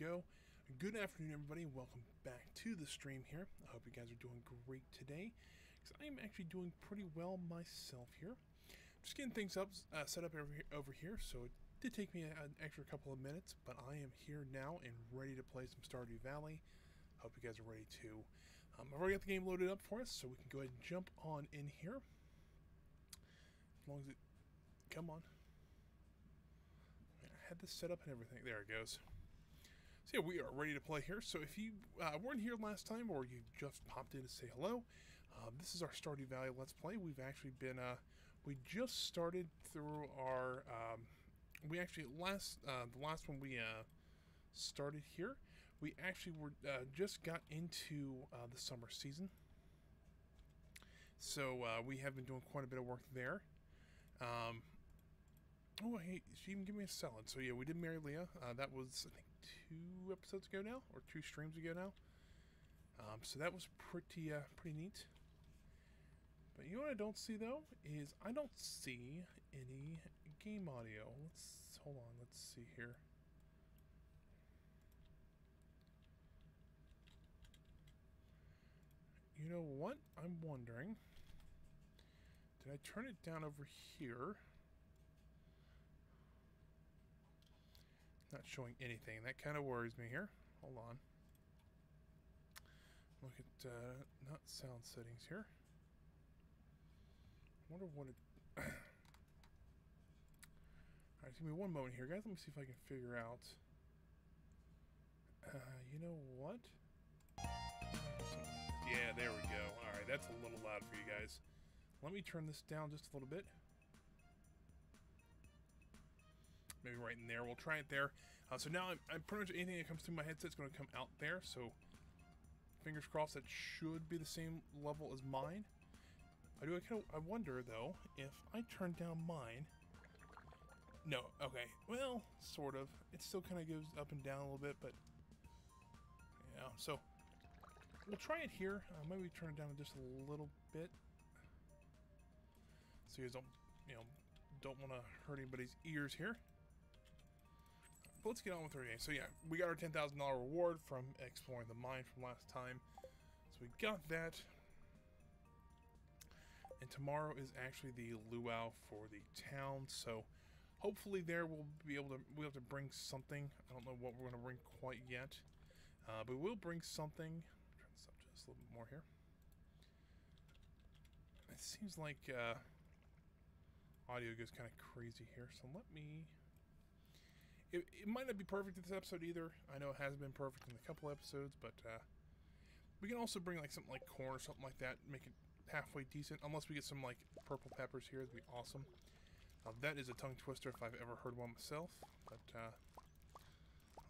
go. Good afternoon, everybody. Welcome back to the stream here. I hope you guys are doing great today, because I am actually doing pretty well myself here. Just getting things up, set up over here, so it did take me an extra couple of minutes, but I am here now and ready to play some Stardew Valley. Hope you guys are ready too. I've already got the game loaded up for us, so we can go ahead and jump on in here. As long as it... Come on. I had this set up and everything. There it goes. So yeah, we are ready to play here. So if you weren't here last time, or you just popped in to say hello, this is our Stardew Valley Let's Play. We've actually been, we just started through our, we actually, the last one we started here, we actually were, just got into the summer season. So we have been doing quite a bit of work there. Oh, hey, she even gave me a salad. So yeah, we did marry Leah. That was, I think, 2 episodes ago now, or 2 streams ago now. So that was pretty neat. But you know what I don't see, though, is I don't see any game audio. Hold on, let's see here. You know what? I'm wondering, did I turn it down over here? Not showing anything. That kind of worries me here. Hold on. Look at, not sound settings here. I wonder what it... Alright, give me one moment here, guys. Let me see if I can figure out... you know what? Yeah, there we go. Alright, that's a little loud for you guys. Let me turn this down just a little bit. Maybe right in there. We'll try it there. So now I'm pretty much anything that comes through my headset is going to come out there. So fingers crossed that should be the same level as mine. I wonder though if I turn down mine. No. Okay. Well, sort of. It still kind of goes up and down a little bit, but yeah. So we'll try it here. Maybe turn it down just a little bit, so you guys don't want to hurt anybody's ears here. But let's get on with our game. So yeah, we got our $10,000 reward from exploring the mine from last time. So we got that. And tomorrow is actually the luau for the town. So hopefully there we'll have to bring something. I don't know what we're going to bring quite yet. But we'll bring something. Turn this up just a little bit more here. It seems like audio goes kind of crazy here. So let me... It might not be perfect in this episode either. I know it hasn't been perfect in a couple episodes, but we can also bring like something like corn or something like that, make it halfway decent. Unless we get some like purple peppers here, that'd be awesome. That is a tongue twister if I've ever heard one myself. But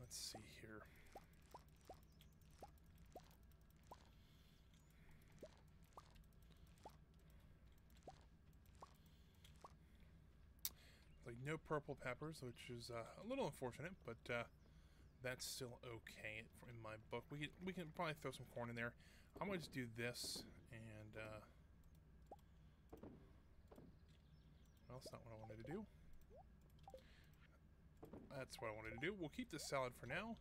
let's see here. Like no purple peppers, which is a little unfortunate, but that's still okay in my book. We can probably throw some corn in there. I might just do this, and well, that's not what I wanted to do. That's what I wanted to do. We'll keep this salad for now.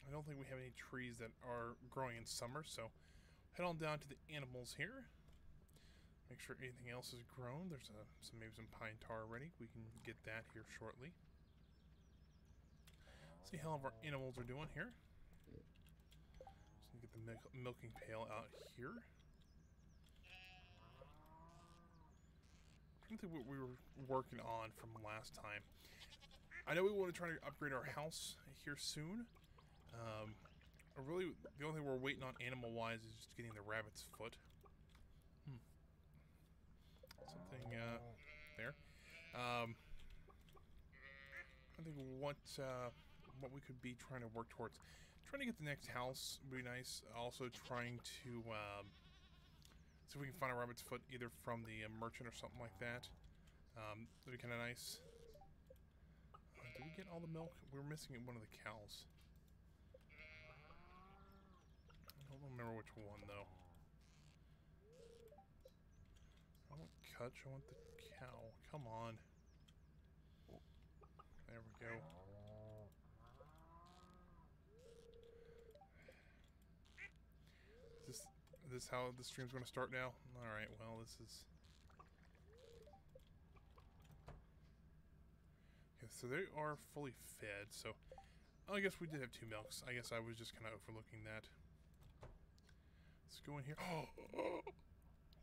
I don't think we have any trees that are growing in summer, so head on down to the animals here. Make sure anything else is grown. There's maybe some pine tar already. We can get that here shortly. See how all of our animals are doing here. Just gonna get the milking pail out here. I don't think what we were working on from last time. I know we want to try to upgrade our house here soon. Really, the only thing we're waiting on animal-wise is just getting the rabbit's foot. Something there. I think what we could be trying to work towards. Trying to get the next house would be nice. Also trying to see if we can find a rabbit's foot either from the merchant or something like that. That'd be kind of nice. Did we get all the milk? We were missing one of the cows. I don't remember which one though. I don't want Kutch, I want the cow. Come on. There we go. this how the stream's going to start now? Alright, well, this is... Okay, so they are fully fed, so... I guess we did have 2 milks. I guess I was just kind of overlooking that. Let's go in here. Oh!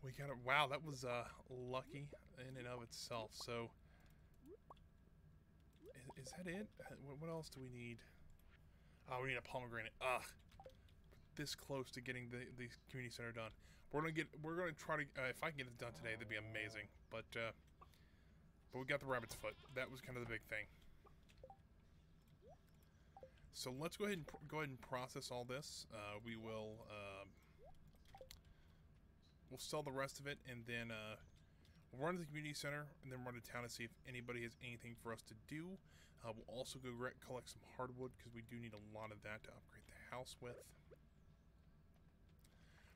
We got it. Wow, that was lucky in and of itself. So, is that it? What else do we need? Oh, we need a pomegranate. Ugh, this close to getting the community center done. We're gonna try to. If I can get it done today, that'd be amazing. But we got the rabbit's foot. That was kind of the big thing. So let's go ahead and process all this. We will. We'll sell the rest of it, and then we'll run to the community center, and then run to town to see if anybody has anything for us to do. We'll also go collect some hardwood, because we do need a lot of that to upgrade the house with.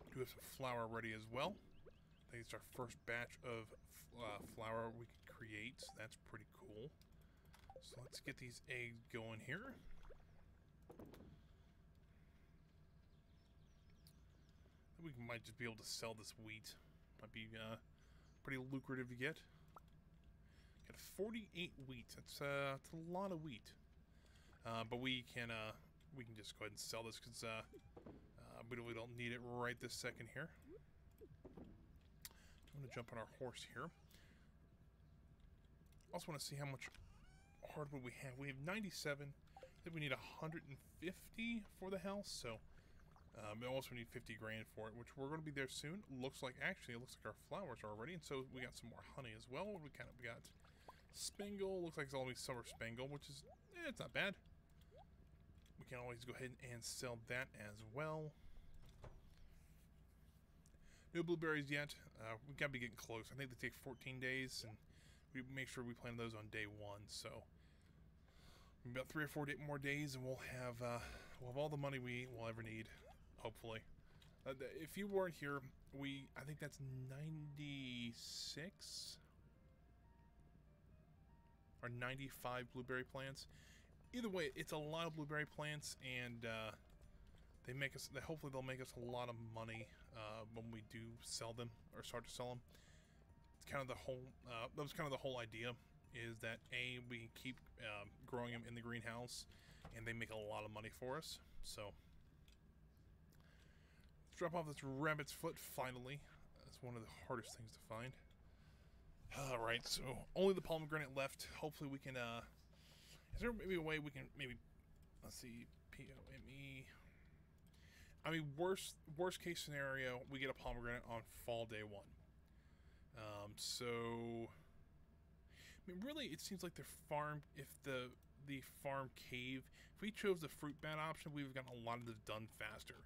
We do have some flour ready as well. I think it's our first batch of flour we can create. So that's pretty cool. So let's get these eggs going here. We might just be able to sell this wheat. Might be pretty lucrative to get. Got 48 wheat. That's a lot of wheat. But we can just go ahead and sell this because we don't need it right this second here. I'm gonna jump on our horse here. Also want to see how much hardwood we have. We have 97. I think we need 150 for the house. So. We also need 50 grand for it, which we're going to be there soon. It looks like our flowers are ready, and so we got some more honey as well. We got spangle. Looks like it's always summer spangle, which is it's not bad. We can always go ahead and sell that as well. No blueberries yet. We got to be getting close. I think they take 14 days, and we make sure we plant those on day 1. So about 3 or 4 more days, and we'll have all the money we will ever need. Hopefully. If you weren't here, I think that's 96 or 95 blueberry plants. Either way, it's a lot of blueberry plants, and hopefully they'll make us a lot of money when we do sell them or start to sell them. It's kind of the whole. That was kind of the whole idea. Is that we keep growing them in the greenhouse, and they make a lot of money for us. So. Drop off this rabbit's foot finally. That's one of the hardest things to find. Alright, so only the pomegranate left. Hopefully we can, is there maybe a way we can let's see, P-O-M-E. I mean, worst case scenario, we get a pomegranate on fall day 1. So, I mean, really, it seems like the farm cave, if we chose the fruit bat option, we would have gotten a lot of this done faster.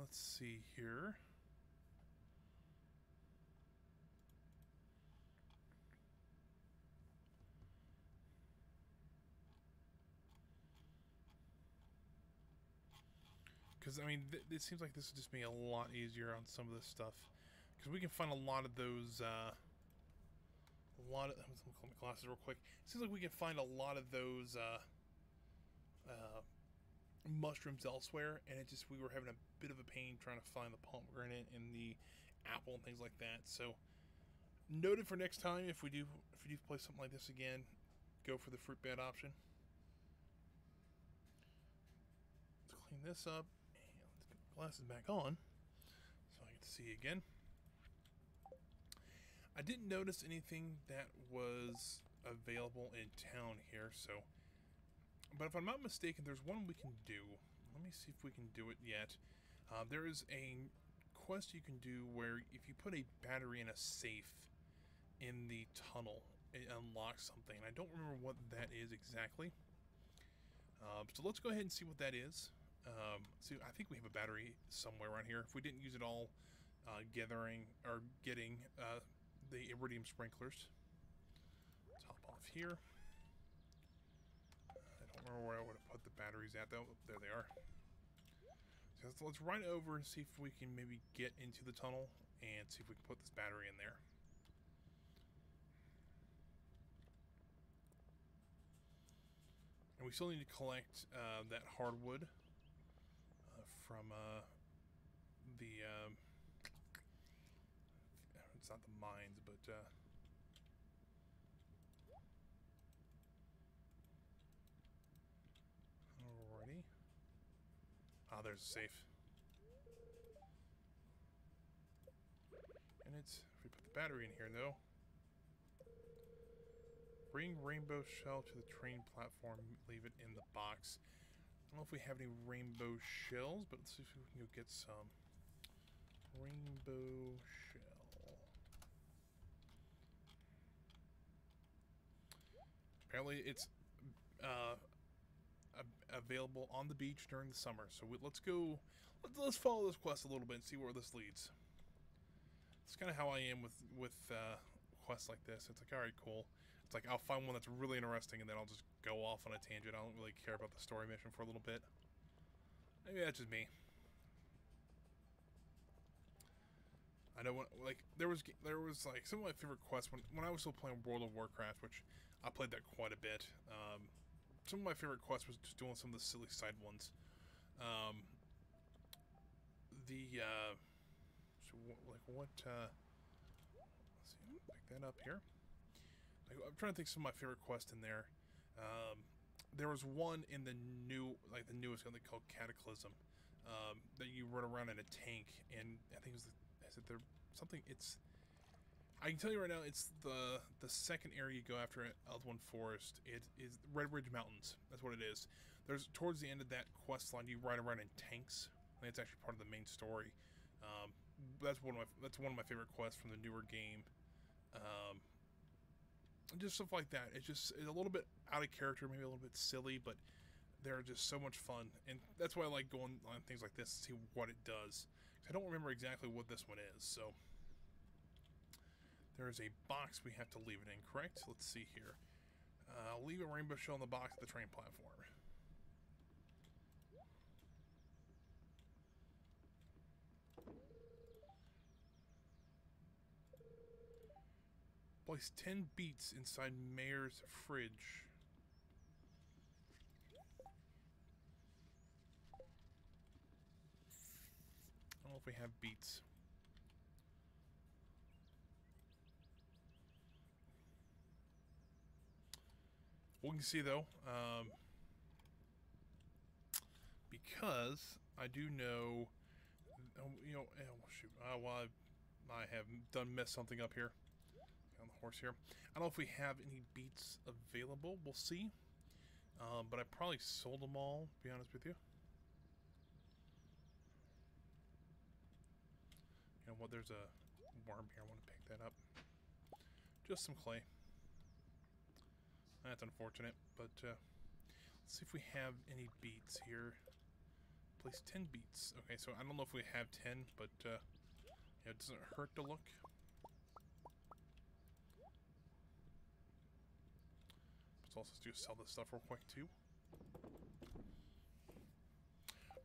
Let's see here. Because, I mean, it seems like this would just be a lot easier on some of this stuff. Because we can find a lot of those, I'm gonna call my glasses real quick. It seems like we can find a lot of those, mushrooms elsewhere, and we were having a bit of a pain trying to find the pomegranate and the apple and things like that. So noted for next time, if we do play something like this again, go for the fruit bat option. Let's clean this up, and let's get the glasses back on so I can see again. I didn't notice anything that was available in town here, so. But if I'm not mistaken, there's one we can do. Let me see if we can do it yet. There is a quest you can do where if you put a battery in a safe in the tunnel, it unlocks something. And I don't remember what that is exactly. So let's go ahead and see what that is. I think we have a battery somewhere around here. If we didn't use it all getting the iridium sprinklers. Let's hop off here. I don't remember where I would have put the batteries at though. There they are. So let's run over and see if we can maybe get into the tunnel and see if we can put this battery in there. And we still need to collect that hardwood from the... it's not the mines, but... Alrighty. Ah, there's a safe. And it's... If we put the battery in here, though... Bring rainbow shell to the train platform. Leave it in the box. I don't know if we have any rainbow shells, but let's see if we can go get some. Rainbow shell. Apparently it's available on the beach during the summer. So let's go. Let's follow this quest a little bit and see where this leads. It's kind of how I am with quests like this. It's like, all right, cool. It's like I'll find one that's really interesting and then I'll just go off on a tangent. I don't really care about the story mission for a little bit. Maybe that's just me. I know like there was like some of my favorite quests when I was still playing World of Warcraft, which I played that quite a bit. Some of my favorite quests was just doing some of the silly side ones. So like what? Let's see, pick that up here. Like, I'm trying to think of some of my favorite quests in there. There was one in the newest one they called Cataclysm, that you run around in a tank, and I think it was I can tell you right now, it's the second area you go after at Elthwood Forest. It is Red Ridge Mountains. That's what it is. There's towards the end of that quest line, you ride around in tanks. I think it's actually part of the main story. That's one of my favorite quests from the newer game. Just stuff like that. It's a little bit out of character, maybe a little bit silly, but they're just so much fun. And that's why I like going on things like this to see what it does. I don't remember exactly what this one is, so... There's a box we have to leave it in, correct? Let's see here. Leave a rainbow shell in the box at the train platform. Place 10 beets inside Mayor's fridge. I don't know if we have beets. We can see though, because I do know, you know, oh shoot, well I have messed something up here on the horse here. I don't know if we have any beets available. We'll see. But I probably sold them all, to be honest with you. You know what? There's a worm here. I want to pick that up. Just some clay. That's unfortunate, but let's see if we have any beets here. Place 10 beets. Okay, so I don't know if we have 10, but yeah, it doesn't hurt to look. Let's also just sell this stuff real quick too.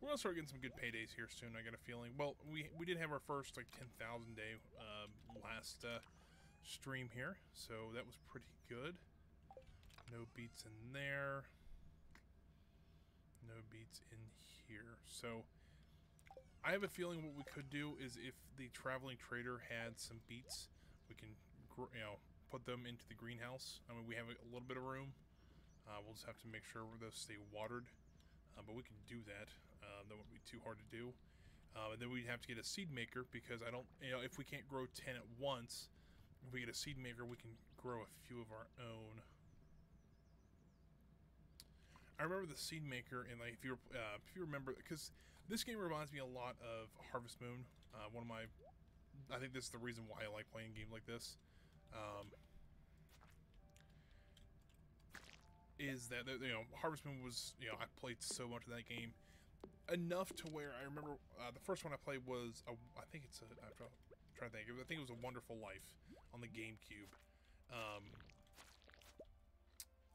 We're gonna start getting some good paydays here soon. I got a feeling. Well, we did have our first like 10,000 day last stream here, so that was pretty good. No beets in there. No beets in here. So, I have a feeling what we could do is if the traveling trader had some beets, we can, put them into the greenhouse. I mean, we have a little bit of room. We'll just have to make sure those stay watered. But we can do that. That won't be too hard to do. And then we'd have to get a seed maker because I don't, if we can't grow 10 at once, if we get a seed maker, we can grow a few of our own. I remember the seed maker, and like if you remember, because this game reminds me a lot of Harvest Moon. I think this is the reason why I like playing games like this. Is that Harvest Moon was I played so much of that game, enough to where I remember the first one I played was I'm trying to think. I think it was A Wonderful Life on the GameCube.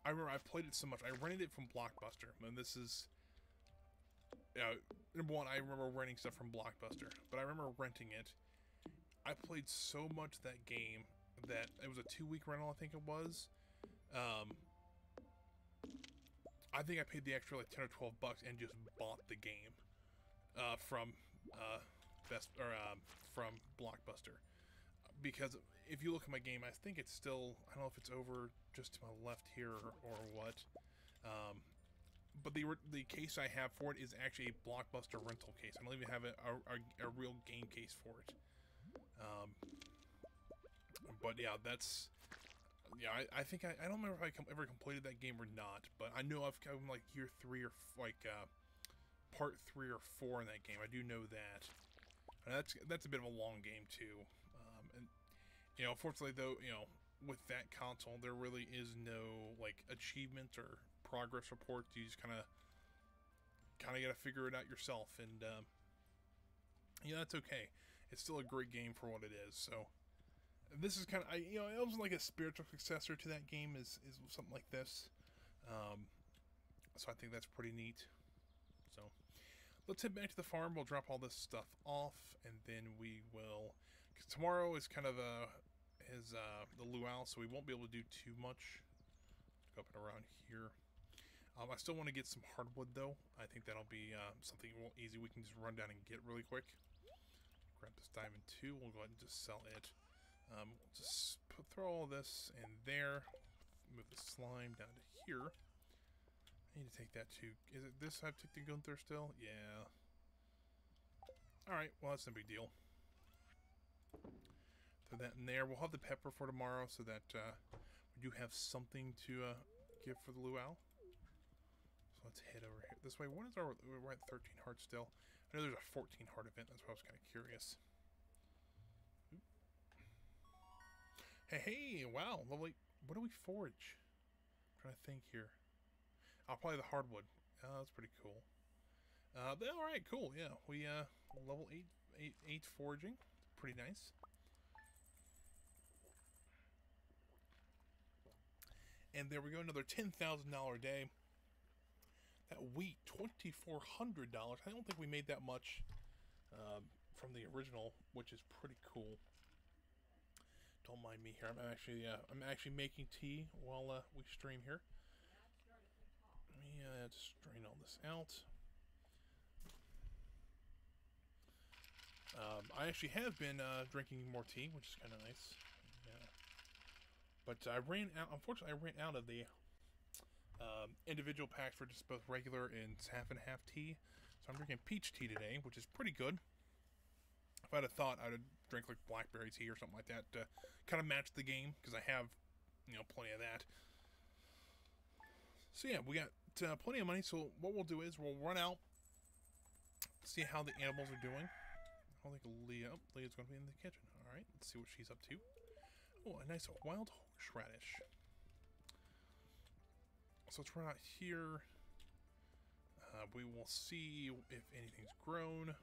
I remember I played it so much. I rented it from Blockbuster, and this is number one. I remember renting stuff from Blockbuster, but I remember renting it. I played so much that game that it was a 2-week rental, I think it was. I think I paid the extra like 10 or 12 bucks and just bought the game from from Blockbuster. Because if you look at my game, I think it's still, I don't know if it's over just to my left here or what. But the case I have for it is actually a Blockbuster rental case. I don't even have a real game case for it. But yeah, that's... Yeah, I think I don't remember if I ever completed that game or not, but I know I'm like year 3 or part 3 or 4 in that game. I do know that. And that's a bit of a long game too. And you know, unfortunately though, you know, with that console, there really is no like achievement or progress report. You just kind of got to figure it out yourself, and yeah, that's okay. It's still a great game for what it is. So this is kind of, you know, it was like a spiritual successor to that game is something like this. So I think that's pretty neat. So let's head back to the farm. We'll drop all this stuff off, and then we will. Cause tomorrow is kind of the luau, so we won't be able to do too much. Go up and around here. I still want to get some hardwood though. I think that'll be something real easy. We can just run down and get really quick. Grab this diamond too. We'll go ahead and just sell it. Just throw all this in there. Move the slime down to here. I need to take that too. Is it this I've taken Gunther still? Yeah. Alright, well that's no big deal. Throw that in there. We'll have the pepper for tomorrow so that we do have something to give for the luau. So let's head over here. This way, what is our... We're at 13 hearts still. I know there's a 14 heart event. That's why I was kind of curious. Oop. Hey, wow. Lovely. What do we forage? I'm trying to think here. I'll probably the hardwood. That's pretty cool. Alright, cool. Yeah, we level 8 foraging. Pretty nice. And there we go, another $10,000 day. That wheat, $2,400. I don't think we made that much from the original, which is pretty cool. Don't mind me here. I'm actually making tea while we stream here. Let me just drain all this out. I actually have been drinking more tea, which is kind of nice. Yeah. But I ran out. Unfortunately, I ran out of the individual packs for just both regular and half and half tea. So I'm drinking peach tea today, which is pretty good. If I'd have thought, I'd have drank like blackberry tea or something like that to kind of match the game, because I have, you know, plenty of that. So yeah, we got plenty of money. So what we'll do is we'll run out, see how the animals are doing. I don't think Leah's going to be in the kitchen. All right, let's see what she's up to. Oh, a nice wild horseradish. So let's run out here. We will see if anything's grown.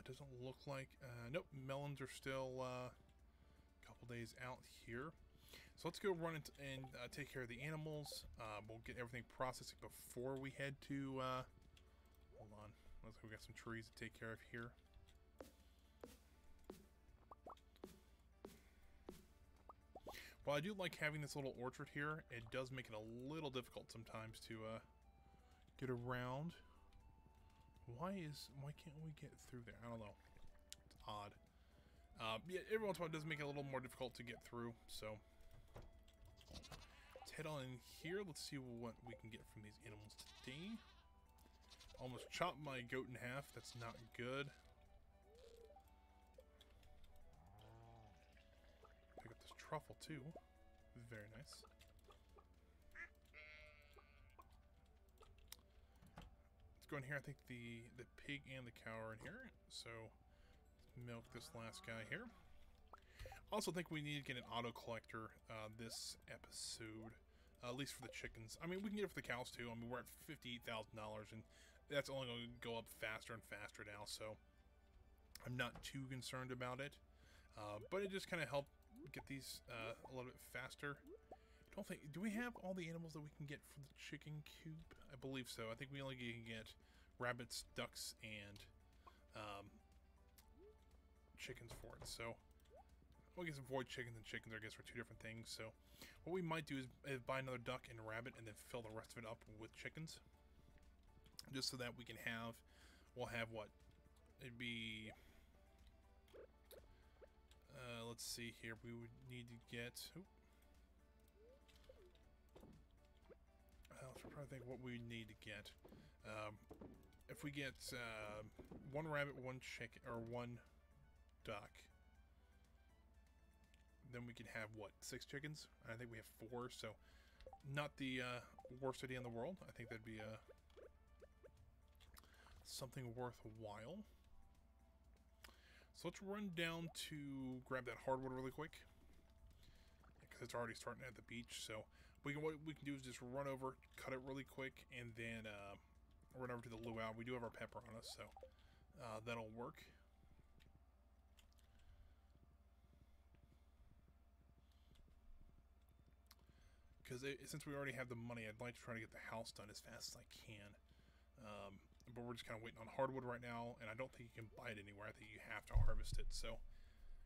Doesn't look like... nope, melons are still a couple days out here. So let's go run and take care of the animals. We'll get everything processing before we head to... hold on. We got some trees to take care of here. While I do like having this little orchard here, it does make it a little difficult sometimes to get around. Why can't we get through there? I don't know. It's odd. Yeah, every once in a while it does make it a little more difficult to get through. So let's head on in here. Let's see what we can get from these animals today. Almost chopped my goat in half. That's not good. Pick up this truffle too. Very nice. Let's go in here. I think the pig and the cow are in here. So let's milk this last guy here. Also think we need to get an auto collector this episode. At least for the chickens. I mean, we can get it for the cows too. I mean, we're at $58,000 and that's only going to go up faster and faster now, so I'm not too concerned about it. But it just kind of helped get these a little bit faster. Don't think... Do we have all the animals that we can get from the chicken coop? I believe so. I think we only can get rabbits, ducks, and chickens for it. So well, I guess void chickens and chickens, I guess, are two different things. So what we might do is buy another duck and rabbit and then fill the rest of it up with chickens. Just so that we can have, we'll have what? It'd be, let's see here, we would need to get, I was trying to think what we need to get. If we get one rabbit, one chicken, or one duck, then we can have, what, 6 chickens? I think we have 4, so not the worst idea in the world. I think that'd be something worthwhile. So let's run down to grab that hardwood really quick, because it's already starting at the beach. So what we can do is just run over, cut it really quick, and then run over to the luau. We do have our pepper on us, so that'll work. Because since we already have the money, I'd like to try to get the house done as fast as I can. But we're just kind of waiting on hardwood right now, and I don't think you can buy it anywhere. I think you have to harvest it, so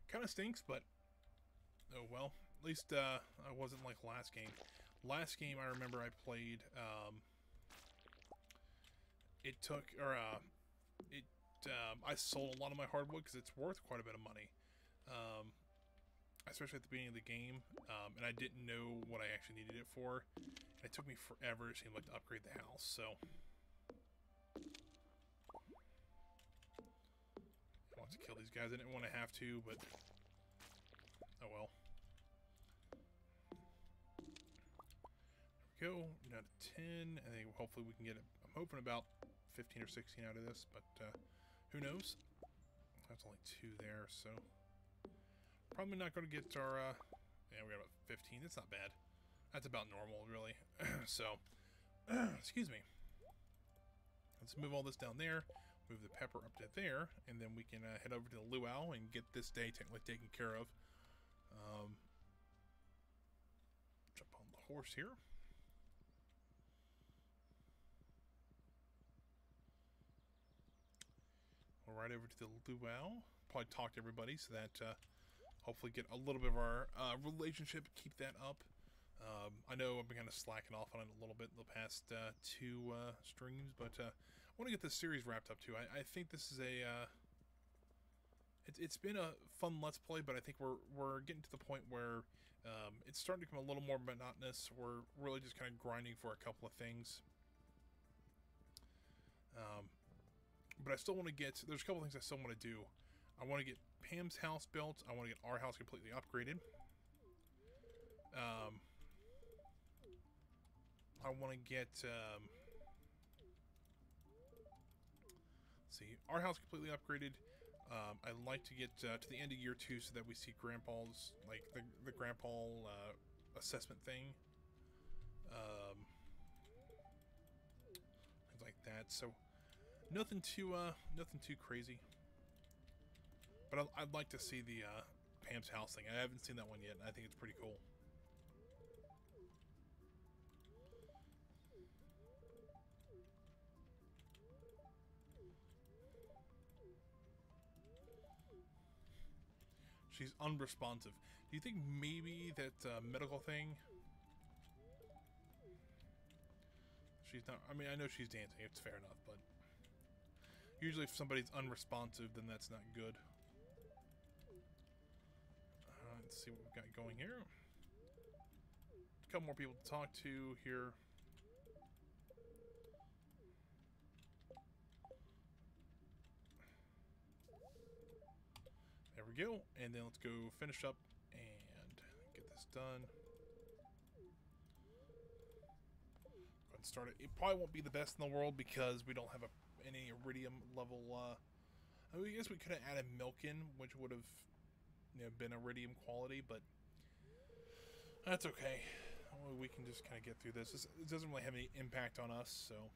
kind of stinks, but oh well. At least I wasn't like last game. Last game I remember I played, I sold a lot of my hardwood because it's worth quite a bit of money. Especially at the beginning of the game, and I didn't know what I actually needed it for. It took me forever, it seemed like, to upgrade the house, so I want to kill these guys. I didn't want to have to, but oh well. There we go, down to 10. I think hopefully we can get it. I'm hoping about 15 or 16 out of this, but who knows? That's only 2 there, so probably not going to get our, yeah, we got about 15. That's not bad. That's about normal, really. So, excuse me. Let's move all this down there, move the pepper up to there, and then we can head over to the luau and get this day technically taken care of. Jump on the horse here. We'll ride over to the luau. Probably talk to everybody so that hopefully get a little bit of our relationship, keep that up. I know I've been kind of slacking off on it a little bit in the past 2 streams, but I want to get this series wrapped up too. I think this is it's been a fun Let's Play, but I think we're getting to the point where it's starting to become a little more monotonous. We're really just kind of grinding for a couple of things. But I still want to get, there's a couple of things I still want to do. I want to get Pam's house built. I want to get our house completely upgraded. I want to get, see, our house completely upgraded. I'd like to get to the end of year 2 so that we see Grandpa's, like, the Grandpa assessment thing. Things like that. So, nothing too crazy. But I'd like to see the Pam's house thing. I haven't seen that one yet, and I think it's pretty cool. She's unresponsive. Do you think maybe that medical thing? She's not. I mean, I know she's dancing. It's fair enough, but usually if somebody's unresponsive, then that's not good. Let's see what we've got going here. A couple more people to talk to here. There we go. And then let's go finish up and get this done. Go ahead and start it. It probably won't be the best in the world because we don't have any iridium level. I guess we could have added milk in, which would have, you know, been iridium quality, but that's okay. We can just kind of get through this. It doesn't really have any impact on us, so.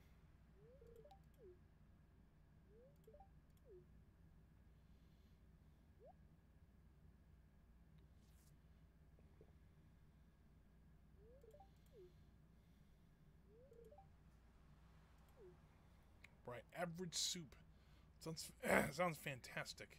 Right, average soup. Sounds fantastic.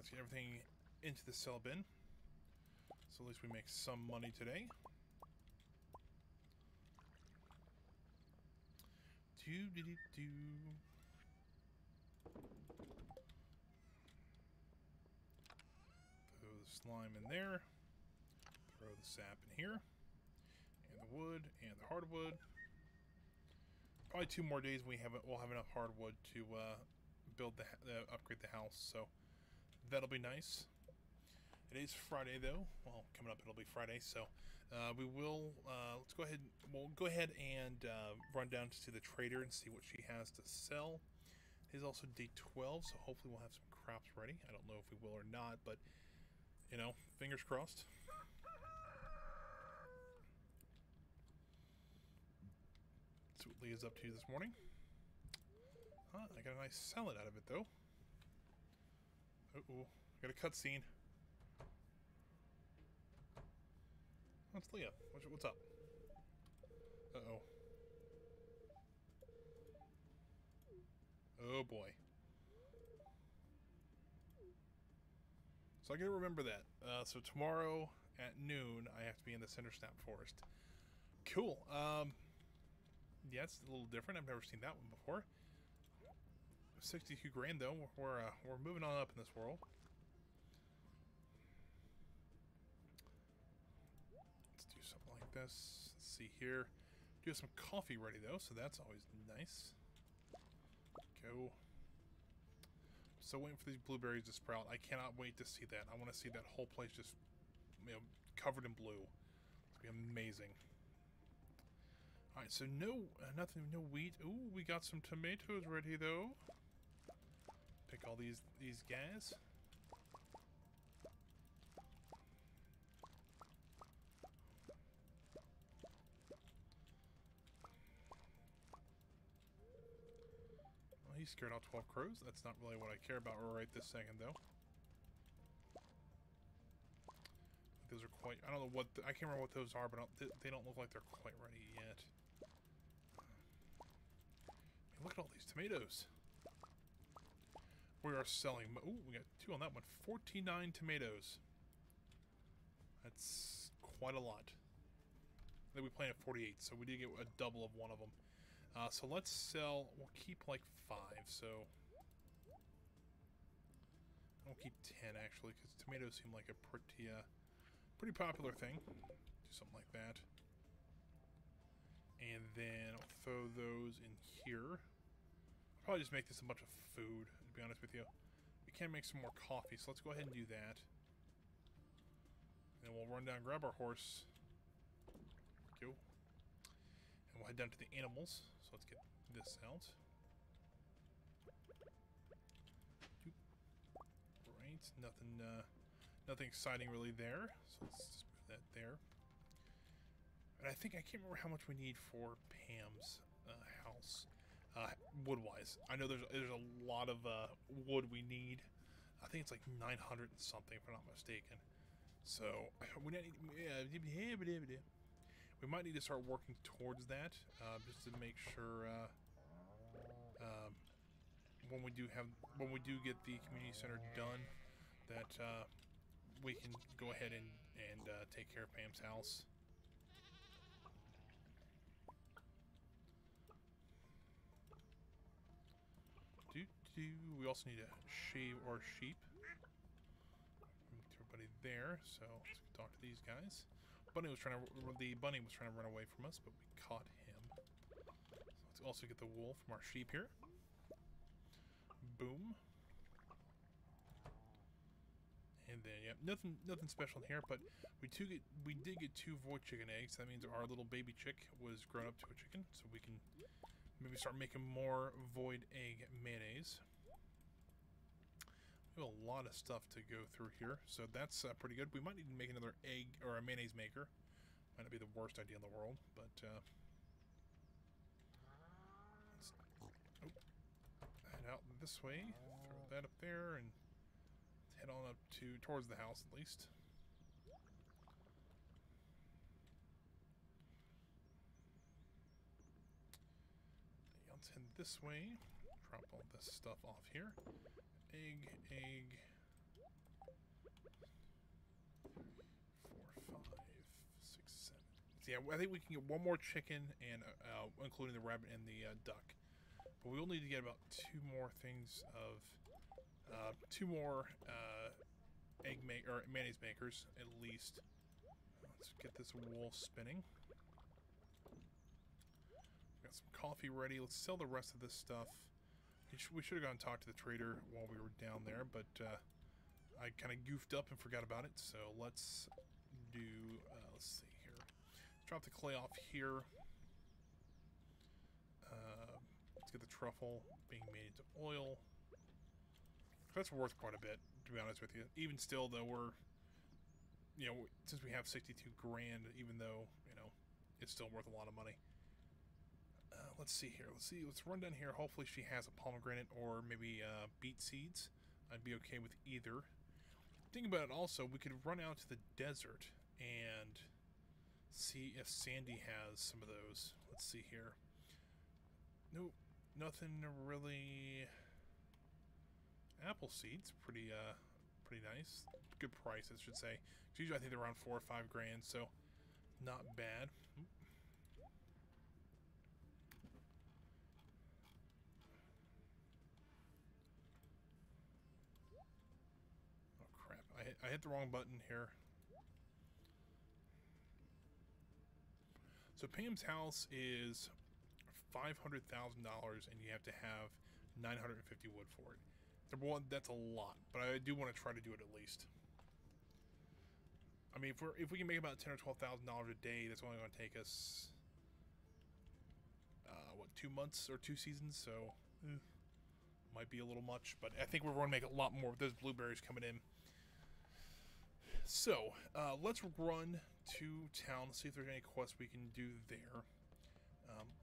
let's get everything into the sell bin. So at least we make some money today. Do. Throw the slime in there. Throw the sap in here. And the wood and the hardwood. Probably 2 more days we'll have enough hardwood to upgrade the house, so that'll be nice. It is Friday though. Well, coming up it'll be Friday, so we will we'll go ahead and run down to the trader and see what she has to sell. It is also day 12, so hopefully we'll have some crops ready. I don't know if we will or not, but you know, fingers crossed. That's what Leah's up to this morning. Huh, I got a nice salad out of it though. Uh-oh, I got a cutscene. That's Leah. What's up? Uh-oh. Oh boy. So I gotta remember that. So tomorrow at noon, I have to be in the Center Snap Forest. Cool. Yeah, it's a little different. I've never seen that one before. 62 grand though. We're moving on up in this world. Let's do something like this. Let's see here. Do have some coffee ready though, so that's always nice. Go. So waiting for these blueberries to sprout. I cannot wait to see that. I want to see that whole place just, you know, covered in blue. It's gonna be amazing. All right, so no wheat. Ooh, we got some tomatoes ready though. Pick all these guys. Well, he scared out 12 crows. That's not really what I care about right this second, though. Those are quite... I don't know what... I can't remember what those are, but they don't look like they're quite ready yet. Hey, look at all these tomatoes. We are selling... Ooh, we got 2 on that one. 49 tomatoes. That's quite a lot. Then we planted 48, so we did get a double of one of them. So let's sell... We'll keep like 5, so... We'll keep 10 actually, because tomatoes seem like a pretty popular thing. Do something like that. And then I'll throw those in here. I'll probably just make this a bunch of food, to be honest with you. We can make some more coffee, so let's go ahead and do that. And then we'll run down and grab our horse. Go. And we'll head down to the animals. So let's get this out. Right, nothing exciting really there. So let's just move that there. And I think I can't remember how much we need for Pam's house, wood-wise. I know there's a lot of wood we need. I think it's like 900 and something, if I'm not mistaken. So we might need to start working towards that, just to make sure when we do get the community center done, that we can go ahead and take care of Pam's house. We also need to shave our sheep. Everybody there, so let's talk to these guys. The bunny was trying to run away from us, but we caught him. So let's also get the wool from our sheep here. Boom. And then, yeah, nothing special in here, but we did get 2 void chicken eggs. That means our little baby chick was grown up to a chicken, so we can maybe start making more void egg mayonnaise. We have a lot of stuff to go through here, so that's pretty good. We might need to make another egg or a mayonnaise maker. Might not be the worst idea in the world, but let's head out this way. Throw that up there, and let's head on up towards the house at least. Let's head this way. Drop all this stuff off here. Egg, 4, 5, 6, 7. So yeah, I think we can get one more chicken, and including the rabbit and the duck. But we will need to get about 2 more things of 2 more mayonnaise makers at least. Let's get this wool spinning. Got some coffee ready. Let's sell the rest of this stuff. We should have gone and talked to the trader while we were down there, but I kind of goofed up and forgot about it. So let's do. Let's see here. Let's drop the clay off here. Let's get the truffle being made into oil. That's worth quite a bit, to be honest with you. Even still, though, we're, you know, since we have 62 grand, even though, you know, it's still worth a lot of money. Let's see here. Let's run down here. Hopefully she has a pomegranate or maybe beet seeds. I'd be okay with either. Think about it also, we could run out to the desert and see if Sandy has some of those. Let's see here. Nope, nothing really. Apple seeds, pretty nice. Good price, I should say. Usually I think they're around 4 or 5 grand, so not bad. Oh crap! I hit the wrong button here. So Pam's house is $500,000, and you have to have 950 wood for it. That's a lot, but I do want to try to do it at least. I mean, if we can make about $10,000 or $12,000 a day, that's only going to take us what, 2 months or 2 seasons. So might be a little much, but I think we're going to make a lot more with those blueberries coming in. So let's run to town, see if there's any quests we can do there.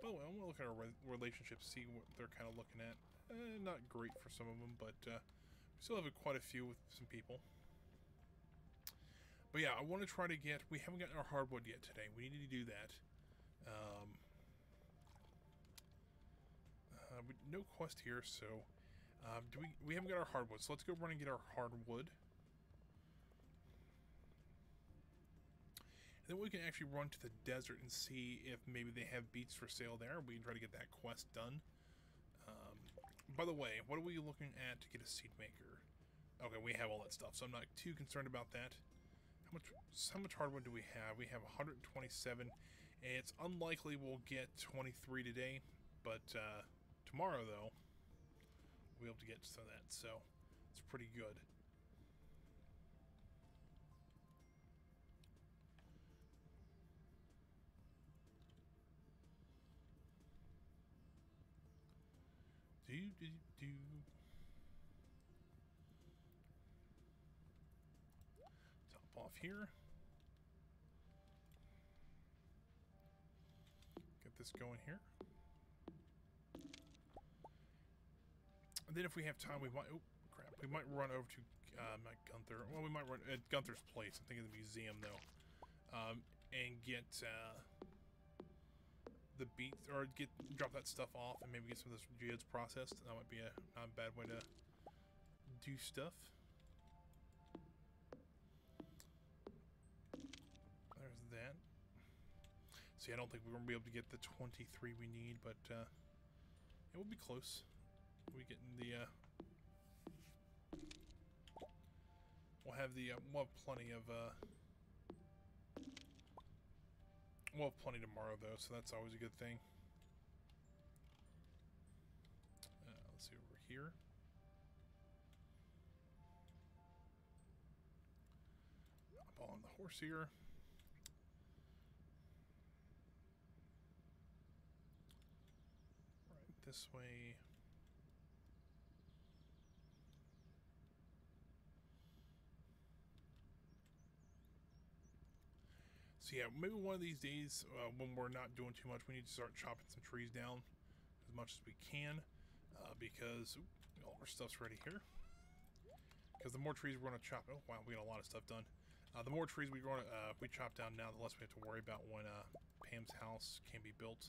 By the way, I want to look at our relationships, see what they're kind of looking at. Not great for some of them, but we still have quite a few with some people. But yeah, I want to try to get. We haven't gotten our hardwood yet today. We need to do that. No quest here, so we haven't got our hardwood. So let's go run and get our hardwood. And then we can actually run to the desert and see if maybe they have beets for sale there. We can try to get that quest done. By the way, what are we looking at to get a seed maker? Okay, we have all that stuff, so I'm not too concerned about that. How much hardwood do we have? We have 127. It's unlikely we'll get 23 today, but tomorrow, though, we'll be able to get some of that, so it's pretty good. Top off here. Get this going here. And then if we have time, we might. Oh crap! We might run over to not Gunther. Well, we might run at Gunther's place. I'm thinking of the museum though, and get. The beets, or drop that stuff off and maybe get some of those geodes processed. That might be not a bad way to do stuff. There's that. See, I don't think we're going to be able to get the 23 we need, but it will be close. We get in the we'll have plenty of we'll have plenty tomorrow, though, so that's always a good thing. Let's see over here. Hop on the horse here. Right this way. So yeah, maybe one of these days when we're not doing too much, we need to start chopping some trees down as much as we can because all our stuff's ready here. Because the more trees we're going to chop, oh wow, we got a lot of stuff done. The more trees we chop down now, the less we have to worry about when Pam's house can be built.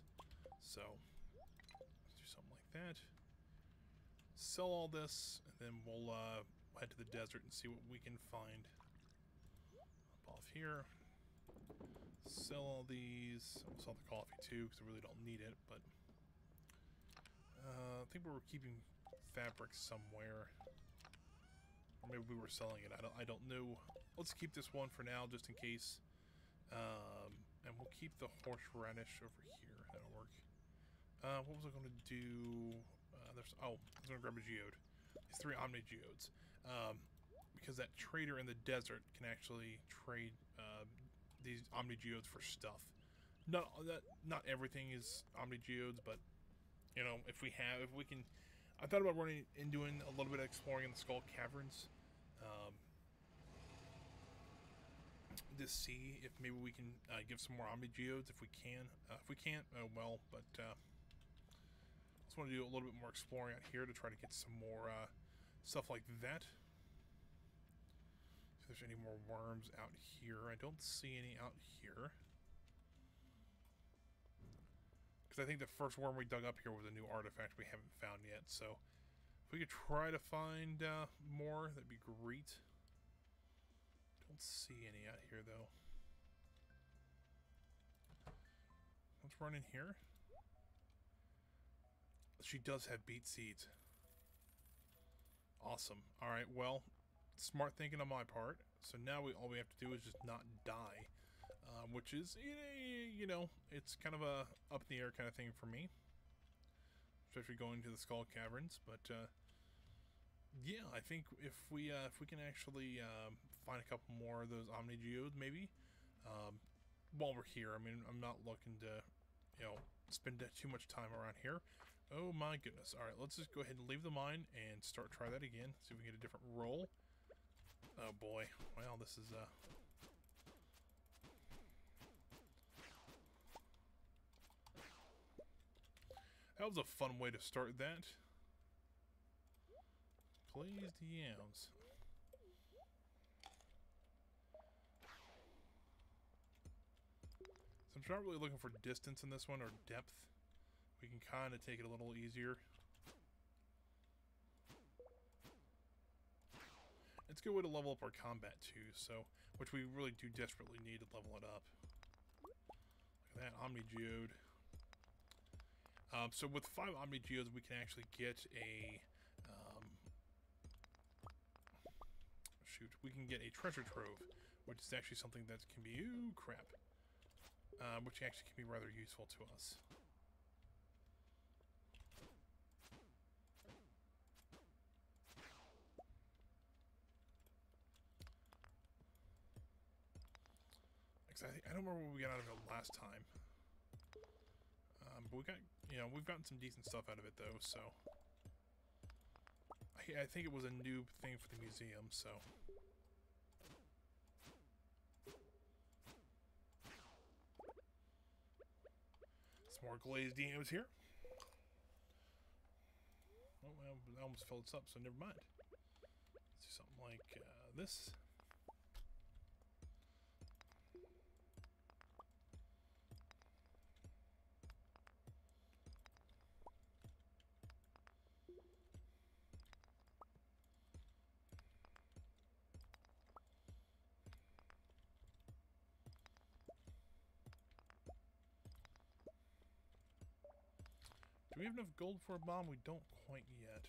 So let's do something like that. Sell all this, and then we'll we'll head to the desert and see what we can find. Up off here. Sell all these. I'll sell the coffee too, because I really don't need it, but I think we were keeping fabric somewhere. Or maybe we were selling it. I don't know. Let's keep this one for now, just in case. And we'll keep the horseradish over here. That'll work. What was I going to do? I was going to grab a geode. These 3 omni geodes. Because that trader in the desert can actually trade these omni geodes for stuff. Not everything is omni geodes, but you know, if we can. I thought about running and doing a little bit of exploring in the Skull Caverns. To see if maybe we can give some more omni geodes if we can. If we can't, oh well. But just want to do a little bit more exploring out here to try to get some more stuff like that. If there's any more worms out here, I don't see any out here. Because I think the first worm we dug up here was a new artifact we haven't found yet. So if we could try to find more, that'd be great. Don't see any out here though. Let's run in here. She does have beet seeds. Awesome. Alright, well, smart thinking on my part. So now all we have to do is just not die. Which is, you know, it's kind of a up in the air kind of thing for me. Especially going to the Skull Caverns. But, yeah, I think if we can actually find a couple more of those Omni Geodes, maybe, while we're here. I mean, I'm not looking to, you know, spend too much time around here. Oh my goodness. Alright, let's just go ahead and leave the mine and try that again. See if we can get a different roll. Oh boy. Well, this is, that was a fun way to start that. Glazed yams. So I'm not really looking for distance in this one, or depth. We can kind of take it a little easier. It's a good way to level up our combat too, so which we really do desperately need to level it up. Look at that Omni Geode. So with 5 Omni Geodes, we can actually get a shoot. We can get a treasure trove, which is actually something that can be which actually can be rather useful to us. I don't remember what we got out of it last time. But we got, you know, we've gotten some decent stuff out of it though, so. I think it was a new thing for the museum, so. Some more glazed yams here. Oh, well, I almost filled this up, so never mind. Let's do something like this. Do we have enough gold for a bomb? We don't quite yet.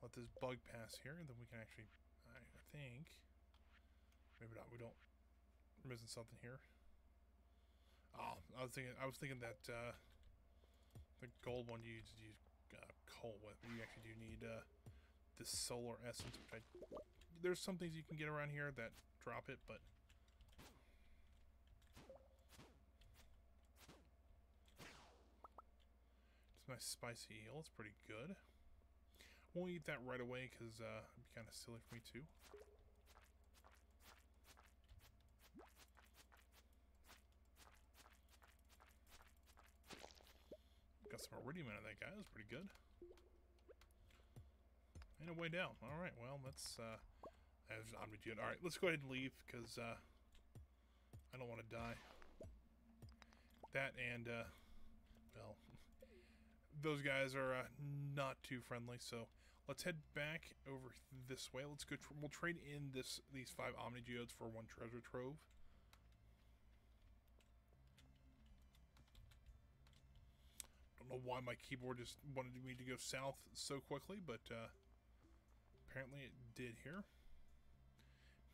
Let this bug pass here, and then we can actually, I think, maybe not. We don't. We're missing something here. Oh, I was thinking that the gold one you use coal with. You actually do need this solar essence. Which there's some things you can get around here that drop it, but. It's my spicy eel. It's pretty good. Won't eat that right away because it'd be kind of silly for me too. some iridium out of that guy. That's pretty good. And a way down. Alright, well, that's, Alright, let's go ahead and leave, because, I don't want to die. That and, well, those guys are, not too friendly, so let's head back over this way. Let's go, we'll trade in these 5 Omni Geodes for 1 treasure trove. Don't know why my keyboard just wanted me to go south so quickly, but, apparently it did here.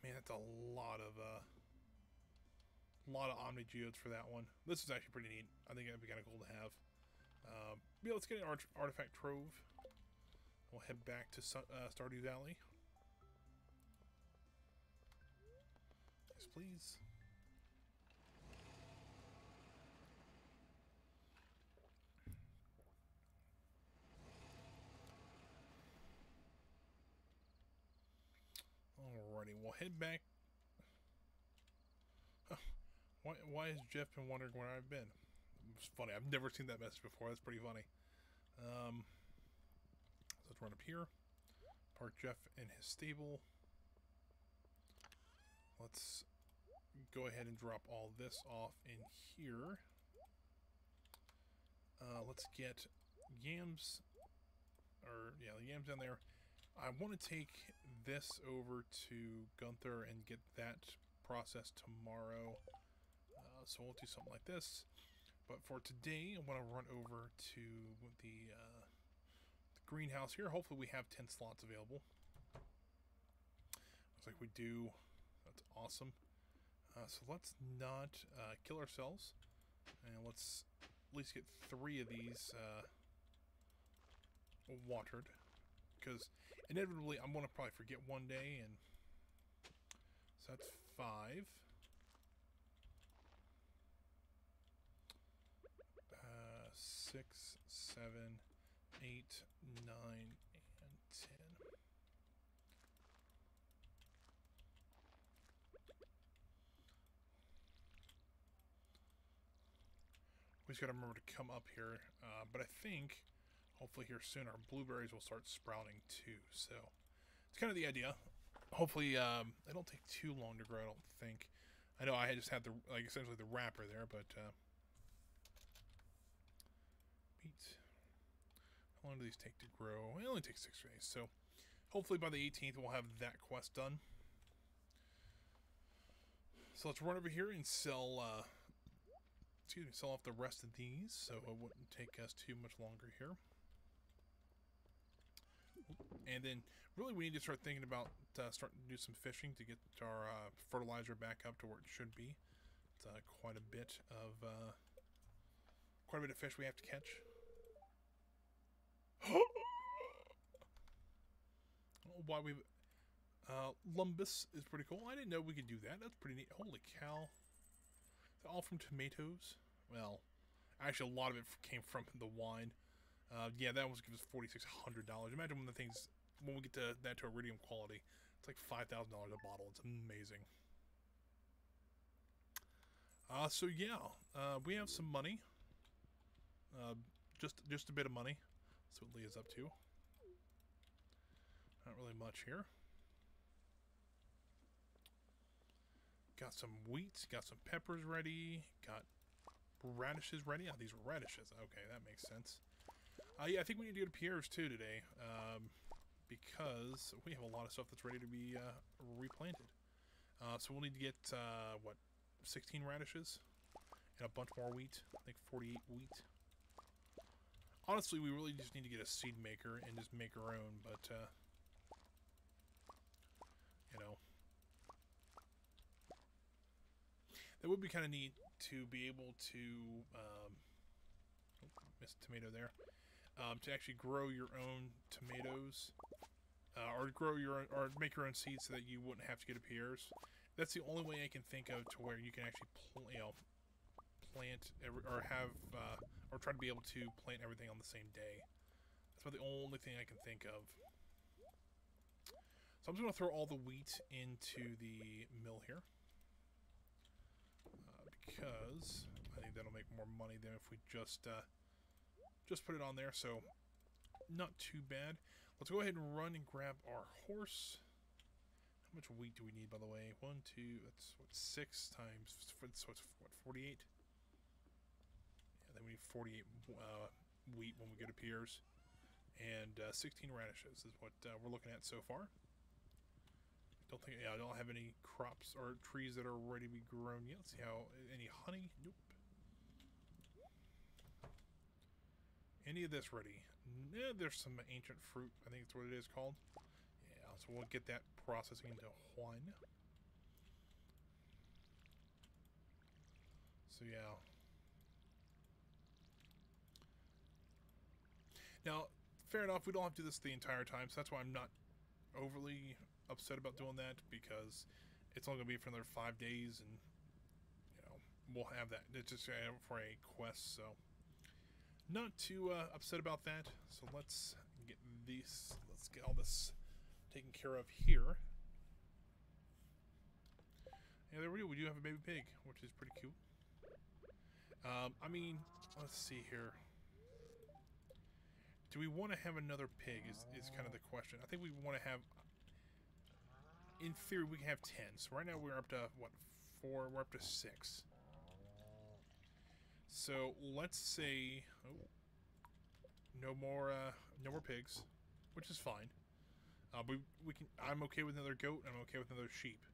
Man, that's a lot of Omni Geodes for that one. This is actually pretty neat. I think that'd be kind of cool to have. Yeah, let's get an artifact trove. We'll head back to Stardew Valley. Yes, please. Alrighty, we'll head back. Why has Jeff been wondering where I've been? It's funny. I've never seen that message before. That's pretty funny. So let's run up here. Park Jeff in his stable. Let's go ahead and drop all this off in here. Let's get yams. Yeah, the yams down there. I want to take this over to Gunther and get that processed tomorrow. So we'll do something like this. But for today, I want to run over to the greenhouse here. Hopefully we have 10 slots available. Looks like we do. That's awesome. So let's not kill ourselves. And let's at least get 3 of these watered. Because inevitably I'm going to probably forget one day. And so that's 5. 6, 7, 8, 9, and 10. We just got to remember to come up here, but I think hopefully here soon our blueberries will start sprouting too. So it's kind of the idea. Hopefully it don't take too long to grow. I don't think. I know I just had the essentially the wrapper there, but. How long do these take to grow? It only takes 6 days, so hopefully by the 18th we'll have that quest done. So let's run over here and sell, sell off the rest of these, so it wouldn't take us too much longer here. And then, really we need to start thinking about starting to do some fishing to get our fertilizer back up to where it should be. It's quite a bit of fish we have to catch. Why we Lumbus is pretty cool. I didn't know we could do that. That's pretty neat. Holy cow. Is that all from tomatoes? Well, actually a lot of it came from the wine. Yeah, that was gives us $4,600. Imagine when we get to that to iridium quality. It's like $5,000 a bottle. It's amazing. So yeah, we have some money. Just a bit of money. That's what Leah's up to. Not really much here. Got some wheat, got some peppers ready, got radishes ready. Oh, these are radishes. Okay, that makes sense. Yeah, I think we need to go to Pierre's too today, because we have a lot of stuff that's ready to be replanted. So we'll need to get, what, 16 radishes? And a bunch more wheat. I think 48 wheat. Honestly, we really just need to get a seed maker and just make our own, but, you know. That would be kind of neat to be able to, missed a tomato there, to actually grow your own tomatoes, or or make your own seeds so that you wouldn't have to get a Pierre's. That's the only way I can think of to where you can actually, plant or try to be able to plant everything on the same day. That's about the only thing I can think of. So I'm just going to throw all the wheat into the mill here. Because I think that'll make more money than if we just just put it on there, so not too bad. Let's go ahead and run and grab our horse. How much wheat do we need, by the way? 1, 2, that's what, 6 times, so it's what, 48? Yeah, then we need 48 wheat when we go to Piers. And 16 radishes is what we're looking at so far. Don't think, yeah, I don't have any crops or trees that are ready to be grown yet. Let's see how, any honey? Nope. Any of this ready? No, there's some ancient fruit, I think that's what it is called. Yeah, so we'll get that processing into one. So yeah. Now, fair enough, we don't have to do this the entire time, so that's why I'm not overly upset about doing that, because it's only going to be for another 5 days, and, you know, we'll have that. It's just for a quest, so not too upset about that. So let's get all this taken care of here. Yeah, there we go. We do have a baby pig, which is pretty cute. I mean, let's see here. Do we want to have another pig is kind of the question. I think we want to have, in theory, we can have 10. So right now we're up to, what, 4? We're up to 6. So let's say, oh, no more pigs, which is fine. We can. I'm okay with another goat. I'm okay with another sheep,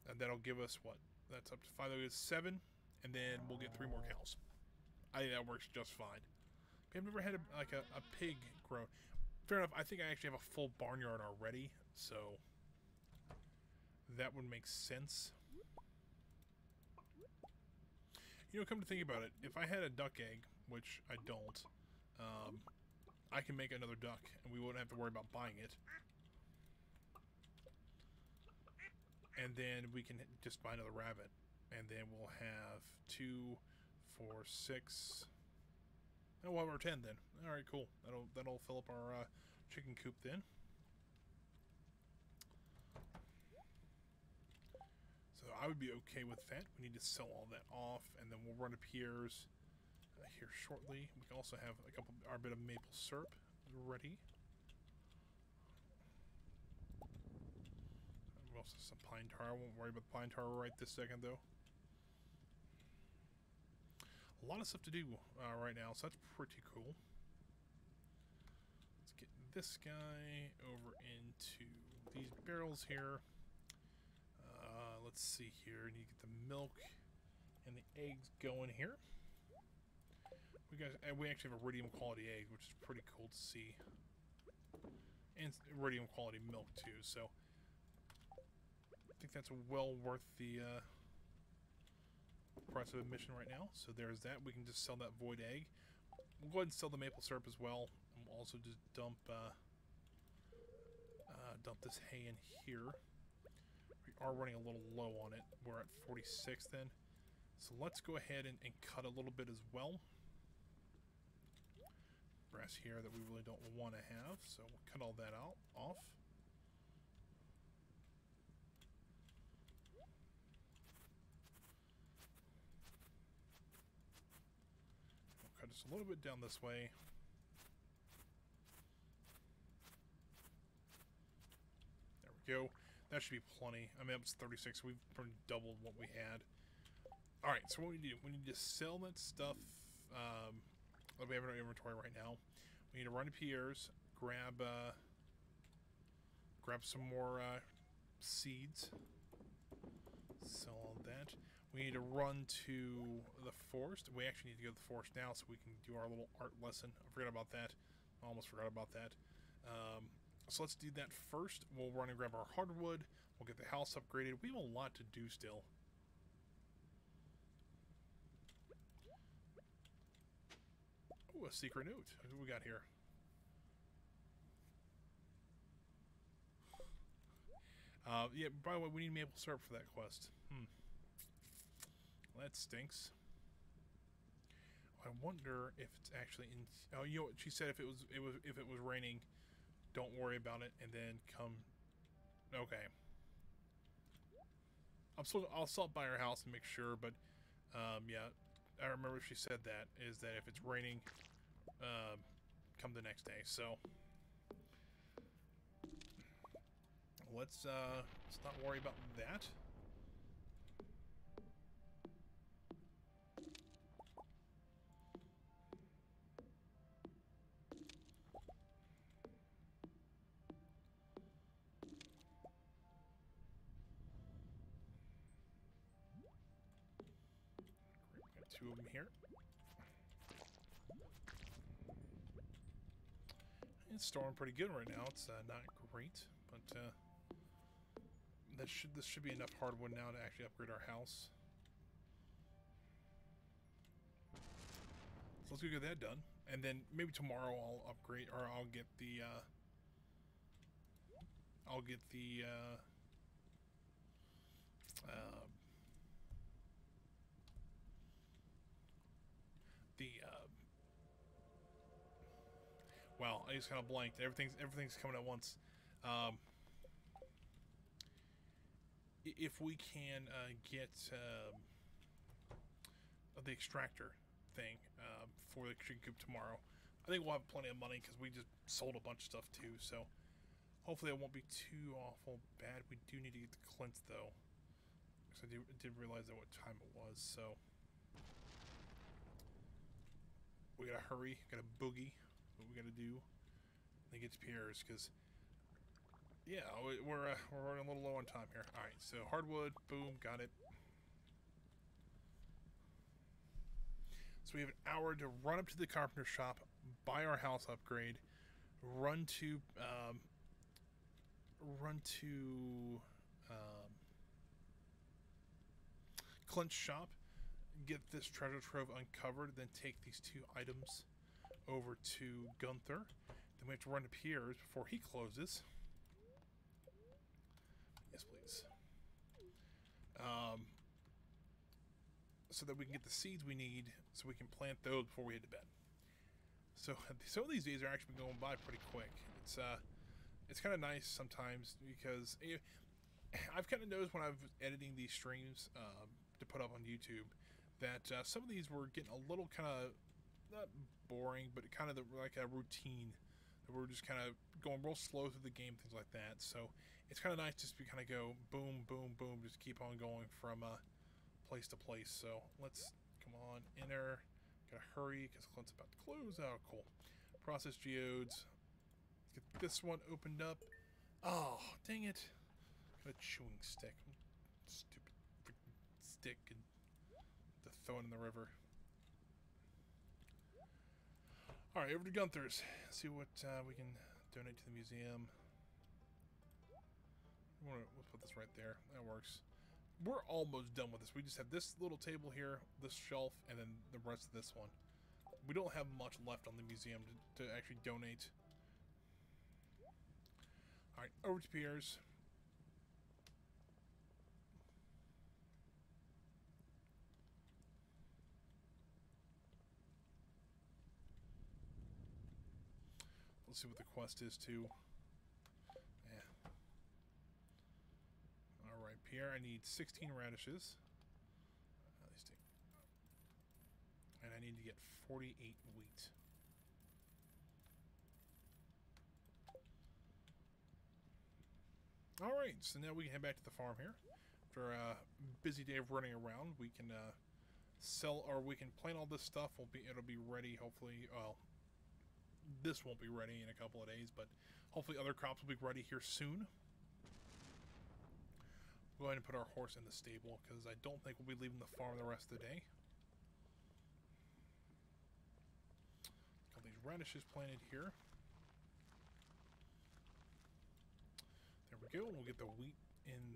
and that'll give us what? That's up to 5. That is 7, and then we'll get 3 more cows. I think that works just fine. I've never had a pig grown. Fair enough. I think I actually have a full barnyard already, so that would make sense. You know, come to think about it, if I had a duck egg, which I don't, I can make another duck, and we wouldn't have to worry about buying it. And then we can just buy another rabbit, and then we'll have 2, 4, 6. Oh, well, we're 10 then. All right, cool. That'll fill up our chicken coop then. So I would be okay with that. We need to sell all that off, and then we'll run to Piers here shortly. We can also have our bit of maple syrup ready. We also have some pine tar. I won't worry about the pine tar right this second, though. A lot of stuff to do right now, so that's pretty cool. Let's get this guy over into these barrels here. Let's see here. Need to get the milk and the eggs going here. We actually have iridium quality egg, which is pretty cool to see, and iridium quality milk too. So I think that's well worth the price of admission right now. So there's that. We can just sell that void egg. We'll go ahead and sell the maple syrup as well, and we'll also just dump this hay in here. We are running a little low on it. We're at 46 then. So let's go ahead and cut a little bit as well. Grass here that we really don't want to have, so we'll cut all that off. We'll cut just a little bit down this way. There we go. That should be plenty. I mean, it's 36. We've pretty doubled what we had. All right, so what we need to do, we need to sell that stuff that we have in our inventory right now. We need to run to Piers, grab some more seeds, sell all that. We need to run to the forest. We actually need to go to the forest now so we can do our little art lesson. I forgot about that. I almost forgot about that. So let's do that first. We'll run and grab our hardwood. We'll get the house upgraded. We have a lot to do still. Ooh, a secret note. What do we got here? Yeah, by the way, we need maple syrup for that quest. Well, that stinks. I wonder if it's actually in. Oh, you know what she said? If it was raining, don't worry about it, and then come. Okay. I'll stop by her house and make sure, but yeah, I remember she said that is that if it's raining, come the next day. So let's not worry about that. Got 2 of them here. It's storming pretty good right now. It's not great, but this should be enough hardwood now to actually upgrade our house. So let's go get that done, and then maybe tomorrow I'll upgrade, or I'll get the wow, I just kind of blanked. Everything's coming at once. If we can get the extractor thing for the chicken coop tomorrow, I think we'll have plenty of money because we just sold a bunch of stuff too. So hopefully it won't be too awful bad. We do need to get the Clint though, because I did realize at what time it was. So we gotta hurry, gotta boogie. What we gotta do, then get to Pierre's, because yeah, we're running a little low on time here. All right, so hardwood, boom, got it. So we have an hour to run up to the carpenter shop, buy our house upgrade, run to Clint's shop, get this treasure trove uncovered, then take these 2 items over to Gunther. Then we have to run to Pierre's before he closes. Yes, please. So that we can get the seeds we need, so we can plant those before we head to bed. So some of these days are actually going by pretty quick. It's kind of nice sometimes because I've kind of noticed when I'm editing these streams to put up on YouTube that some of these were getting a little kind of not boring, but kind of like a routine. We're just kind of going real slow through the game, things like that. So it's kind of nice just to kind of go boom, boom, boom, just keep on going from place to place. So let's come on, enter. Gotta hurry because Clint's about to close. Oh, cool. Process geodes. Let's get this one opened up. Oh, dang it! Got a chewing stick. Stupid freaking stick and to throw it in the river. Alright, over to Gunther's. See what we can donate to the museum. We'll put this right there. That works. We're almost done with this. We just have this little table here, this shelf, and then the rest of this one. We don't have much left on the museum to actually donate. Alright, over to Pierre's. Let's see what the quest is too. Yeah. Alright, Pierre, I need 16 radishes. And I need to get 48 wheat. Alright, so now we can head back to the farm here. After a busy day of running around, we can sell, or we can plant all this stuff. It'll be ready, hopefully. Well, this won't be ready in a couple of days, but hopefully other crops will be ready here soon. We'll go ahead and put our horse in the stable, because I don't think we'll be leaving the farm the rest of the day. Got these radishes planted here. There we go. We'll get the wheat in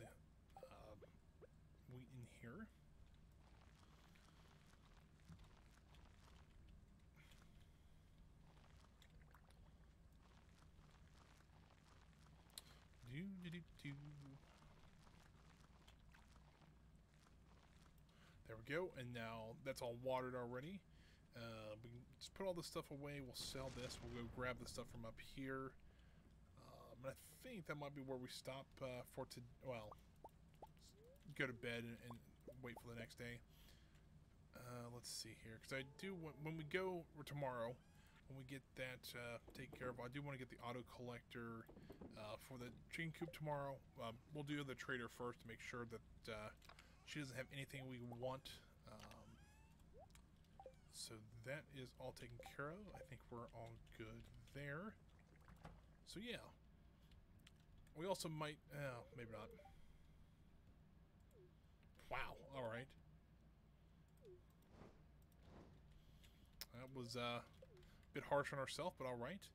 here. There we go, and now that's all watered already. We can just put all this stuff away. We'll sell this. We'll go grab the stuff from up here. And I think that might be where we stop for well, go to bed and wait for the next day. Let's see here, because I do when we go tomorrow, when we get that taken care of. I do want to get the auto collector for the chicken coop tomorrow. We'll do the trader first to make sure that she doesn't have anything we want. So that is all taken care of. I think we're all good there. So yeah. We also might... maybe not. Wow, alright. That was a bit harsh on ourselves, but alright.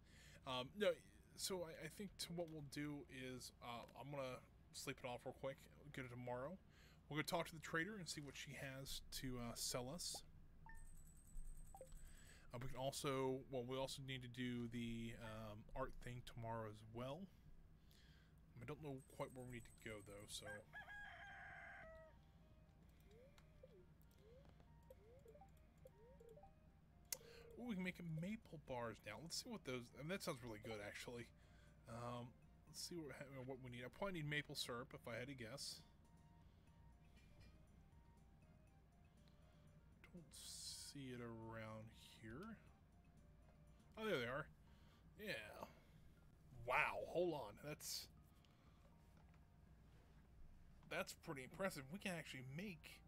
No, so I think what we'll do is I'm going to sleep it off real quick. We'll get it tomorrow. We're going to talk to the trader and see what she has to sell us. We can also, well, we also need to do the art thing tomorrow as well. I don't know quite where we need to go though, so. Ooh, we can make maple bars now. Let's see what those. I mean, that sounds really good, actually. Let's see what we need. I probably need maple syrup if I had to guess. Don't see it around here. Oh, there they are. Yeah. Wow. Hold on. That's pretty impressive. We can actually make.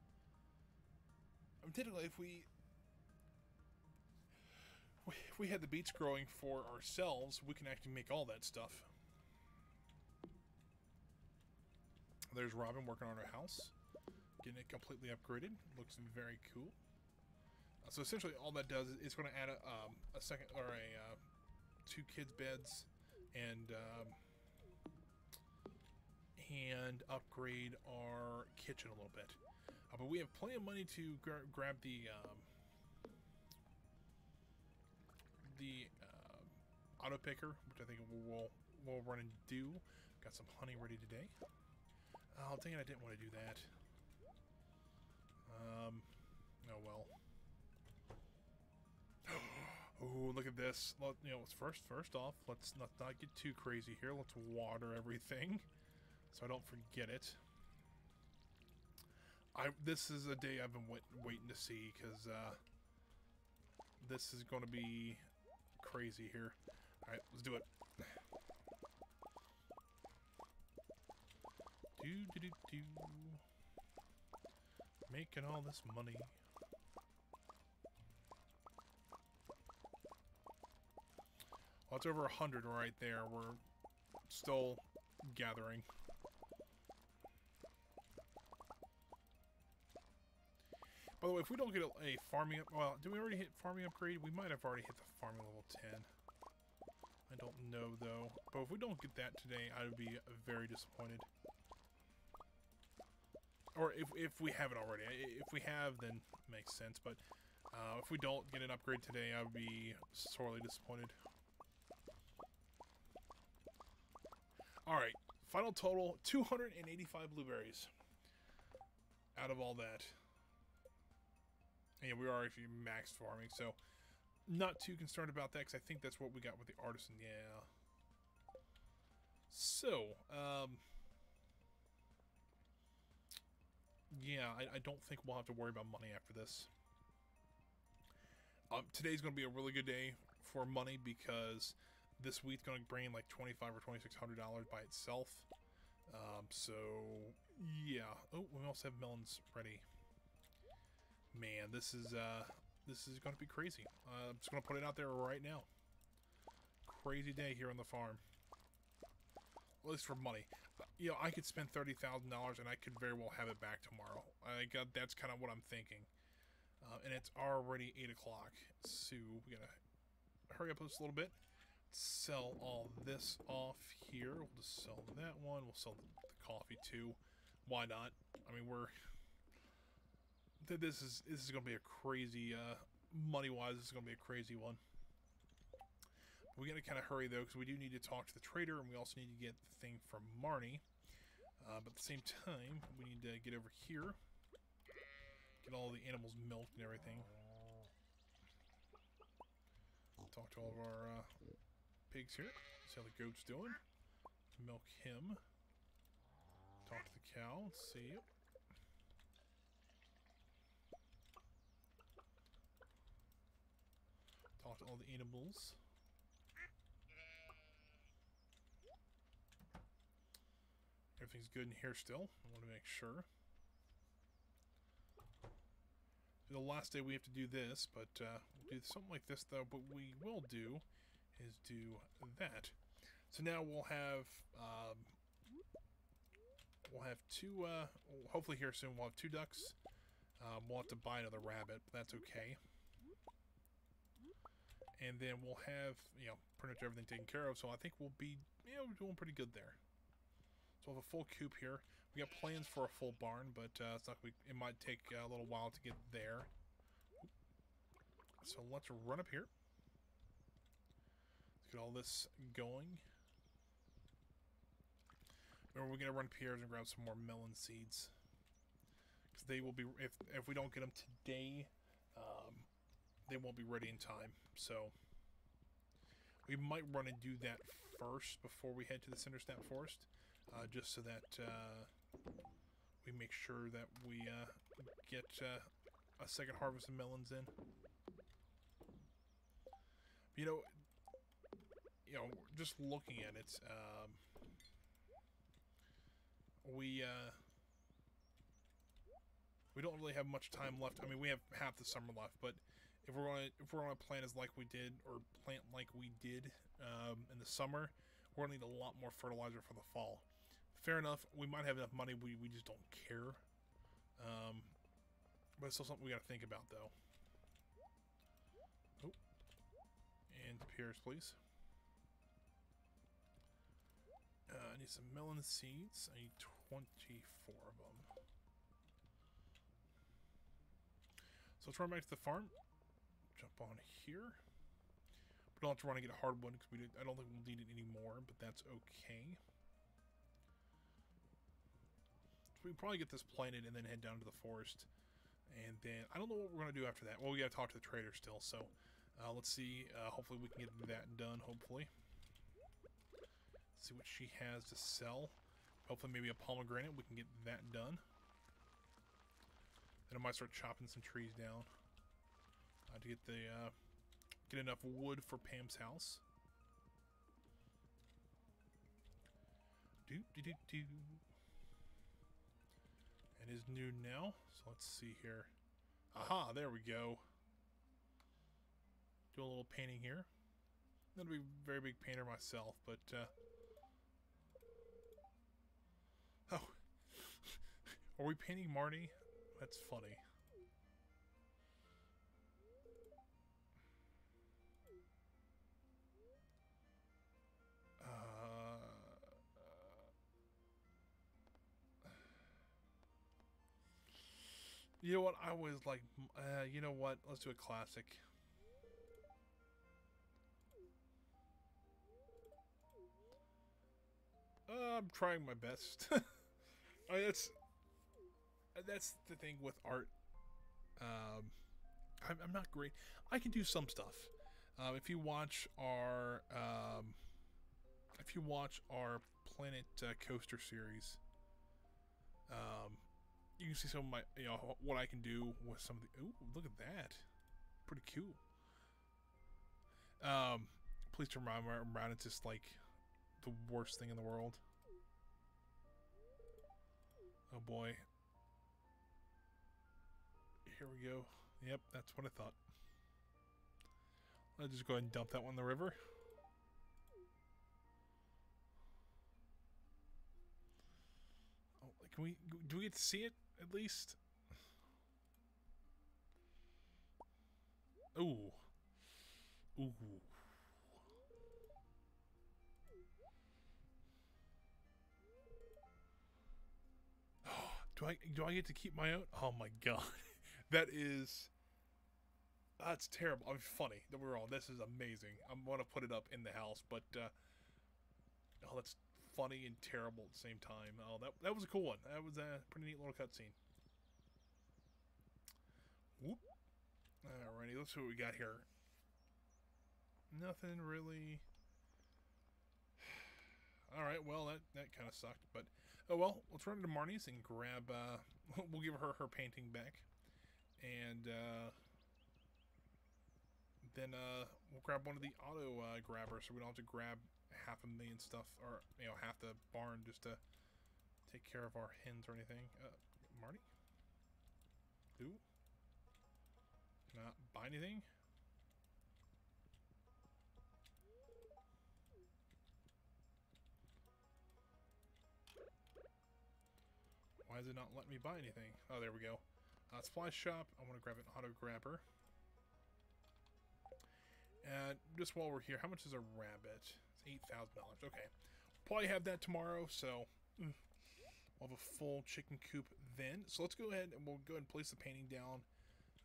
I mean, typically, if we had the beets growing for ourselves, we can actually make all that stuff. There's Robin working on her house, getting it completely upgraded. Looks very cool. So essentially, all that does is it's going to add a second or a 2 kids' beds and upgrade our kitchen a little bit. But we have plenty of money to grab the auto picker, which I think we'll run and do. Got some honey ready today. Oh, dang it, I didn't want to do that. Oh well. Oh, look at this. You know, first off, let's not get too crazy here. Let's water everything so I don't forget it. This is a day I've been waiting to see, because this is going to be crazy here. Alright, let's do it. Do. Making all this money. Well, it's over 100 right there. We're still gathering. By the way, if we don't get a farming up... Well, did we already hit farming upgrade? We might have already hit the farming level 10. I don't know, though. But if we don't get that today, I would be very disappointed. Or if we haven't already. If we have, then it makes sense. But if we don't get an upgrade today, I would be sorely disappointed. Alright, final total, 285 blueberries. Out of all that. And we are actually max farming, so not too concerned about that, because I think that's what we got with the artisan, yeah. So, yeah, I don't think we'll have to worry about money after this. Today's going to be a really good day for money, because this wheat's going to bring in like $2,500 or $2,600 by itself. So, yeah. Oh, we also have melons ready. Man, this is going to be crazy. I'm just going to put it out there right now. Crazy day here on the farm. At least for money. You know, I could spend $30,000 and I could very well have it back tomorrow. That's kind of what I'm thinking. And it's already 8 o'clock. So we got to hurry up just a little bit. Sell all this off here. We'll just sell that one. We'll sell the coffee too. Why not? I mean, this is going to be a crazy, money-wise, this is going to be a crazy one. We got to kind of hurry, though, because we do need to talk to the trader, and we also need to get the thing from Marnie. But at the same time, we need to get over here, get all the animals milked and everything. Talk to all of our pigs here, see how the goat's doing. Milk him. Talk to the cow, see. Talk to all all the eatables. Everything's good in here still. I want to make sure. The last day we have to do this, but we'll do something like this though. But we will do is do that. So now we'll have two. Hopefully here soon we'll have 2 ducks. We'll have to buy another rabbit, but that's okay. And then we'll have pretty much everything taken care of. So I think we'll be we're doing pretty good there. So we'll have a full coop here. We got plans for a full barn, but it's not. It might take a little while to get there. So let's run up here. Let's get all this going. Remember, we're gonna run up here and grab some more melon seeds because they will be. If we don't get them today, they won't be ready in time. So we might run and do that first before we head to the Cindersnap Forest. Just so that we make sure that we get a second harvest of melons in. Just looking at it, we don't really have much time left. I mean, we have half the summer left, but if we're gonna plant like we did in the summer, we're gonna need a lot more fertilizer for the fall. Fair enough. We might have enough money. We just don't care. But it's still something we got to think about, though. Oh, and pears, please. I need some melon seeds. I need 24 of them. So let's run back to the farm. Jump on here. We don't have to run and get a hardwood because I don't think we'll need it anymore, but that's okay. We can probably get this planted and then head down to the forest. And then, I don't know what we're going to do after that. Well, we got to talk to the trader still, so let's see. Hopefully we can get that done, hopefully. See what she has to sell. Hopefully maybe a pomegranate. We can get that done. Then I might start chopping some trees down to get get enough wood for Pam's house. Do. It is noon now, so let's see here. Aha, there we go. Do a little painting here. I'm not a very big painter myself, but oh, are we painting Marty? That's funny. You know what? I always like. You know what? Let's do a classic. I'm trying my best. I mean, that's the thing with art. I'm not great. I can do some stuff. If you watch our Planet Coaster series, you can see some of my, what I can do with some of the. Ooh, look at that! Pretty cool. Please turn around. It's just like the worst thing in the world. Oh boy. Here we go. Yep, that's what I thought. I'll just go ahead and dump that one in the river. Oh, do we get to see it at least? Ooh. Ooh. Do I get to keep my own? Oh my god. That's terrible. I mean, funny. Don't get me wrong. This is amazing. I'm going to put it up in the house, but oh, that's funny and terrible at the same time. Oh, that was a cool one. That was a pretty neat little cutscene. Whoop. Alrighty, let's see what we got here. Nothing really. Alright, well, that kind of sucked, but oh well. Let's run into Marnie's and grab. We'll give her painting back, and then we'll grab one of the auto grabbers, so we don't have to grab 500,000 stuff, or half the barn just to take care of our hens or anything. Marty? Who? Can I buy anything? Why is it not letting me buy anything? Oh, there we go. Supply shop. I want to grab an auto grabber. And just while we're here, how much is a rabbit? It's $8,000. Okay. Probably have that tomorrow, so we'll have a full chicken coop then. So let's go ahead and we'll go ahead and place the painting down.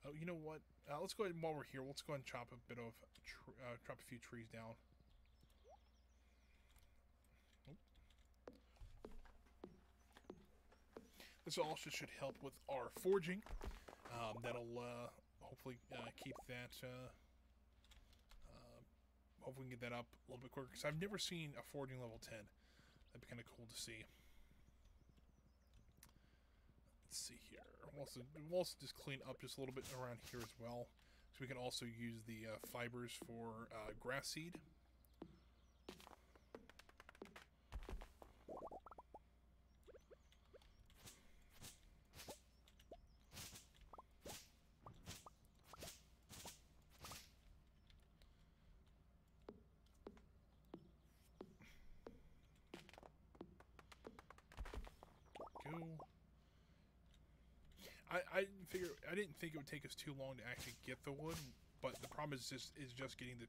Oh, you know what? Let's go ahead and while we're here, let's go ahead and chop a bit of chop a few trees down. This also should help with our forging. That'll hopefully keep that. Hopefully we can get that up a little bit quicker, because I've never seen a forging level 10. That'd be kind of cool to see. Let's see here. We'll also just clean up just a little bit around here as well, so we can also use the fibers for grass seed. I didn't think it would take us too long to actually get the wood, but the problem is just getting the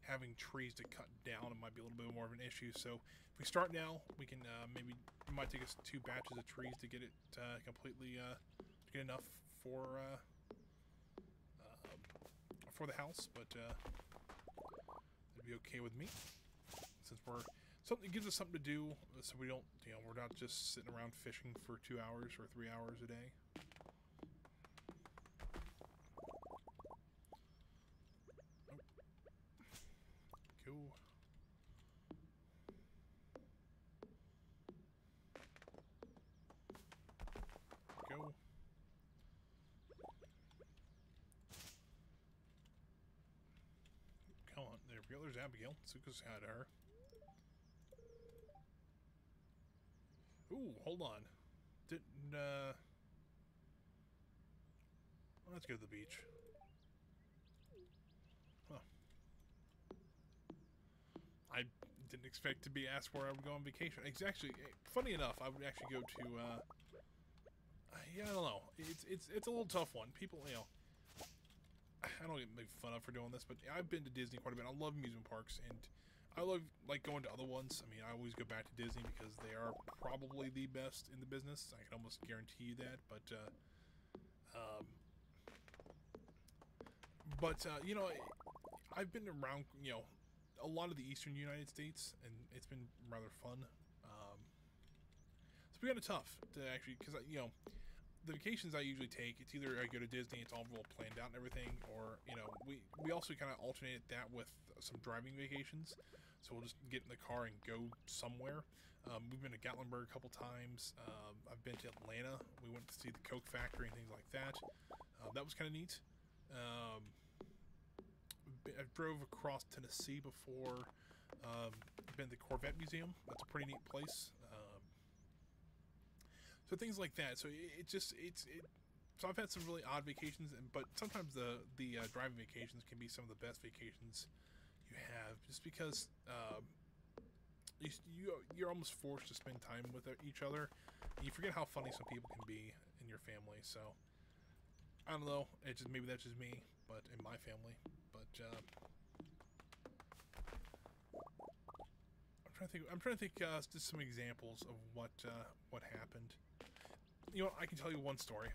having trees to cut down. It might be a little bit more of an issue. So if we start now, we can maybe it might take us 2 batches of trees to get it completely to get enough for the house, but it'd be okay with me since it gives us something to do, so we don't, we're not just sitting around fishing for 2 hours or 3 hours a day. Go. Go. Come on, there we go. There's Abigail. Let's go say hi to her. Ooh, hold on. Didn't, let's go to the beach. Huh. I didn't expect to be asked where I would go on vacation. It's actually, funny enough, I would actually go to, yeah, I don't know. It's a little tough one. People, I don't get made fun of for doing this, but I've been to Disney quite a bit. I love amusement parks, and I love going to other ones. I mean, I always go back to Disney because they are probably the best in the business. I can almost guarantee you that. But I've been around, a lot of the eastern United States, and it's been rather fun. It's been kind of tough to actually, because the vacations I usually take, it's either I go to Disney, it's all real planned out and everything, or we also kind of alternate that with some driving vacations. So we'll just get in the car and go somewhere. We've been to Gatlinburg a couple times. I've been to Atlanta. We went to see the Coke factory and things like that. That was kind of neat. I drove across Tennessee before. Been to the Corvette Museum. That's a pretty neat place. So things like that. So so I've had some really odd vacations, but sometimes the driving vacations can be some of the best vacations you have, just because you're almost forced to spend time with each other. And you forget how funny some people can be in your family. So I don't know. Maybe that's just me, but in my family. But I'm trying to think just some examples of what happened. I can tell you one story.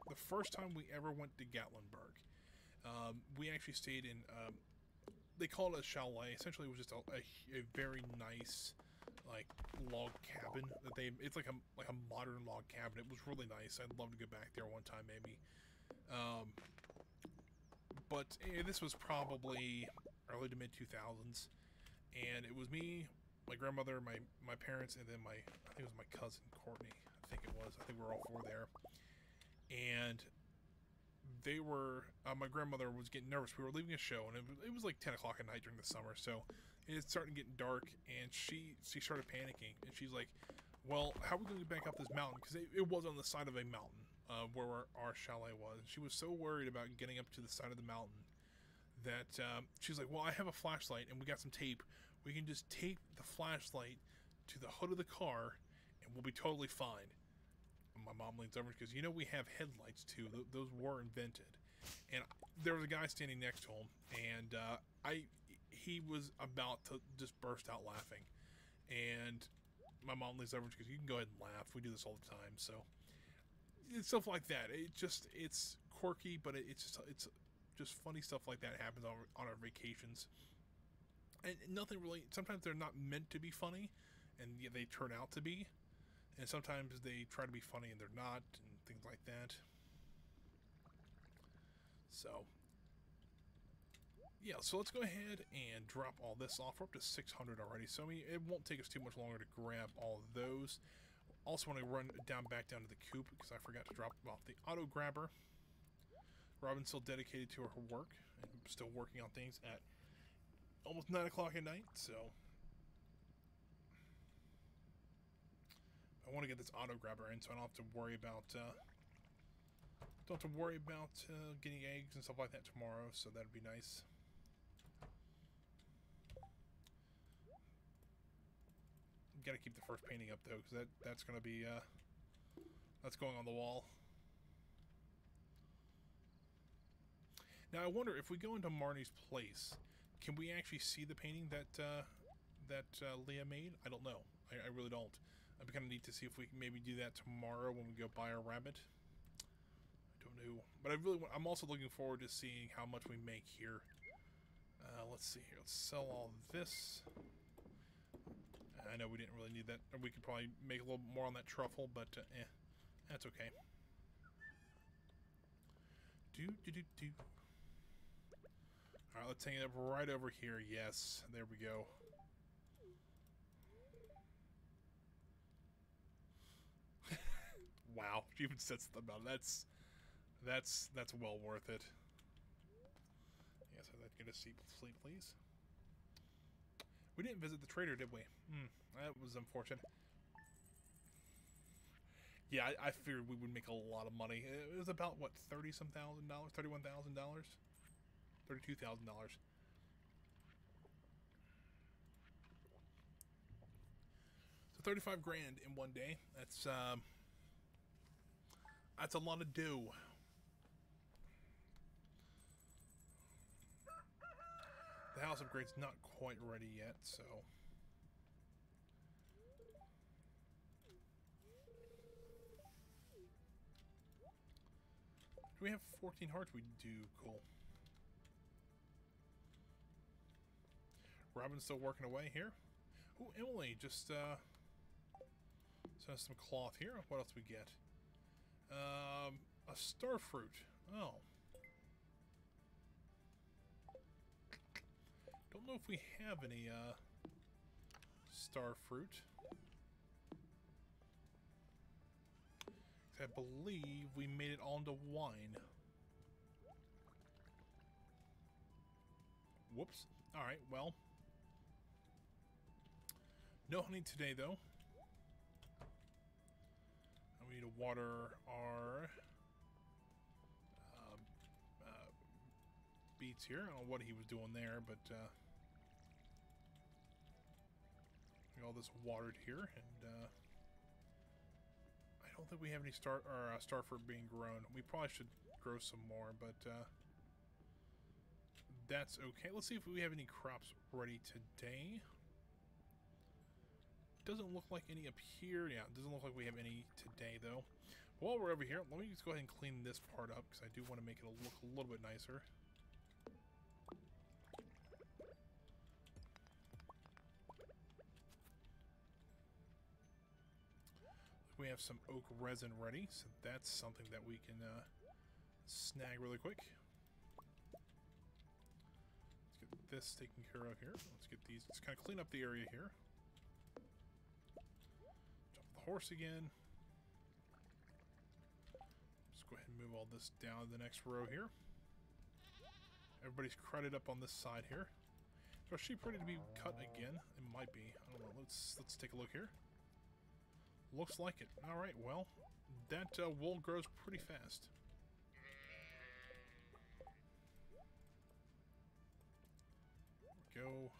The first time we ever went to Gatlinburg, we actually stayed in. They call it a chalet. Essentially, it was just a very nice, log cabin that It's like a modern log cabin. It was really nice. I'd love to go back there one time, maybe. But this was probably early to mid 2000s, and it was me, my grandmother, my parents, and then I think it was my cousin Courtney. I think we were all 4 there, and they were, my grandmother was getting nervous. We were leaving a show, and it was like 10 o'clock at night during the summer, so it's starting to get dark, and she started panicking, and she's like, well, how are we going to get back up this mountain? Because it was on the side of a mountain, where our chalet was. She was so worried about getting up to the side of the mountain that she's like, well, I have a flashlight, and we got some tape. We can just tape the flashlight to the hood of the car, and we'll be totally fine. My mom leans over because, you know, we have headlights too. Those were invented. And there was a guy standing next to him, and he was about to just burst out laughing. And my mom leans over because, you can go ahead and laugh. We do this all the time. So it's stuff like that. It's quirky, but it's just funny stuff like that happens on our vacations. And nothing really, sometimes they're not meant to be funny, and yet they turn out to be. And sometimes they try to be funny and they're not, and things like that. So, yeah, so let's go ahead and drop all this off. We're up to 600 already, so I mean, it won't take us too much longer to grab all of those. Also want to run back down to the coop, because I forgot to drop off the auto grabber. Robin's still dedicated to her work, and still working on things at almost 9 o'clock at night, so I want to get this auto grabber in, so I don't have to worry about getting eggs and stuff like that tomorrow. So that'd be nice. Got to keep the first painting up though, because that's gonna be that's going on the wall. Now I wonder if we go into Marnie's place, can we actually see the painting that Leah made? I don't know. I really don't. It'd be kind of neat to see if we can maybe do that tomorrow when we go buy our rabbit. I don't know, but I'm also looking forward to seeing how much we make here. Let's see here. Let's sell all this. I know we didn't really need that. We could probably make a little more on that truffle, but that's okay. All right, let's hang it up right over here. Yes, there we go. Wow, she even said something about it. That's well worth it. Yes, I'd like to get a sleep, please. We didn't visit the trader, did we? That was unfortunate. Yeah, I figured we would make a lot of money. It was about, what, $30-some thousand, $31,000? $32,000. So 35 grand in one day. That's a lot of dough. The house upgrade's not quite ready yet, so do we have 14 hearts? We do. Cool. Robin's still working away here. Oh, Emily just sent us some cloth here. What else we get? A star fruit. Oh. Don't know if we have any star fruit. I believe we made it all into wine. Whoops. Alright, well. No honey today, though. And we need to water our beets here. I don't know what he was doing there, but all this watered here, and I don't think we have any star fruit being grown. We probably should grow some more, but that's okay. Let's see if we have any crops ready today. Doesn't look like any up here. Yeah, it doesn't look like we have any today, though. While we're over here, let me just go ahead and clean this part up, because I do want to make it look a little bit nicer. We have some oak resin ready, so that's something that we can snag really quick. Let's get this taken care of here. Let's get these, just kind of clean up the area here. Jump the horse again. Just go ahead and Move all this down to the next row here. Everybody's crowded up on this side here. So, are sheep ready to be cut again? It might be. I don't know. Let's take a look here. Looks like it. All right. Well, that wool grows pretty fast. There we go.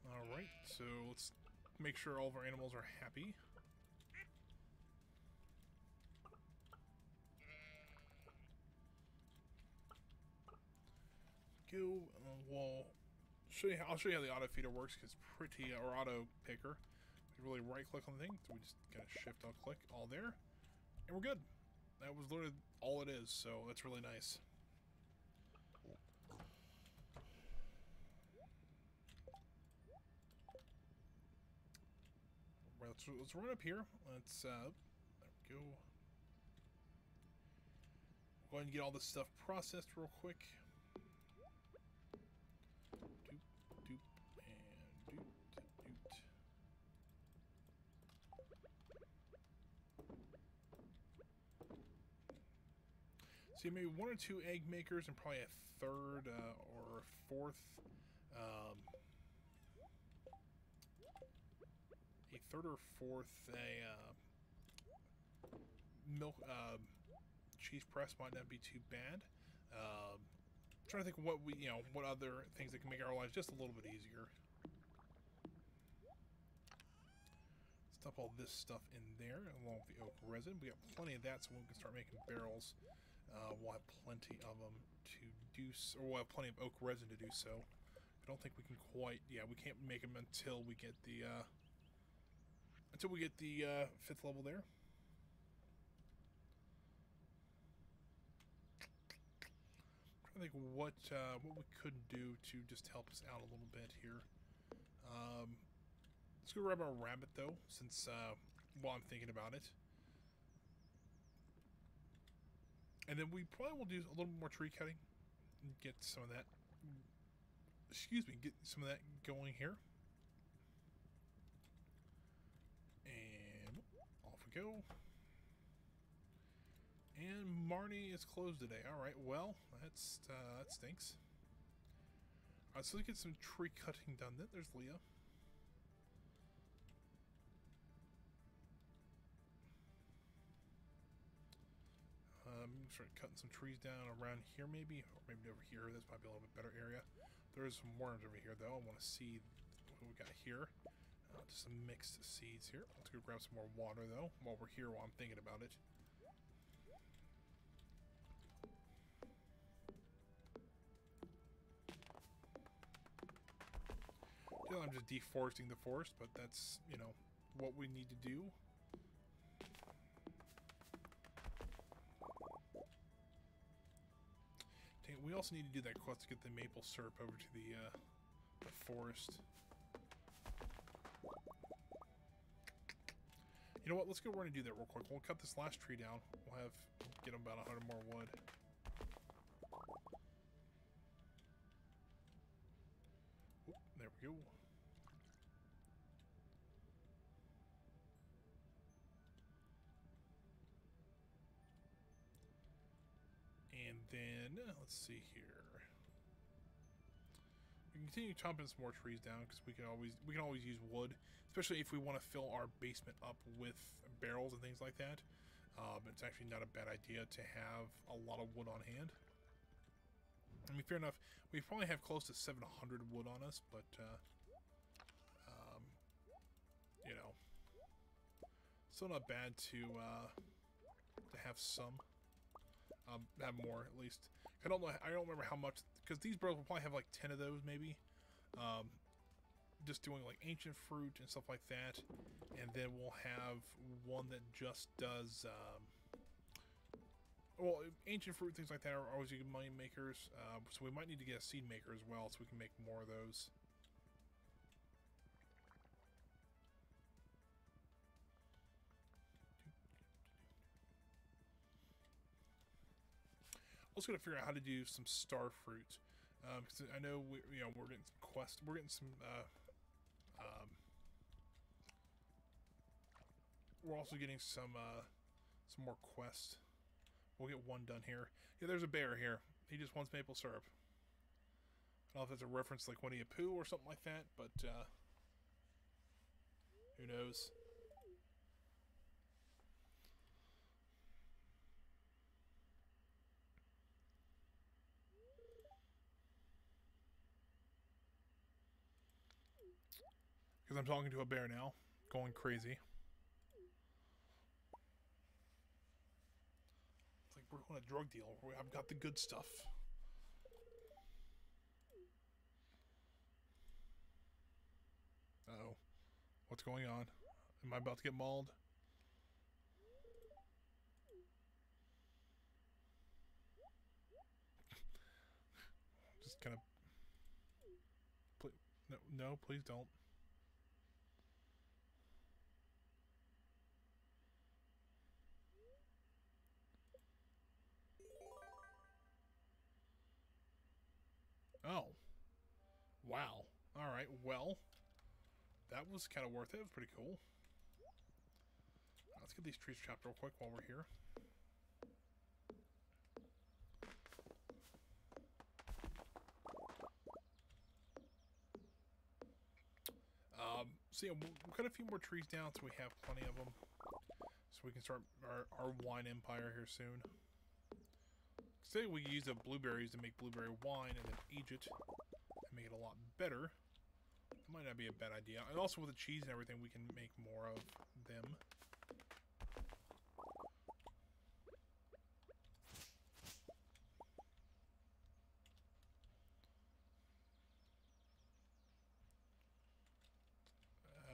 Alright, so let's make sure all of our animals are happy. Go, we'll show you. I'll show you how the auto feeder works because it's pretty, or auto picker. You really right click on the thing, so we just gotta shift, I'll click all there, and we're good. That was literally all it is, so that's really nice. Let's run up here. Let's there we go. Go ahead and get all this stuff processed real quick. Doop, doop, and doot, doot. So maybe 1 or 2 egg makers and probably a third or a fourth. A third or fourth milk cheese press might not be too bad. Trying to think of what what other things that can make our lives just a little bit easier. Stuff all this stuff in there along with the oak resin. We got plenty of that, so we can start making barrels. We'll have plenty of them to do so, or we'll have plenty of oak resin to do so. I don't think we can quite. Yeah, we can't make them until we get the. Until we get the 5th level there. I'm trying to think what we could do to just help us out a little bit here. Let's go grab our rabbit though, since while I'm thinking about it. And then we probably will do a little more tree cutting and get some of that. Excuse me, get some of that going here. Go. And Marnie is closed today. Alright, well, that stinks. Alright, so let's get some tree cutting done. Then there's Leah. Start cutting some trees down around here maybe, or maybe over here. This might be a little bit better area. There's some worms over here though. I want to see what we got here. Just some mixed seeds here. Let's go grab some more water though while we're here, while I'm thinking about it. I'm just deforesting the forest, but that's, what we need to do. Dang, we also need to do that quest to get the maple syrup over to the forest. You know what? Let's go run and do that real quick. We'll cut this last tree down. We'll get about 100 more wood. Oop, there we go. And then let's see here. We can continue chopping some more trees down because we can always use wood, especially if we want to fill our basement up with barrels and things like that. It's actually not a bad idea to have a lot of wood on hand. I mean, fair enough, we probably have close to 700 wood on us, but still not bad to have some. Have more at least. I don't remember how much, because these bros will probably have like 10 of those maybe. Just doing like ancient fruit and stuff like that, and then we'll have one that just does well, ancient fruit, things like that are always good money makers, so we might need to get a seed maker as well so we can make more of those. Also got to figure out how to do some star fruit. Because I know we're getting some quests. We're getting some. We're also getting some more quests. We'll get one done here. Yeah, there's a bear here. He just wants maple syrup. I don't know if that's a reference like Winnie the Pooh or something like that, but who knows? Because I'm talking to a bear now, going crazy. It's like we're on a drug deal. I've got the good stuff. Uh-oh. What's going on? Am I about to get mauled? Just kind of... No, please don't. Oh. Wow. Alright, well. That was kind of worth it. It was pretty cool. Let's get these trees chopped real quick while we're here. So yeah, we'll cut a few more trees down so we have plenty of them. So we can start our wine empire here soon. Say we use the blueberries to make blueberry wine and then age it and make it a lot better. It might not be a bad idea. And also with the cheese and everything, we can make more of them.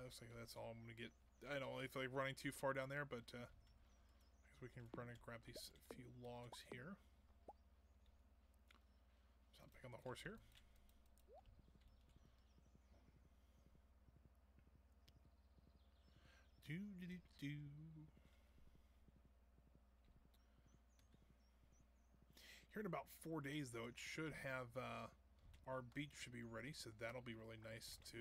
Looks like that's all I'm going to get. I don't really feel like running too far down there, but I guess we can run and grab these few logs here. So I'll pick on the horse here. Do. Here in about 4 days, though, it should have our beach should be ready, so that'll be really nice to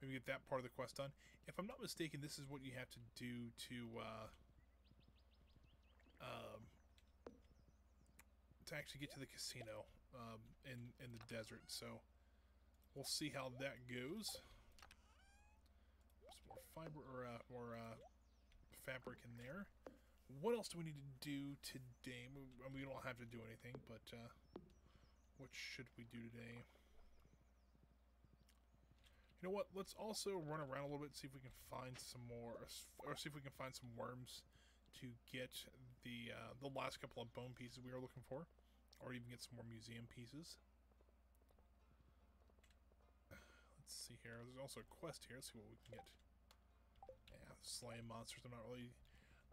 maybe get that part of the quest done. If I'm not mistaken, this is what you have to do to actually get to the casino in the desert. So we'll see how that goes. Some more fiber or more fabric in there. What else do we need to do today? We don't have to do anything, but what should we do today? You know what? Let's also run around a little bit, see if we can find some more, or see if we can find some worms to get the last couple of bone pieces we were looking for, or even get some more museum pieces. Let's see here. There's also a quest here. Let's see what we can get. Yeah, slaying monsters. I'm not really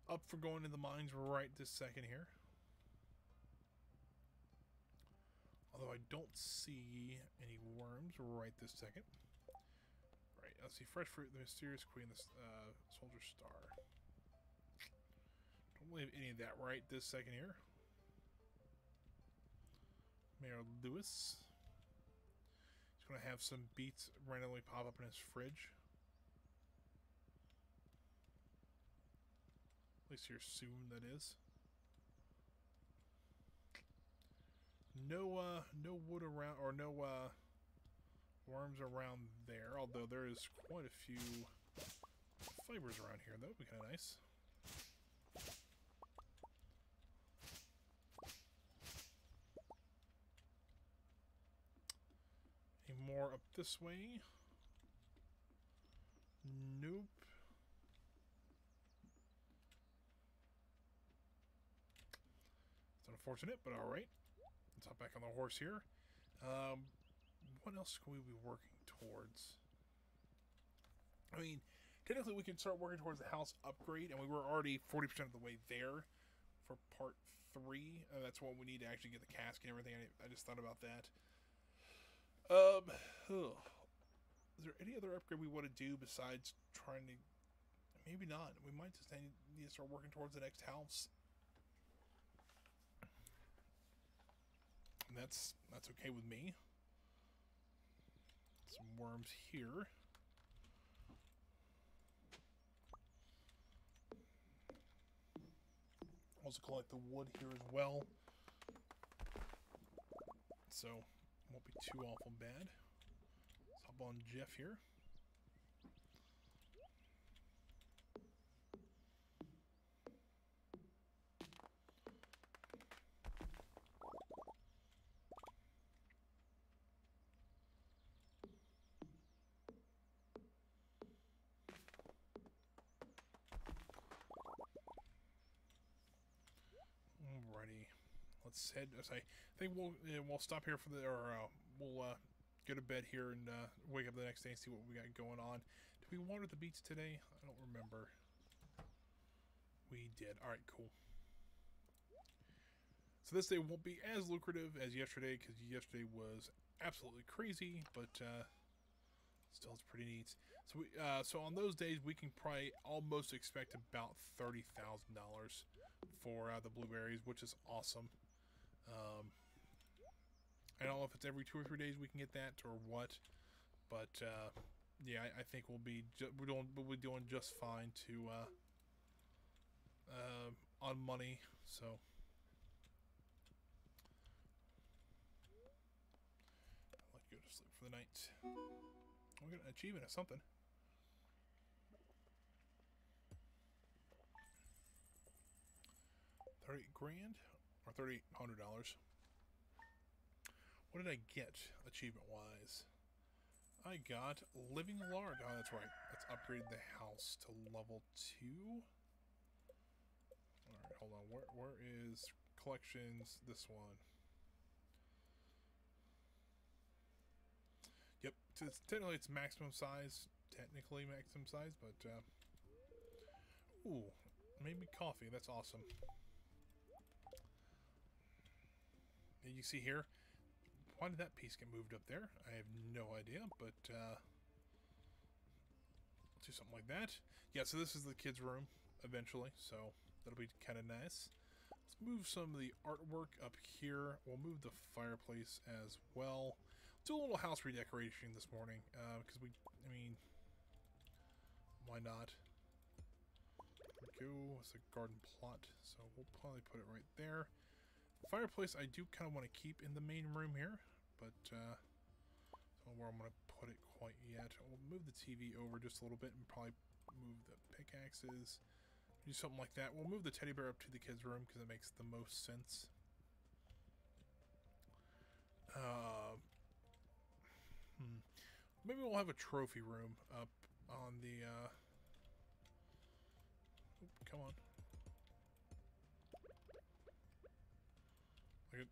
up for going to the mines right this second here. Although I don't see any worms right this second. Right, let's see. Fresh fruit, the mysterious queen, the soldier star. Don't believe any of that right this second here. Mayor Lewis. He's going to have some beets randomly pop up in his fridge. At least here soon, that is. No wood around, or no worms around there. Although there is quite a few fibers around here, that would be kind of nice. Any more up this way? Nope. It's unfortunate, but alright. Let's hop back on the horse here. What else can we be working towards? I mean, technically we can start working towards the house upgrade, and we were already 40% of the way there for part 3. That's what we need to actually get the cask and everything. I just thought about that. Is there any other upgrade we want to do besides trying to... Maybe not. We might just need to start working towards the next house. And that's okay with me. some worms here. Also collect the wood here as well. So, won't be too awful bad. Let's hop on Jeff here. Alrighty, let's head. I think we'll stop here for the, or we'll go to bed here and wake up the next day and see what we got going on. Did we water the beets today? I don't remember. We did. All right, cool. So this day won't be as lucrative as yesterday because yesterday was absolutely crazy, but still it's pretty neat. So so on those days we can probably almost expect about $30,000 for the blueberries, which is awesome. I don't know if it's every 2 or 3 days we can get that or what, but yeah, I think we'll be doing just fine to on money. So I'll let you go to sleep for the night. We got an achievement or something. $30,000 or $3,800. What did I get achievement-wise? I got living large. Oh, that's right. Let's upgrade the house to level 2. All right, hold on. Where is collections? This one. Yep. Technically, it's maximum size. Technically maximum size, but ooh, made me coffee. That's awesome. And you see here. Why did that piece get moved up there? I have no idea, but let's do something like that. Yeah, so this is the kids' room eventually, so that'll be kind of nice. Let's move some of the artwork up here. We'll move the fireplace as well. Let's do a little house redecoration this morning, because I mean, why not? There we go. It's a garden plot, so we'll probably put it right there. Fireplace I do kind of want to keep in the main room here, but I don't know where I'm going to put it quite yet. We'll move the TV over just a little bit and probably move the pickaxes, do something like that. We'll move the teddy bear up to the kids' room because it makes the most sense. Maybe we'll have a trophy room up on the come on.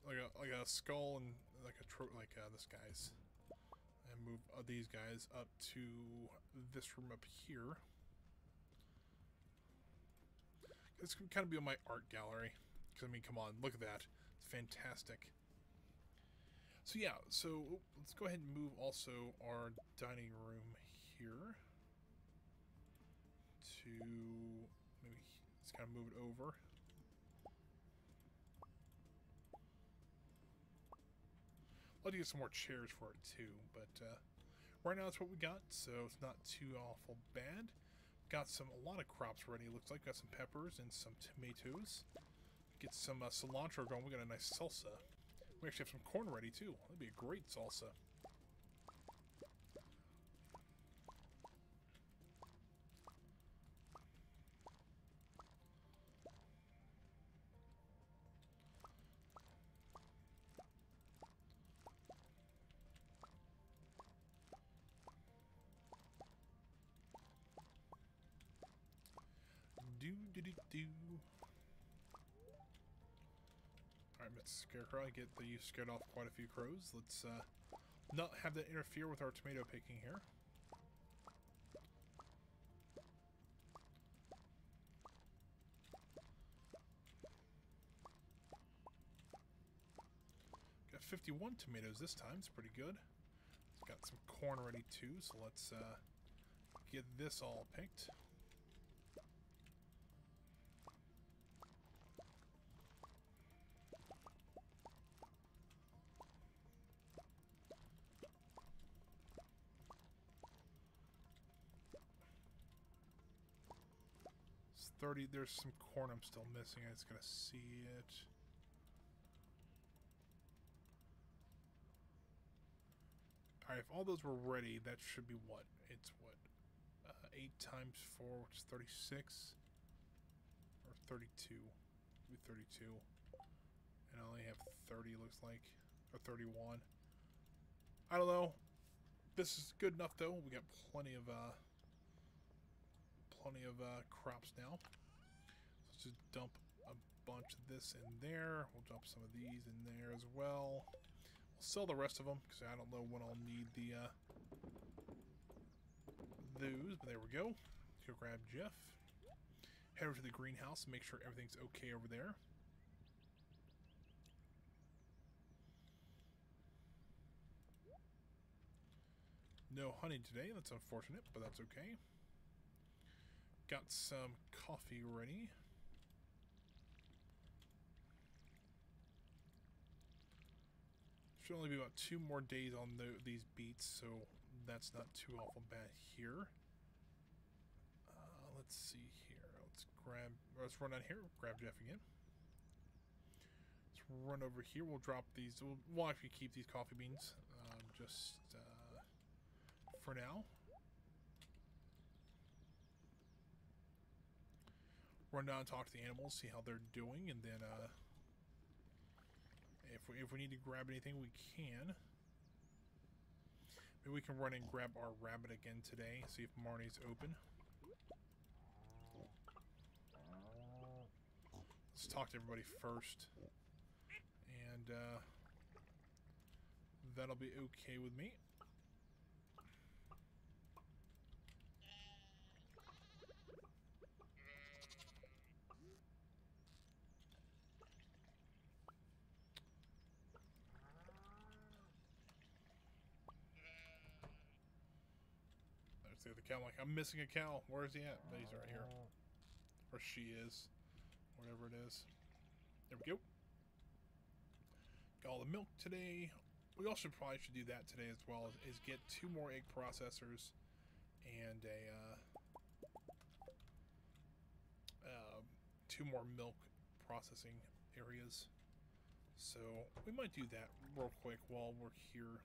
Like a skull and like this guy's, and move these guys up to this room up here. It's gonna kind of be on my art gallery, because I mean, come on, look at that, it's fantastic. So yeah, so let's go ahead and move also our dining room here to maybe let's kind of move it over. I'd like to get some more chairs for it too, but right now that's what we got, so it's not too awful bad. Got a lot of crops ready, it looks like. Got some peppers and some tomatoes. Get some cilantro going. We got a nice salsa. We actually have some corn ready too. That'd be a great salsa. Alright, Mr. Scarecrow, I get that you scared off quite a few crows. Let's not have that interfere with our tomato picking here. Got 51 tomatoes this time, it's pretty good. Got some corn ready too, so let's get this all picked. 30. There's some corn I'm still missing. I just gotta see it. Alright, if all those were ready, that should be what? It's what? 8 times 4, which is 36? Or 32. Maybe 32. And I only have 30, looks like. Or 31. I don't know. This is good enough, though. We got plenty of crops now. So let's just dump a bunch of this in there. We'll dump some of these in there as well. We'll sell the rest of them because I don't know when I'll need the those. But there we go. Let's go grab Jeff. Head over to the greenhouse and make sure everything's okay over there. No honey today. That's unfortunate, but that's okay. Got some coffee ready. Should only be about 2 more days on these beets, so that's not too awful bad here. Let's see here. Let's run down here. Grab Jeff again. Let's run over here. We'll drop these. We'll actually keep these coffee beans just for now. Run down and talk to the animals, see how they're doing, and then if we need to grab anything, we can. Maybe we can run and grab our rabbit again today, see if Marnie's open. Let's talk to everybody first, and that'll be okay with me. There's the cow. I'm like, I'm missing a cow. Where is he at? He's right here. Or she is. Whatever it is. There we go. Got all the milk today. We also probably should do that today as well, is get 2 more egg processors and a 2 more milk processing areas. So we might do that real quick while we're here.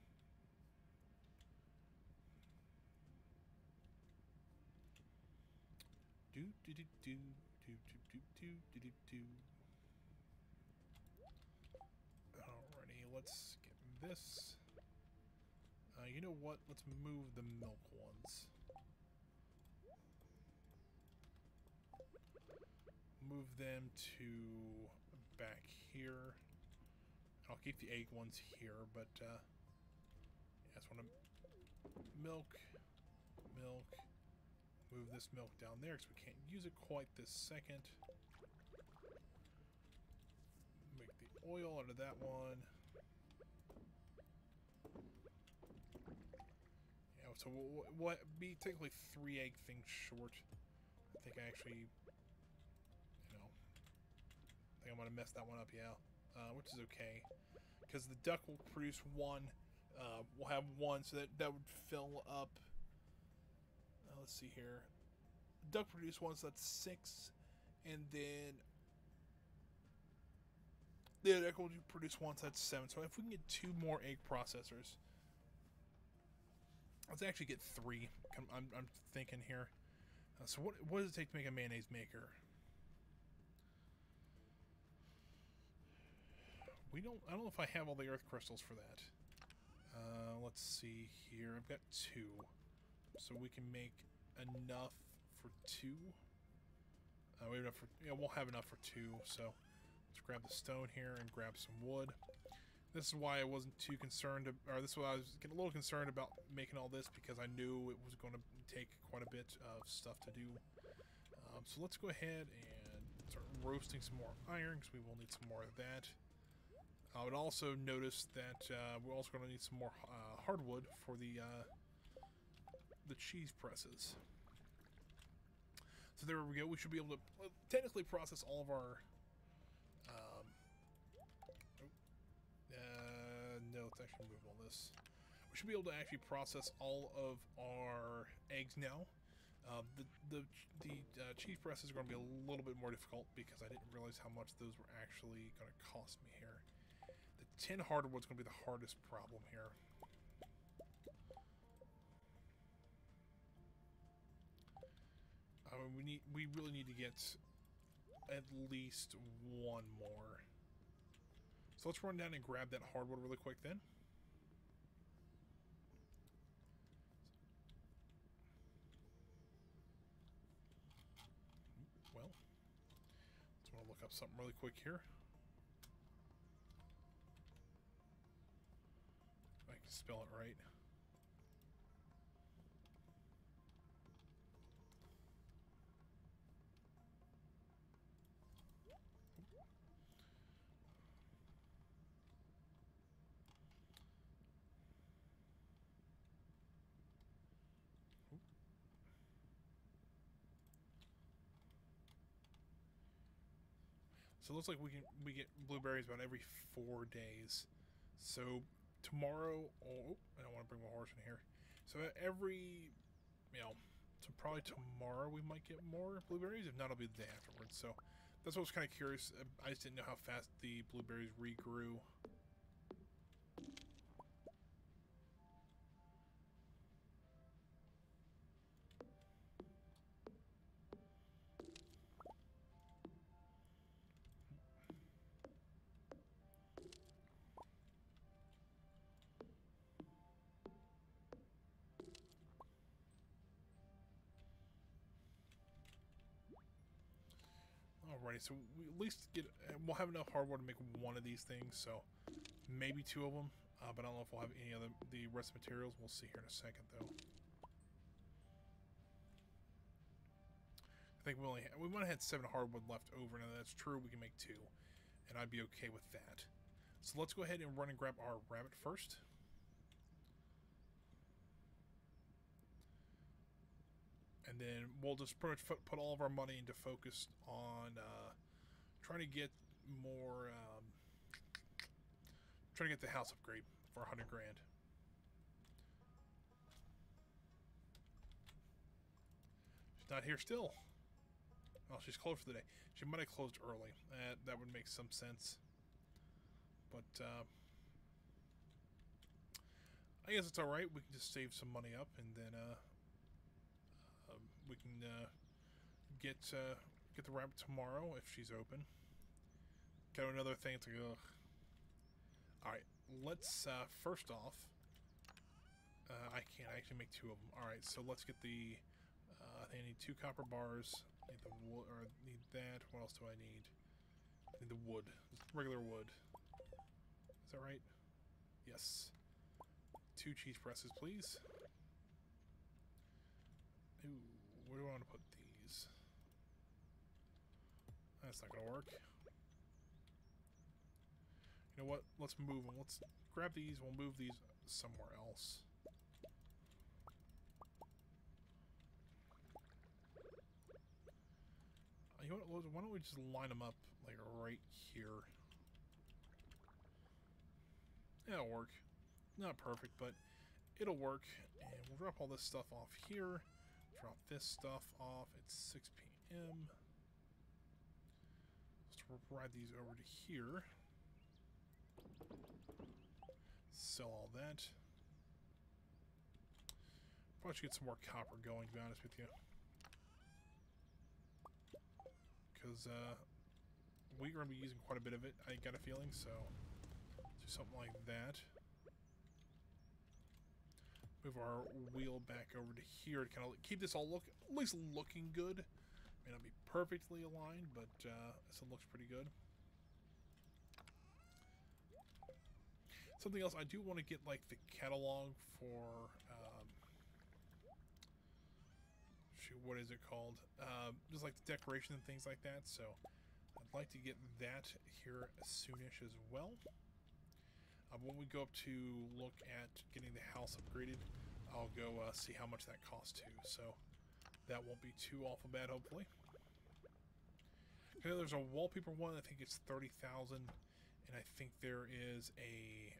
Do do do do do do do do do do. Alrighty, let's get this. You know what? Let's move the milk ones. Move them to back here. I'll keep the egg ones here, but yeah, I just want to milk. Move this milk down there because we can't use it quite this second. Make the oil out of that one. Yeah, so what be technically 3 egg things short. I think I actually, I think I'm gonna mess that one up. Yeah, which is okay because the duck will produce 1. We'll have 1, so that would fill up. Let's see here. Duck produced 1, so that's 6. And then the duck will produce 1, so that's 7. So if we can get 2 more egg processors, let's actually get 3. I'm thinking here. So what does it take to make a mayonnaise maker? I don't know if I have all the earth crystals for that. Let's see here. I've got 2. So we can make enough for 2. We have enough for, yeah, we'll have enough for 2. So let's grab the stone here and grab some wood. This is why I wasn't too concerned, or this is why I was getting a little concerned about making all this, because I knew it was going to take quite a bit of stuff to do. So let's go ahead and start roasting some more iron, because we will need some more of that. I would also notice that we're also going to need some more hardwood for the cheese presses. So there we go. We should be able to technically process all of our. No, let's actually move all this. We should be able to actually process all of our eggs now. The cheese presses are going to be a little bit more difficult because I didn't realize how much those were actually going to cost me here. The tin hardwood is going to be the hardest problem here. We really need to get at least one more. So let's run down and grab that hardwood really quick then. Well, just want to look up something really quick here. If I can spell it right. So it looks like we get blueberries about every 4 days. So tomorrow, oh, I don't want to bring my horse in here. So every, so probably tomorrow we might get more blueberries. If not, it'll be the day afterwards. So that's what I was kind of curious. I just didn't know how fast the blueberries regrew. Alrighty, so we at least we'll have enough hardwood to make one of these things, so maybe 2 of them, but I don't know if we'll have any other, the rest of the materials. We'll see here in a second, though. I think we might have had 7 hardwood left over, and if that's true, we can make 2, and I'd be okay with that. So let's go ahead and run and grab our rabbit first. And then we'll just pretty much put all of our money into focus on trying to get more, trying to get the house upgrade for 100 grand. She's not here still. Well, she's closed for the day. She might have closed early. That would make some sense. But I guess it's alright. We can just save some money up, and then we can get the rabbit tomorrow if she's open. Got another thing. It's like, ugh. Alright, let's first off, I can't actually make 2 of them. Alright, so let's get the I think I need 2 copper bars. I need the wood, or need that. What else do I need? I need the wood, just regular wood. Is that right? Yes. 2 cheese presses, please. Ooh, where do I want to put these? That's not gonna work. You know what? Let's move them. Let's grab these. We'll move these somewhere else. You know what? Why don't we just line them up like right here? It'll work. Not perfect, but it'll work. And we'll drop all this stuff off here. Drop this stuff off at 6 p.m. Let's ride these over to here. Sell all that. Probably should get some more copper going, to be honest with you. Because we're going to be using quite a bit of it, I got a feeling, so do something like that. Move our wheel back over to here to kind of keep this all at least looking good. May not be perfectly aligned, but this looks pretty good. Something else, I do want to get like the catalog for shoot, what is it called? Just like the decoration and things like that. So I'd like to get that here soonish as well. When we go up to look at getting the house upgraded, I'll go see how much that costs too. So that won't be too awful bad, hopefully. Okay, there's a wallpaper one. I think it's 30,000, and I think there is a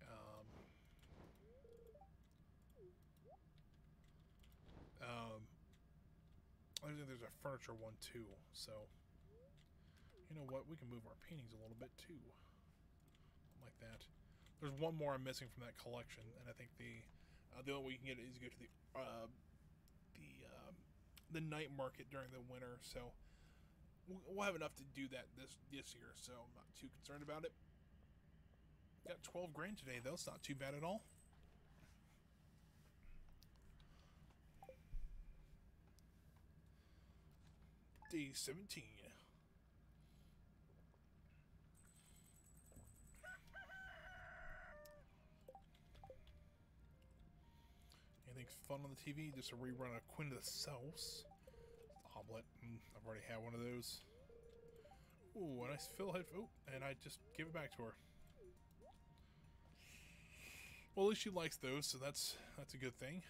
I think there's a furniture one too, so you know what? We can move our paintings a little bit too, like that. There's one more I'm missing from that collection, and I think the only way you can get it is go to the night market during the winter. So we'll have enough to do that this year, so I'm not too concerned about it. Got 12 grand today, though. It's not too bad at all. Day 17. Anything fun on the TV? Just a rerun of Queen of the South. Omelet. I've already had one of those. Ooh, a nice fill head. Oh, and I just give it back to her. Well, at least she likes those, so that's a good thing.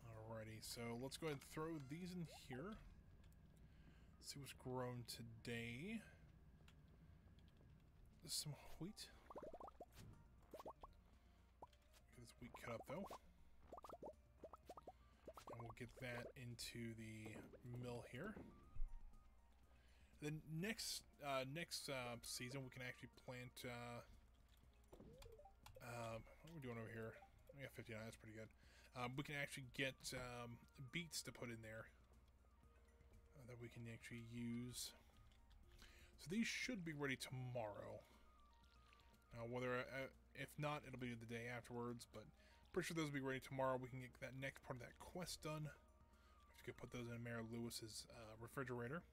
Alrighty, so let's go ahead and throw these in here. See what's grown today. There's some wheat. Get this wheat cut up though. And we'll get that into the mill here. Then next season we can actually plant what are we doing over here? We got 59, that's pretty good. We can actually get beets to put in there that we can actually use. So these should be ready tomorrow. Whether if not, it'll be the day afterwards, but pretty sure those will be ready tomorrow. We can get that next part of that quest done. We have to put those in Mayor Lewis's refrigerator.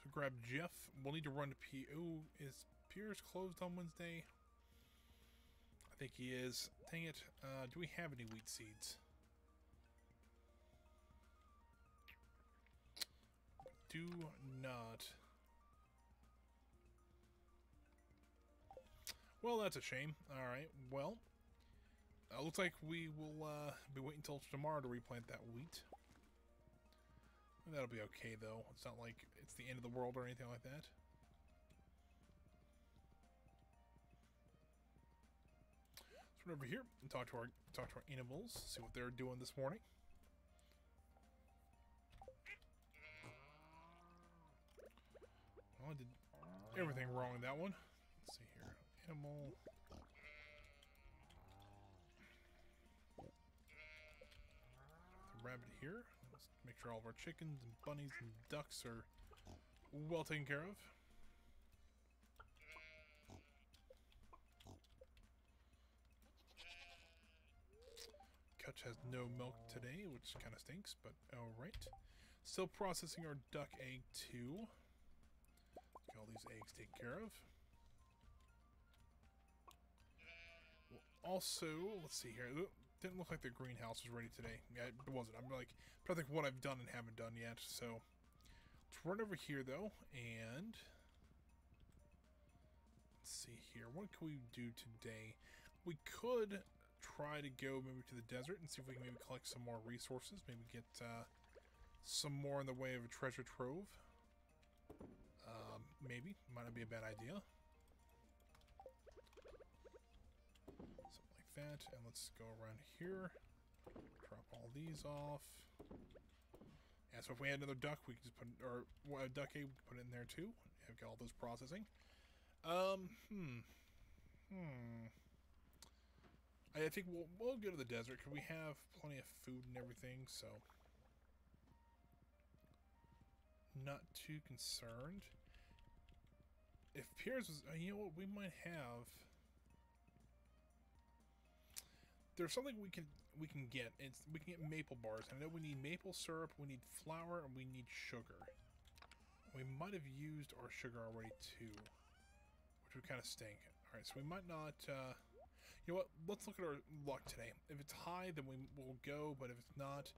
So grab Jeff. We'll need to run to P. Oh, is Pierre's closed on Wednesday? I think he is. Dang it. Do we have any wheat seeds? Do not. Well, that's a shame. Alright, well. Looks like we will be waiting until tomorrow to replant that wheat. That'll be okay, though. It's not like it's the end of the world or anything like that. Let's run over here and talk to our animals, see what they're doing this morning. Well, I did everything wrong with that one. Let's see here. Animal. Rabbit here. Let's make sure all of our chickens and bunnies and ducks are well taken care of. Kutch has no milk today, which kind of stinks, but alright. Still processing our duck egg too. Get all these eggs taken care of. We'll also, let's see here. Didn't look like the greenhouse was ready today. Yeah, it wasn't. I'm like trying to think what I've done and haven't done yet. So let's run over here though, and let's see here. What can we do today? We could try to go maybe to the desert and see if we can maybe collect some more resources. Maybe get some more in the way of a treasure trove. Maybe. Might not be a bad idea. That, and let's go around here, drop all these off. Yeah, so if we had another duck, we could just put, or a duck egg, we could put it in there too. Have got all those processing. I think we'll go to the desert because we have plenty of food and everything, so not too concerned. If Pierre's was, you know what, we might have. There's something we can get. We can get maple bars. I know we need maple syrup, we need flour, and we need sugar. We might have used our sugar already too, which would kind of stink. All right, so we might not. You know what? Let's look at our luck today. If it's high, then we'll go. But if it's not,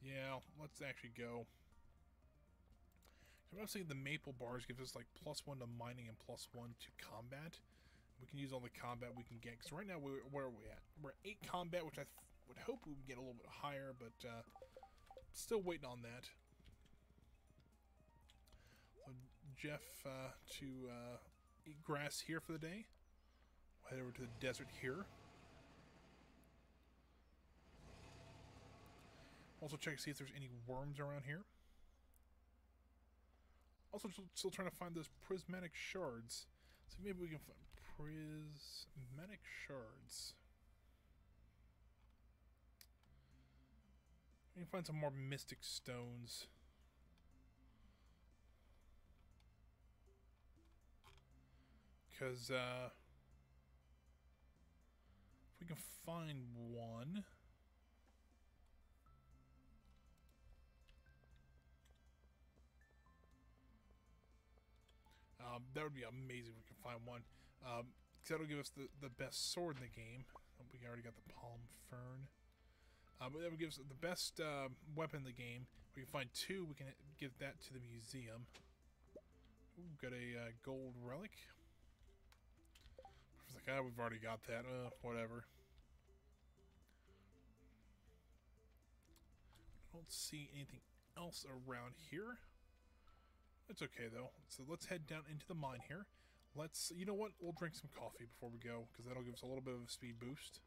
yeah, let's actually go. I'm saying the maple bars gives us like +1 to mining and +1 to combat. We can use all the combat we can get. Because right now, where are we at? We're at 8 combat, which I would hope we would get a little bit higher, but still waiting on that. So Jeff to eat grass here for the day. We'll head over to the desert here. Also check to see if there's any worms around here. Also still trying to find those prismatic shards. So maybe we can find prismatic shards. We can find some more mystic stones. Because, if we can find one... that would be amazing if we can find one. Because that'll give us the best sword in the game. We already got the palm fern. But that would give us the best weapon in the game. We can find two, we can give that to the museum. Ooh, got a gold relic. It's like, we've already got that. Whatever. I don't see anything else around here. That's okay, though. So let's head down into the mine here. You know what? We'll drink some coffee before we go, because that'll give us a little bit of a speed boost.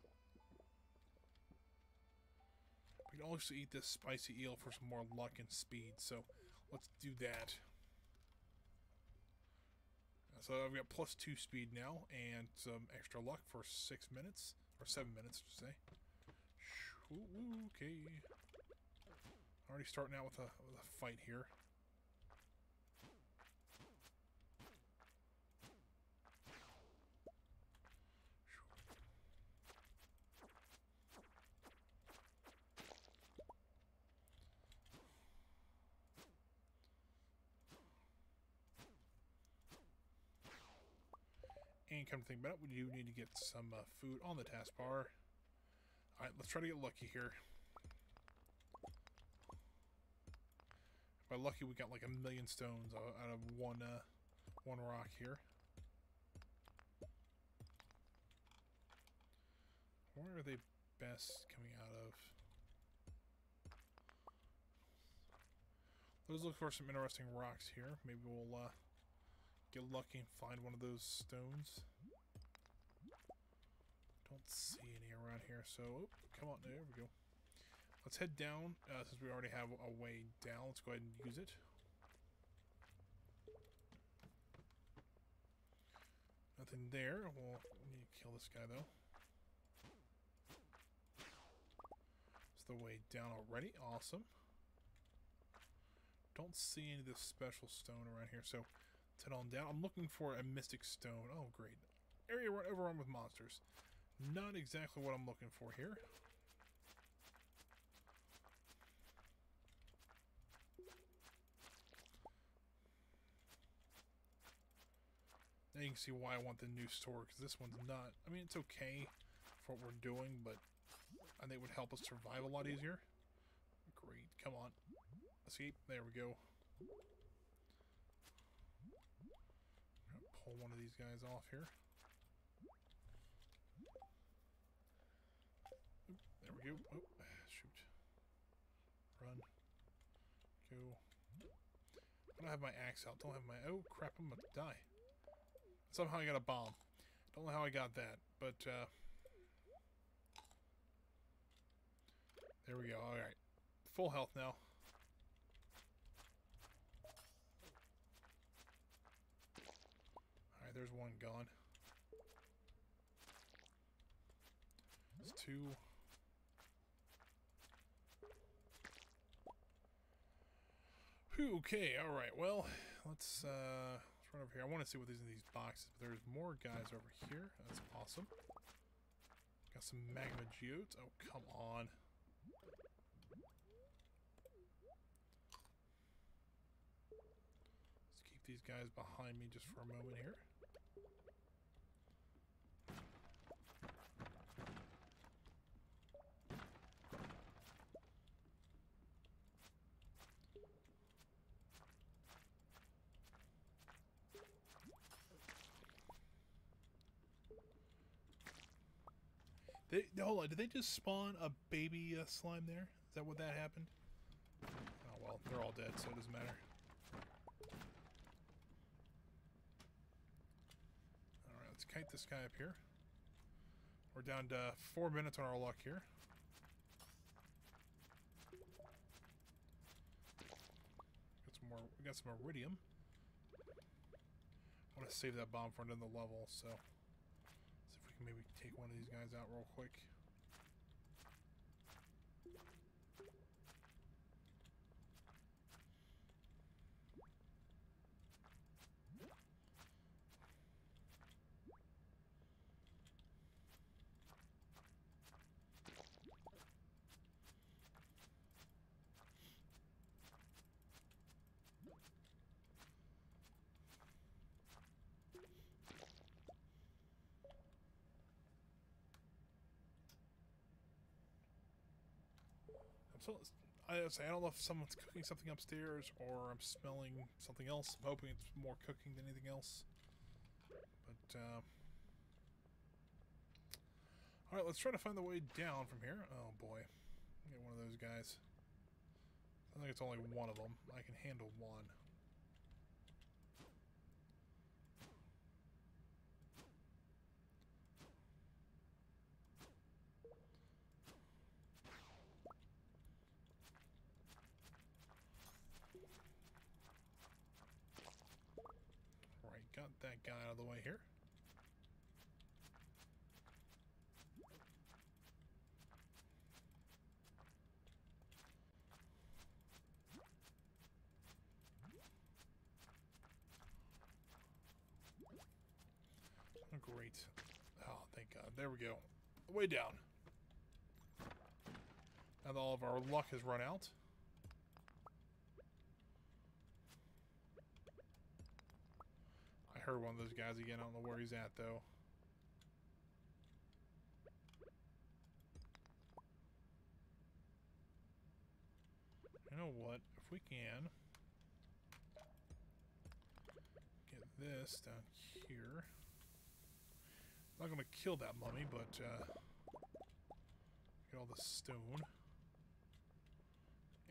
We can also eat this spicy eel for some more luck and speed, so let's do that. So I've got +2 speed now, and some extra luck for 6 minutes, or 7 minutes, I should say. Ooh, okay. Already starting out with a fight here. And come to think about it, we do need to get some food on the taskbar. Alright, let's try to get lucky here. By lucky, we got like 1,000,000 stones out of one rock here. Where are they best coming out of? Let's look for some interesting rocks here. Maybe we'll get lucky and find one of those stones. Don't see any around here, so come on, there we go. Let's head down, since we already have a way down. Let's go ahead and use it. Nothing there. We'll need to kill this guy, though. It's the way down already. Awesome. Don't see any of this special stone around here, so let's head on down. I'm looking for a mystic stone. Oh, great. Area overrun with monsters. Not exactly what I'm looking for here. Now you can see why I want the new sword, because this one's not... I mean, it's okay for what we're doing, but I think it would help us survive a lot easier. Great. Come on. Escape. There we go. Pull one of these guys off here. Oop, there we go. Oh, shoot. Run. Go. I don't have my axe out. Don't have my... Oh, crap. I'm about to die. Somehow I got a bomb. Don't know how I got that, but, there we go. Alright. Full health now. Alright, there's one gone. There's two. Whew, okay, alright, well, let's run over here. I want to see what is in these boxes, but there's more guys over here. That's awesome. Got some magma geodes. Oh, come on. Let's keep these guys behind me just for a moment here. Hold on, did they just spawn a baby slime there? Is that what that happened? Oh well, they're all dead, so it doesn't matter. Alright, let's kite this guy up here. We're down to 4 minutes on our luck here. got some iridium. I want to save that bomb for another level, so see if we can maybe take one of these guys out real quick. I don't know if someone's cooking something upstairs or I'm smelling something else. I'm hoping it's more cooking than anything else. But, alright, let's try to find the way down from here. Oh boy. Get one of those guys. I think it's only one of them. I can handle one. Got that guy out of the way here. Oh, great. Oh, thank God. There we go. Way down. Now that all of our luck has run out. I heard one of those guys again. I don't know where he's at, though. You know what? If we can get this down here. I'm not going to kill that mummy, but get all the stone.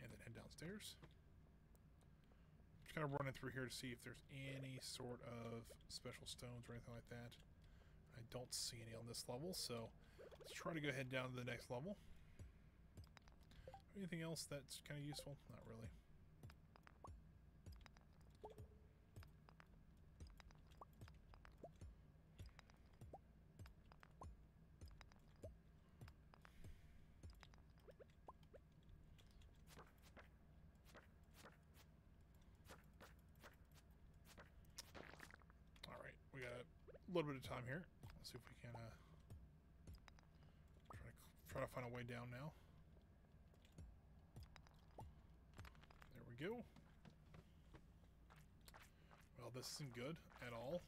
And then head downstairs. Just kind of running through here to see if there's any sort of special stones or anything like that. I don't see any on this level, so let's try to go ahead down to the next level. Anything else that's kind of useful? Not really. We got a little bit of time here. Let's see if we can try to find a way down now. There we go. Well, this isn't good at all.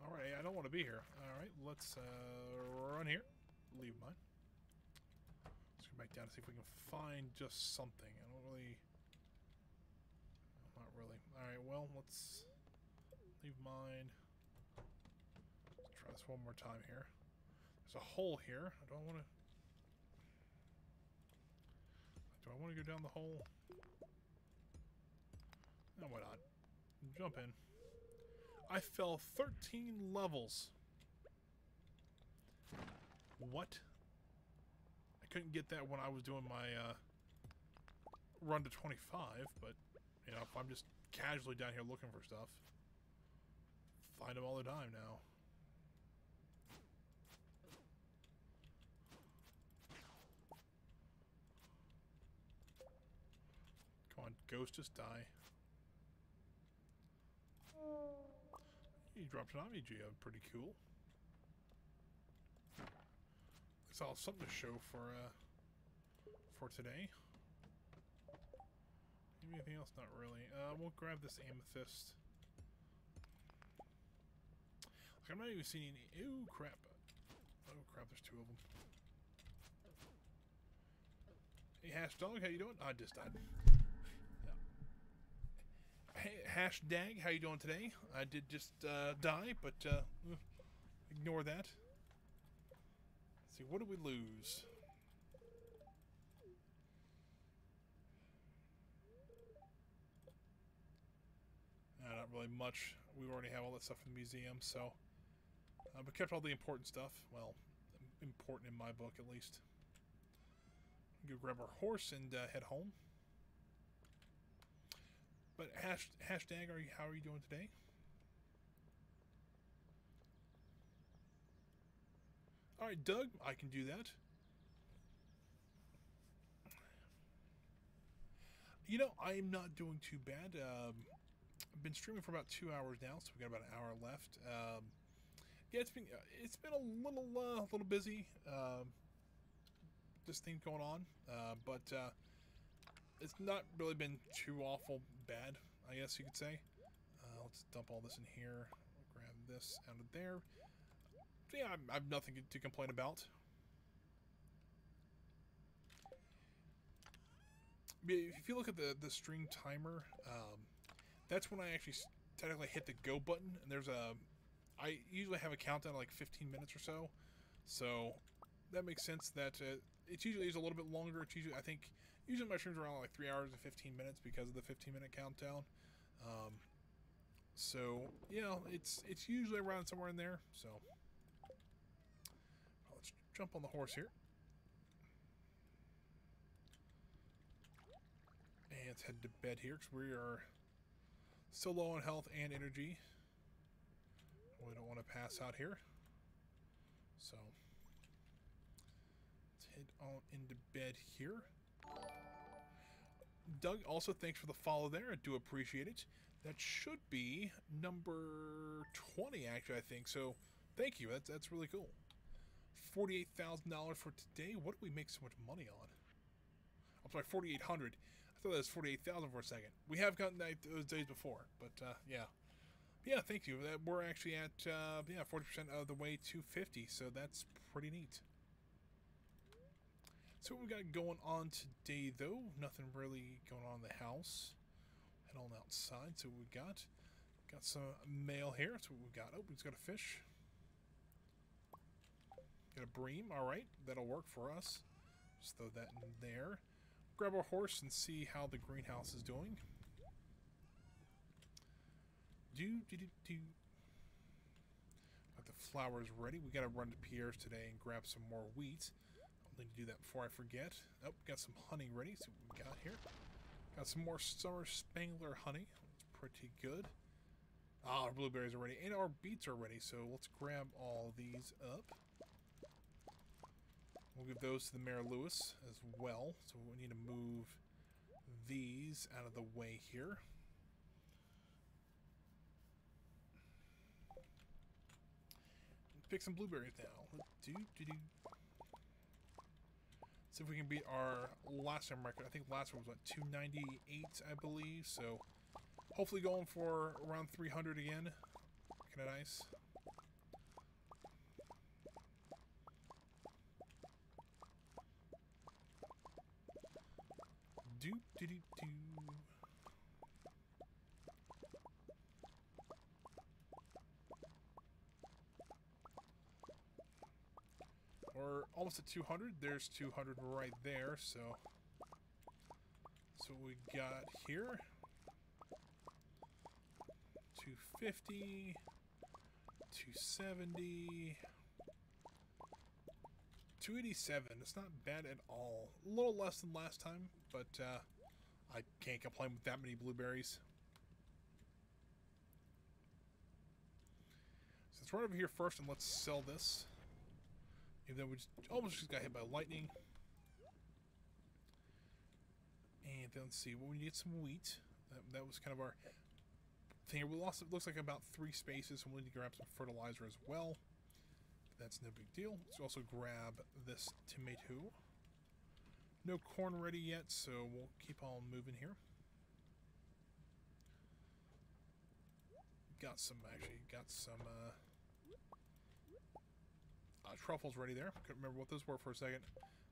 Alright, I don't want to be here. Alright, let's run here. Leave mine. Let's go back down to see if we can find just something. I don't really... Not really. Alright, well, let's... Leave mine. Let's try this one more time here. There's a hole here. Do I want to go down the hole? No, why not? Jump in. I fell 13 levels. What? I couldn't get that when I was doing my run to 25, but you know, if I'm just casually down here looking for stuff. Find them all the time now. Come on, ghost, just die. You dropped an Omni Geo, pretty cool. It's all something to show for today. Anything else? Not really. We'll grab this amethyst. I'm not even seeing any. Ew, crap. Oh, crap, there's two of them. Hey, Hash Dog, how you doing? I just died. Yeah. Hey, Hash Dag, how you doing today? I did just die, but ignore that. Let's see, what did we lose? Not really much. We already have all that stuff in the museum, so... but kept all the important stuff. Well, important in my book, at least. Go grab our horse and head home. But hashtag, how are you doing today? All right, Doug, I can do that. You know, I'm not doing too bad. I've been streaming for about 2 hours now, so we got about an hour left. Yeah, it's been a little busy. This thing going on, but it's not really been too awful bad, I guess you could say. Let's dump all this in here. Grab this out of there. So yeah, I've nothing to complain about. If you look at the stream timer, that's when I actually technically hit the go button. And I usually have a countdown of like 15 minutes or so. So that makes sense that it's usually a little bit longer. It's usually, I think, usually my streams are around like 3 hours and 15 minutes because of the 15-minute countdown. So yeah, it's usually around somewhere in there. So let's jump on the horse here. And let's head to bed here because we are so low on health and energy. We don't want to pass out here. So let's head on into bed here. Doug, also thanks for the follow there. I do appreciate it. That should be number 20, actually, I think. So thank you. That's really cool. $48,000 for today. What do we make so much money on? I'm sorry, 4,800. I thought that was 48,000 for a second. We have gotten that those days before, but yeah. Yeah, thank you. We're actually at 40% of the way to 50, so that's pretty neat. So what we got going on today, though? Nothing really going on in the house. Head on outside. So what we got? Got some mail here. That's what we got. Oh, we just got a fish. Got a bream. All right, that'll work for us. Just throw that in there. Grab our horse and see how the greenhouse is doing. Got the flowers ready. We gotta run to Pierre's today and grab some more wheat. I'll need to do that before I forget. Oh, got some honey ready. See what we got here. Got some more Summer Spangler honey. That's pretty good. Ah, our blueberries are ready. And our beets are ready. So let's grab all these up. We'll give those to the Mayor Lewis as well. So we need to move these out of the way here. Pick some blueberries now. See if we can beat our last time record. I think last one was what, 298, I believe. So hopefully going for around 300 again. Kind of nice. We're almost at 200. There's 200 right there. So what we got here. 250, 270, 287. It's not bad at all. A little less than last time, but I can't complain with that many blueberries. So let's run over here first and let's sell this. Even though we almost just got hit by lightning. And then let's see. Well, we need some wheat. That was kind of our thing. We lost, it looks like about 3 spaces, so we'll need to grab some fertilizer as well. But that's no big deal. Let's also grab this tomato. No corn ready yet, so we'll keep on moving here. Got some truffles ready there. Couldn't remember what those were for a second.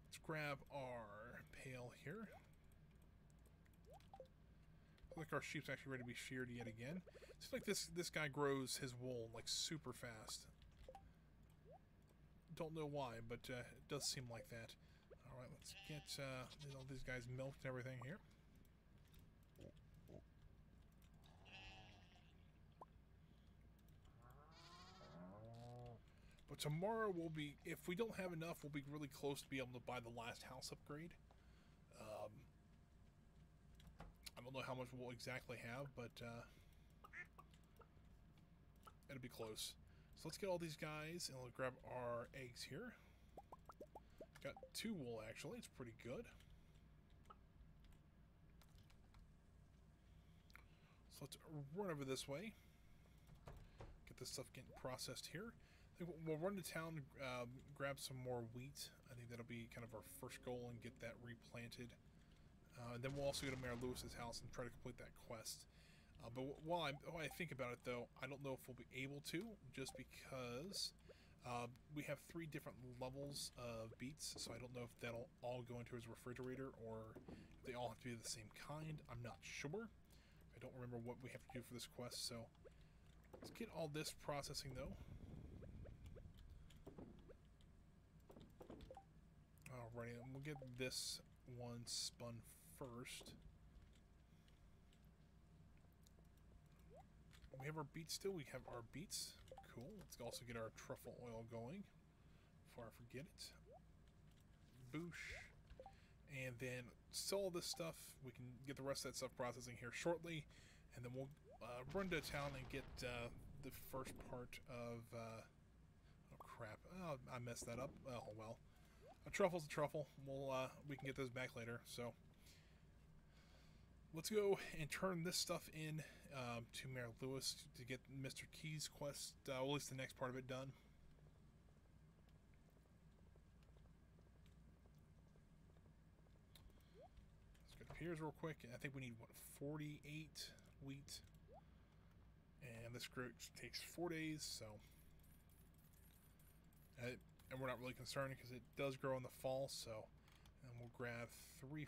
Let's grab our pail here. Looks like our sheep's actually ready to be sheared yet again. Seems like this guy grows his wool like super fast. Don't know why, but it does seem like that. Alright, let's get all these guys milked and everything here. But tomorrow we'll be, if we don't have enough, we'll be really close to be able to buy the last house upgrade. I don't know how much we'll exactly have, but it'll be close. So let's get all these guys, and we'll grab our eggs here. Got 2 wool, actually. It's pretty good. So let's run over this way. Get this stuff getting processed here. I think we'll run to town, grab some more wheat. I think that'll be kind of our first goal, and get that replanted. And then we'll also go to Mayor Lewis's house and try to complete that quest. But while I think about it, though, I don't know if we'll be able to, just because we have 3 different levels of beets, so I don't know if that'll all go into his refrigerator or if they all have to be the same kind. I'm not sure. I don't remember what we have to do for this quest, so let's get all this processing, though. Alrighty, and we'll get this one spun first. We have our beets still. We have our beets. Cool. Let's also get our truffle oil going before I forget it. Boosh. And then sell all this stuff. We can get the rest of that stuff processing here shortly. And then we'll run to town and get the first part of... oh, crap. Oh, I messed that up. Oh, well. A truffle's a truffle. We can get those back later. So... let's go and turn this stuff in to Mayor Lewis to get Mr. Key's quest, at least the next part of it, done. Let's go to Piers real quick. I think we need, what, 48 wheat. And this group takes 4 days, so... and we're not really concerned because it does grow in the fall, so... and we'll grab 3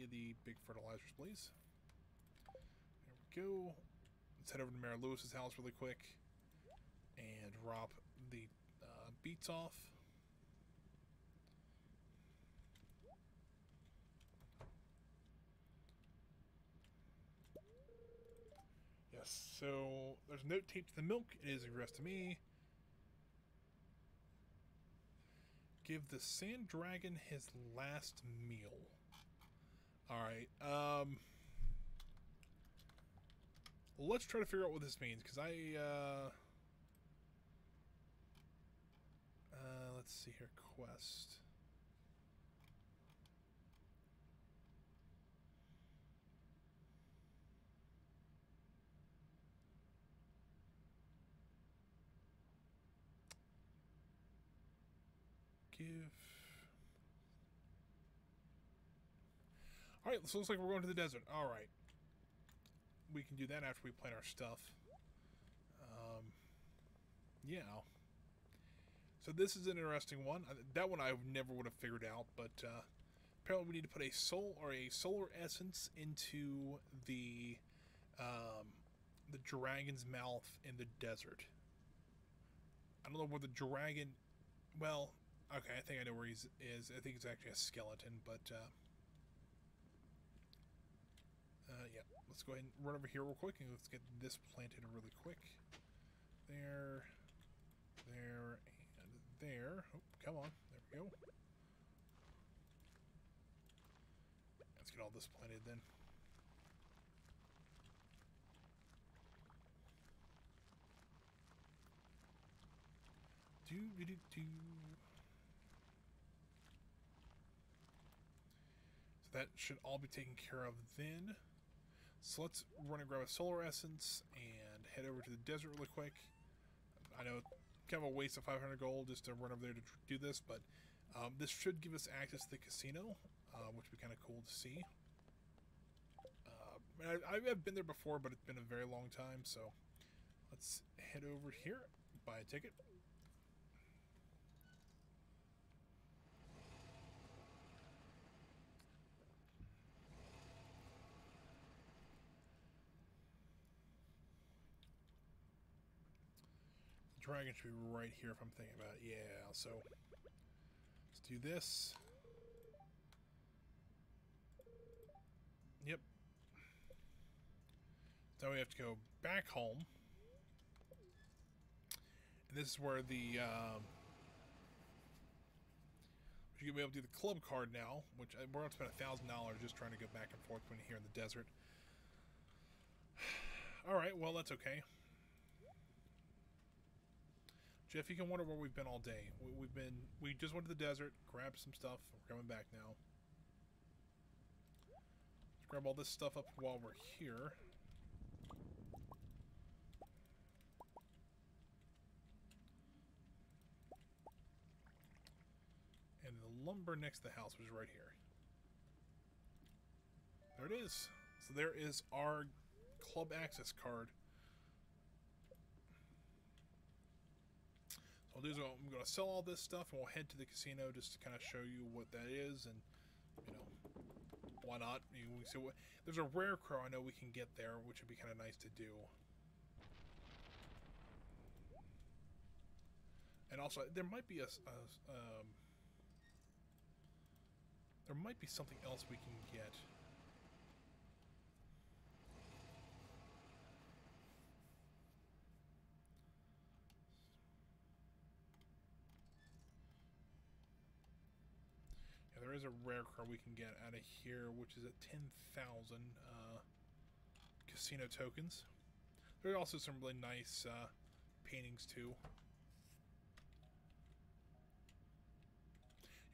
of the big fertilizers, please. There we go. Let's head over to Mayor Lewis's house really quick and drop the beets off. Yes, so there's a note taped to the milk. It is addressed to me. Give the sand dragon his last meal. Alright, let's try to figure out what this means, because let's see here, quest. Give... alright, so it looks like we're going to the desert. Alright. We can do that after we plant our stuff. Yeah. So this is an interesting one. That one I never would have figured out, but apparently we need to put a solar essence into the dragon's mouth in the desert. I don't know where the dragon... well, okay, I think I know where he is. I think it's actually a skeleton, but... yeah, let's go ahead and run over here real quick and let's get this planted really quick. There, there, and there. Oh, come on. There we go. Let's get all this planted then. Do. So that should all be taken care of then. So let's run and grab a solar essence and head over to the desert really quick. I know it's kind of a waste of 500 gold just to run over there to do this, but this should give us access to the casino, which would be kind of cool to see. I've been there before, but it's been a very long time, so let's head over here, buy a ticket. Dragon should be right here if I'm thinking about it. Yeah, so let's do this. Yep. Now we have to go back home. And this is where the we you'll be able to do the club card now, which we're going to spend $1,000 just trying to go back and forth when you're here in the desert. Alright, well, that's okay. Jeff, you can wonder where we've been all day. We just went to the desert, grabbed some stuff. We're coming back now. Let's grab all this stuff up while we're here. And the lumber next to the house was right here. There it is. So there is our club access card. So I'll do is I'm going to sell all this stuff and we'll head to the casino just to kind of show you what that is, and you know, why not? We see what, there's a rare crow I know we can get there, which would be kind of nice to do. And also there might be there might be something else we can get. Yeah, there is a rare card we can get out of here, which is at 10,000 casino tokens. There are also some really nice paintings too.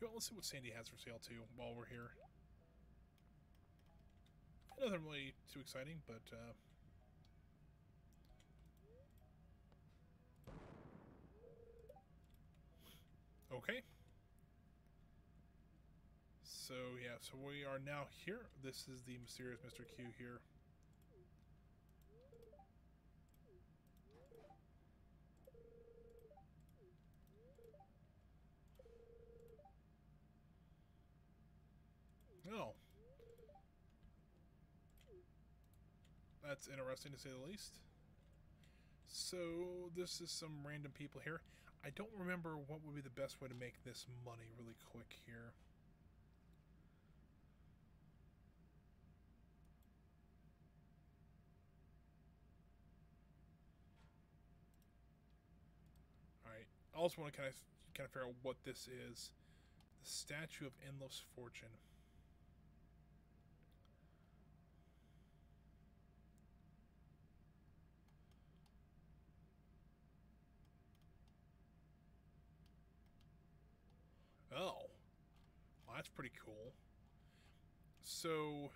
You know, let's see what Sandy has for sale too while we're here. Nothing really too exciting, but okay. So yeah, so we are now here. This is the mysterious Mr. Q here. Oh. That's interesting to say the least. So, this is some random people here. I don't remember what would be the best way to make this money really quick here. Alright. I also want to kind of figure out what this is. The Statue of Endless Fortune. Oh, well, that's pretty cool. So,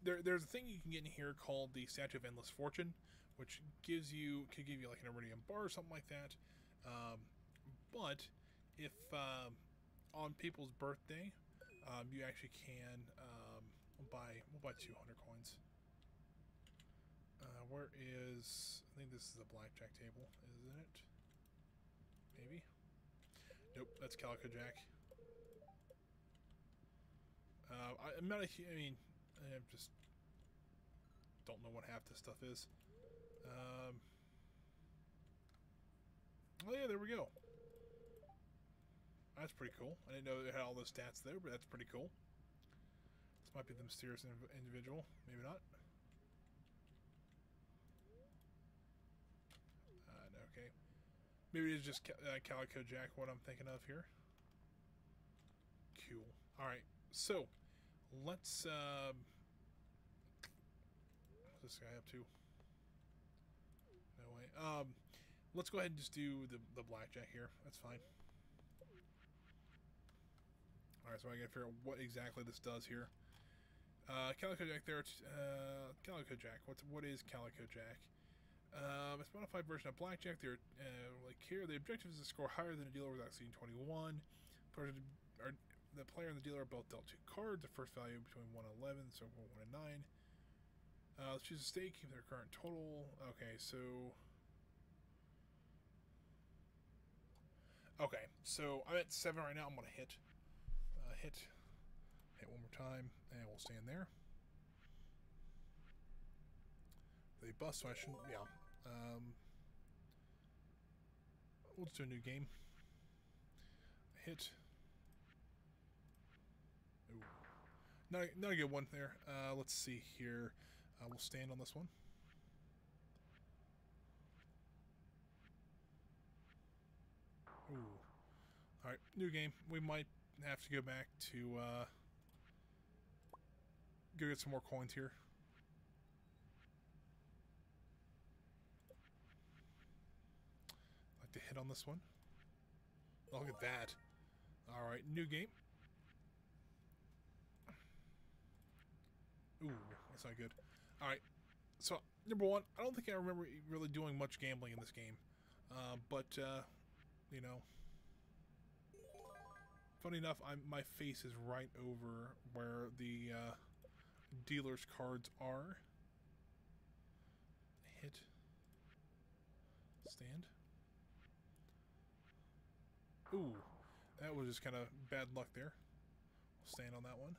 there's a thing you can get in here called the Statue of Endless Fortune, which could give you like an iridium bar or something like that. But if on people's birthday, you actually can we'll buy 200 coins. Where is... I think this is the blackjack table, isn't it? Maybe? Nope, that's Calico Jack. I'm not a... I mean, I just don't know what half this stuff is. Oh yeah, there we go. That's pretty cool. I didn't know it had all those stats there, but that's pretty cool. This might be the mysterious individual. Maybe not. Okay. Maybe it is just Calico Jack, what I'm thinking of here. Cool. Alright, so let's what's this guy up to? No way. Let's go ahead and just do the blackjack here. That's fine. Alright, so I gotta figure out what exactly this does here. Calico Jack there. Calico Jack. What is Calico Jack? It's a modified version of blackjack. They're like here. The objective is to score higher than a dealer without exceeding 21. The player and the dealer are both dealt 2 cards. The first value between 1 and 11, so 1 and 9. Let's choose a stake. Keep their current total. Okay, so. Okay, so I'm at 7 right now. I'm gonna hit one more time, and we'll stand there. They bust, so I shouldn't. Yeah. We'll just do a new game. Hit. Ooh. Not a good one there. Let's see here. We'll stand on this one. Ooh. Alright, new game. We might have to go back to, go get some more coins here. Like to hit on this one. Oh, look at that. Alright, new game. Ooh, that's not good. Alright, so, number one, I don't think I remember really doing much gambling in this game. But, you know, funny enough, my face is right over where the dealer's cards are. Hit. Stand. Ooh, that was just kind of bad luck there. We'll stand on that one.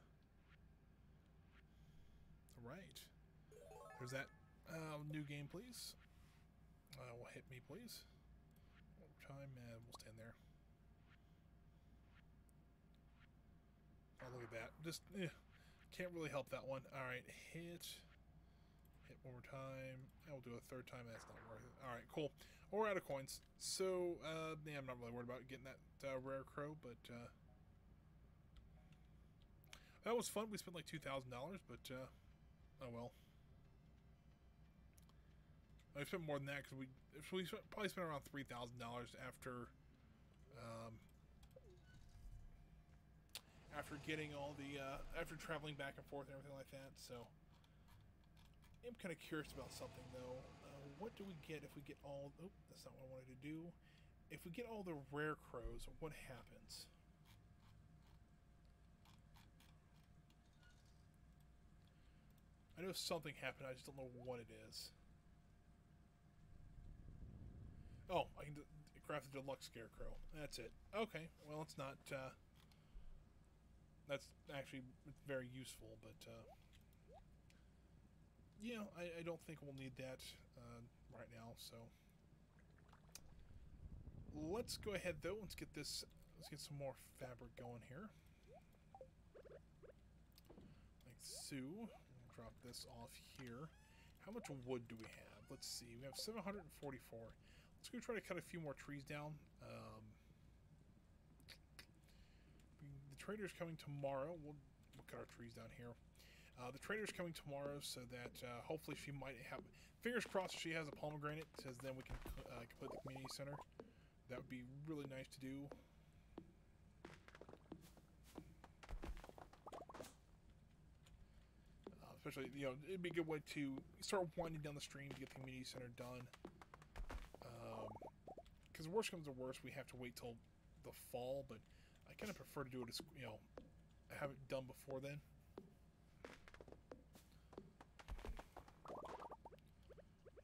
Alright. There's that. New game, please. Will hit me, please. Time, and we'll stand there. Oh, look at that. Just, can't really help that one. Alright, hit. Hit one more time. And we'll do a third time. That's not worth it. Alright, cool. Well, we're out of coins. So, yeah, I'm not really worried about getting that rare crow, but, that was fun. We spent like $2,000, but, oh well. I spent more than that because we probably spent around $3,000 after after getting all the after traveling back and forth and everything like that. So I'm kind of curious about something though. What do we get if we get all? Oh, that's not what I wanted to do. If we get all the rare crows, what happens? I know something happened. I just don't know what it is. Oh, I can craft the deluxe scarecrow. That's it. Okay, well, it's not, that's actually very useful, but, yeah, I don't think we'll need that, right now, so. Let's go ahead, though, let's get some more fabric going here. Like so. We'll drop this off here. How much wood do we have? Let's see, we have 744. Let's go try to cut a few more trees down. The trader's coming tomorrow. We'll cut our trees down here. The trader's coming tomorrow, so that hopefully she might have. Fingers crossed, she has a pomegranate, because then we can complete the community center. That would be really nice to do. Especially, you know, it'd be a good way to start winding down the stream to get the community center done. Because worst comes to worst, we have to wait till the fall, but I kind of prefer to do it as, you know, have it done before then.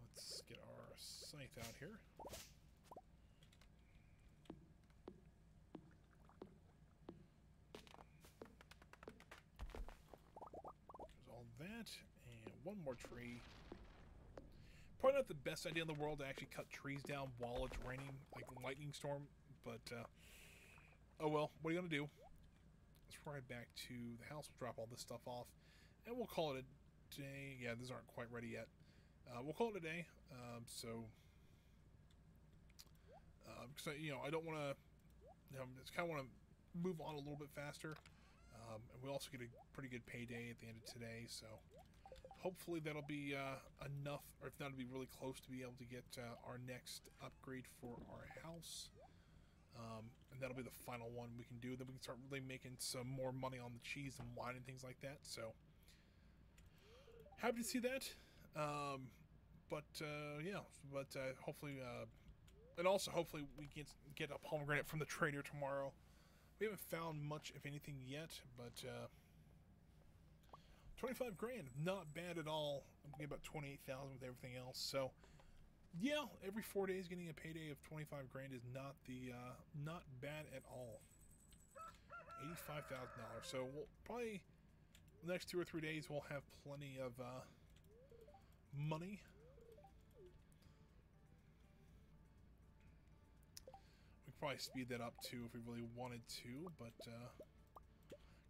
Let's get our scythe out here. There's all that, and one more tree. Probably not the best idea in the world to actually cut trees down while it's raining, like a lightning storm, but, oh well, what are you going to do? Let's ride back to the house, we'll drop all this stuff off, and we'll call it a day. Yeah, these aren't quite ready yet. We'll call it a day, because, you know, I don't want to, you know, just kind of want to move on a little bit faster, and we also get a pretty good payday at the end of today, so hopefully that'll be enough, or if not, it'll be really close to be able to get our next upgrade for our house. And that'll be the final one we can do. Then we can start really making some more money on the cheese and wine and things like that. So, happy to see that. Yeah, but hopefully, and also hopefully we can get a pomegranate from the trader tomorrow. We haven't found much, if anything, yet, but 25 grand, not bad at all. I'm getting about 28,000 with everything else. So, yeah, every 4 days getting a payday of 25 grand is not not bad at all. $85,000. So we'll probably the next 2 or 3 days we'll have plenty of money. We could probably speed that up too if we really wanted to, but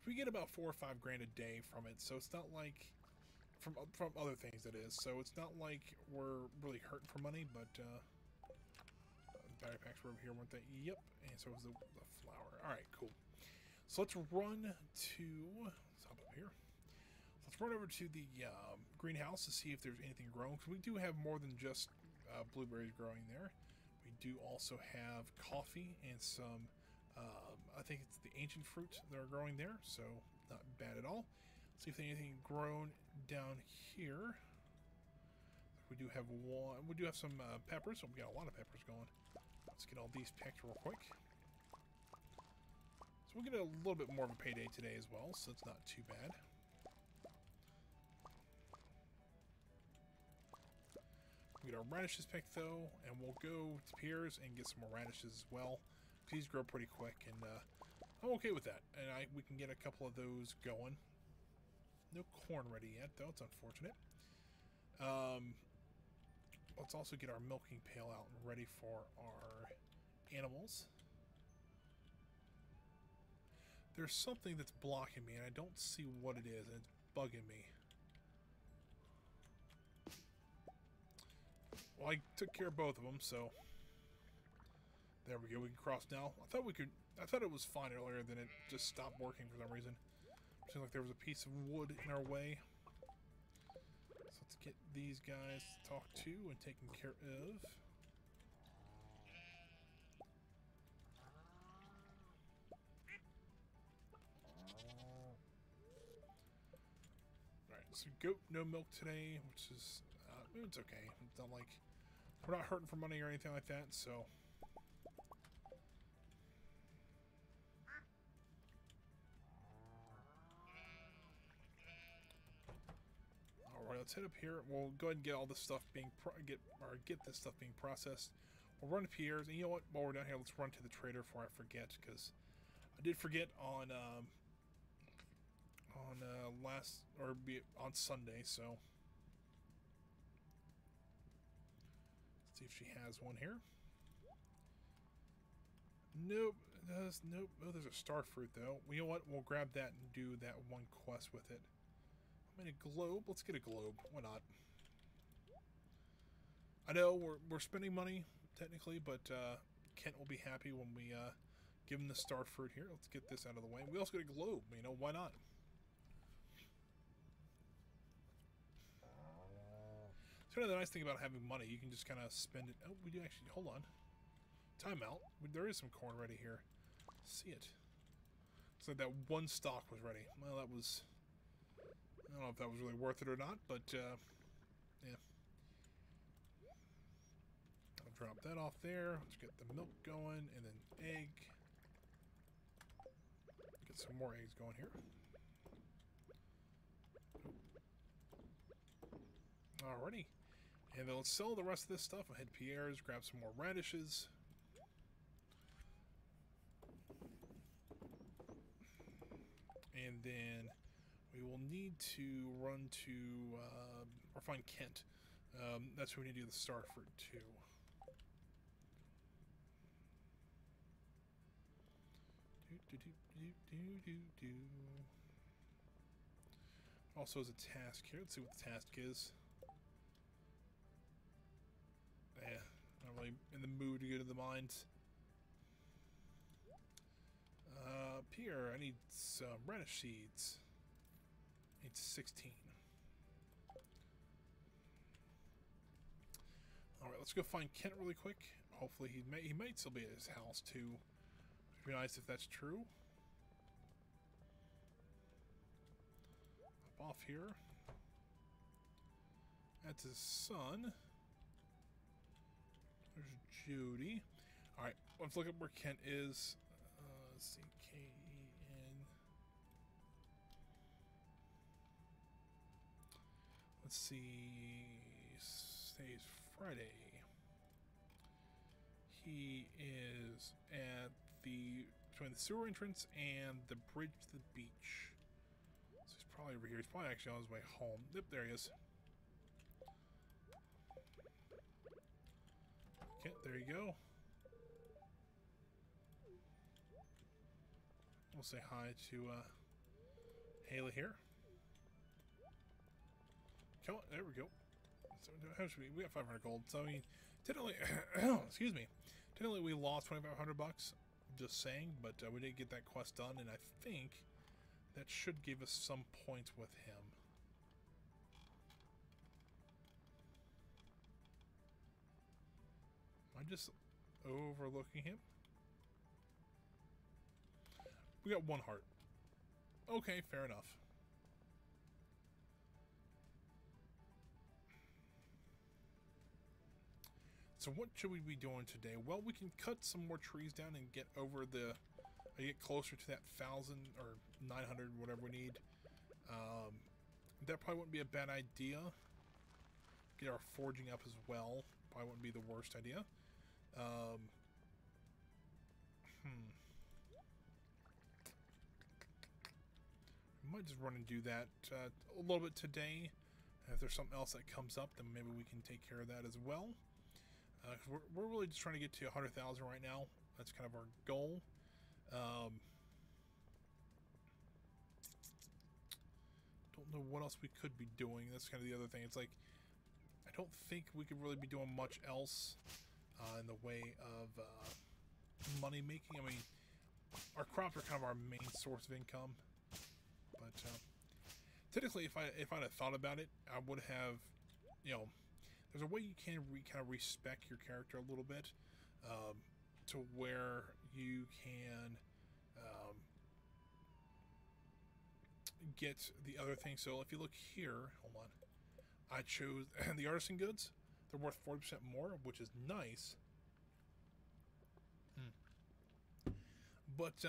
we get about 4 or 5 grand a day from it, so it's not like from other things, that is. So it's not like we're really hurting for money, but battery packs were over here, weren't they? Yep. And so was the flour. Alright, cool. So let's run to... Let's hop up here. Let's run over to the greenhouse to see if there's anything growing. Because we do have more than just blueberries growing there. We do also have coffee and some... I think it's the ancient fruit that are growing there. So not bad at all. See if there's anything grown down here. We do have one. We do have some peppers, so we got a lot of peppers going. Let's get all these picked real quick. So we'll get a little bit more of a payday today as well, so it's not too bad. We get our radishes picked though, and we'll go to Pierre's and get some more radishes as well. These grow pretty quick, and I'm okay with that. And we can get a couple of those going. No corn ready yet, though. It's unfortunate. Let's also get our milking pail out and ready for our animals. There's something that's blocking me, and I don't see what it is, and it's bugging me. Well, I took care of both of them, so there we go. We can cross now. I thought it was fine earlier, then it just stopped working for some reason. Seems like there was a piece of wood in our way. So let's get these guys talked to and taken care of. Alright, so goat, no milk today, which is, it's okay. It's not like, we're not hurting for money or anything like that, so. Alright, let's head up here. We'll go ahead and get all this stuff being get this stuff being processed. We'll run to Pierre's, and you know what? While we're down here, let's run to the trader before I forget, because I did forget on Sunday. So let's see if she has one here. Nope. Nope. Oh, there's a star fruit though. Well, you know what? We'll grab that and do that one quest with it. I mean, a globe. Let's get a globe. Why not? I know we're spending money technically, but Kent will be happy when we give him the star fruit here. Let's get this out of the way. We also get a globe. You know, why not? So the nice thing about having money, you can just kind of spend it. Oh, we do actually. Hold on. Timeout. There is some corn ready here. See it. It's like that one stalk was ready. Well, that was. I don't know if that was really worth it or not, but yeah. I'll drop that off there. Let's get the milk going, and then egg. Get some more eggs going here. Alrighty. And then let's sell the rest of this stuff. I'll head to Pierre's, grab some more radishes. And then we will need to run to, or find Kent. That's where we need to do the star fruit too. Also as a task here. Let's see what the task is. Not really in the mood to go to the mines. Pierre, I need some radish seeds. I need 16. Alright, let's go find Kent really quick. Hopefully he might still be at his house too. It'd be nice if that's true. Hop off here. That's his son. There's Judy. Alright, let's look at where Kent is. Let's see, K-E-N. Let's see. Today's Friday. He is at between the sewer entrance and the bridge to the beach. So he's probably over here. He's probably actually on his way home. Yep, there he is. Okay, there you go. We'll say hi to Haley here. Come on, there we go. So how should we got 500 gold. So I mean, technically, excuse me. Apparently we lost 2,500 bucks. Just saying, but we did get that quest done, and I think that should give us some points with him. Am I just overlooking him? We got 1 heart. Okay, fair enough. So what should we be doing today? Well, we can cut some more trees down and get over the... get closer to that 1,000 or 900, whatever we need. That probably wouldn't be a bad idea. Get our forging up as well. Probably wouldn't be the worst idea. Might just run and do that a little bit today. If there's something else that comes up, then maybe we can take care of that as well. We're really just trying to get to 100,000 right now. That's kind of our goal. Don't know what else we could be doing. That's kind of the other thing. It's like, I don't think we could really be doing much else in the way of money making. I mean, our crops are kind of our main source of income. But technically, if I'd have thought about it, I would have, you know, there's a way you can kind of respec your character a little bit to where you can get the other thing. So if you look here, hold on, I chose the artisan goods. They're worth 40% more, which is nice. But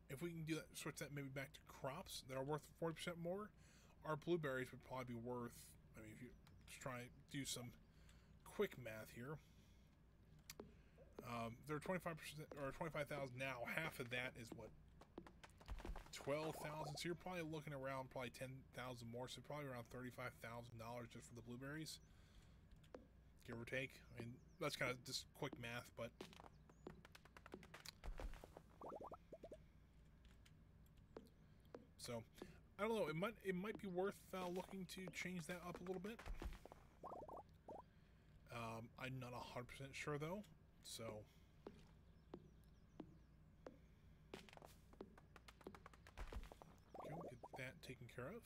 if we can do that, switch that maybe back to crops that are worth 40% more, our blueberries would probably be worth, I mean, if you just try to do some quick math here, they're 25% or 25,000 now. Half of that is what, 12,000. So you're probably looking around probably 10,000 more. So probably around $35,000 just for the blueberries, give or take. I mean, that's kind of just quick math, but. So, I don't know. It might be worth looking to change that up a little bit. I'm not 100% sure though. So, okay, we'll get that taken care of.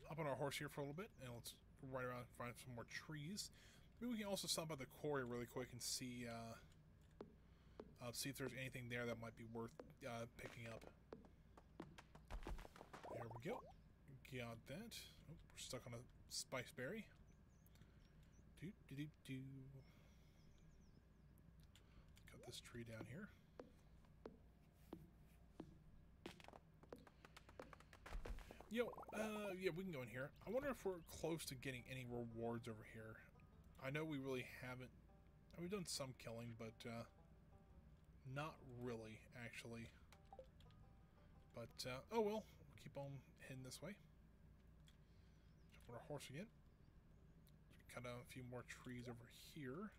Hop on our horse here for a little bit, and let's ride around and find some more trees. Maybe we can also stop by the quarry really quick and see. See if there's anything there that might be worth picking up. There we go. Got that. Oh, we're stuck on a spice berry. Cut this tree down here. Yo, yeah, we can go in here. I wonder if we're close to getting any rewards over here. I know we really haven't. We've done some killing, but not really, actually. But, oh well, we'll keep on heading this way. Jump on our horse again. Cut down a few more trees over here.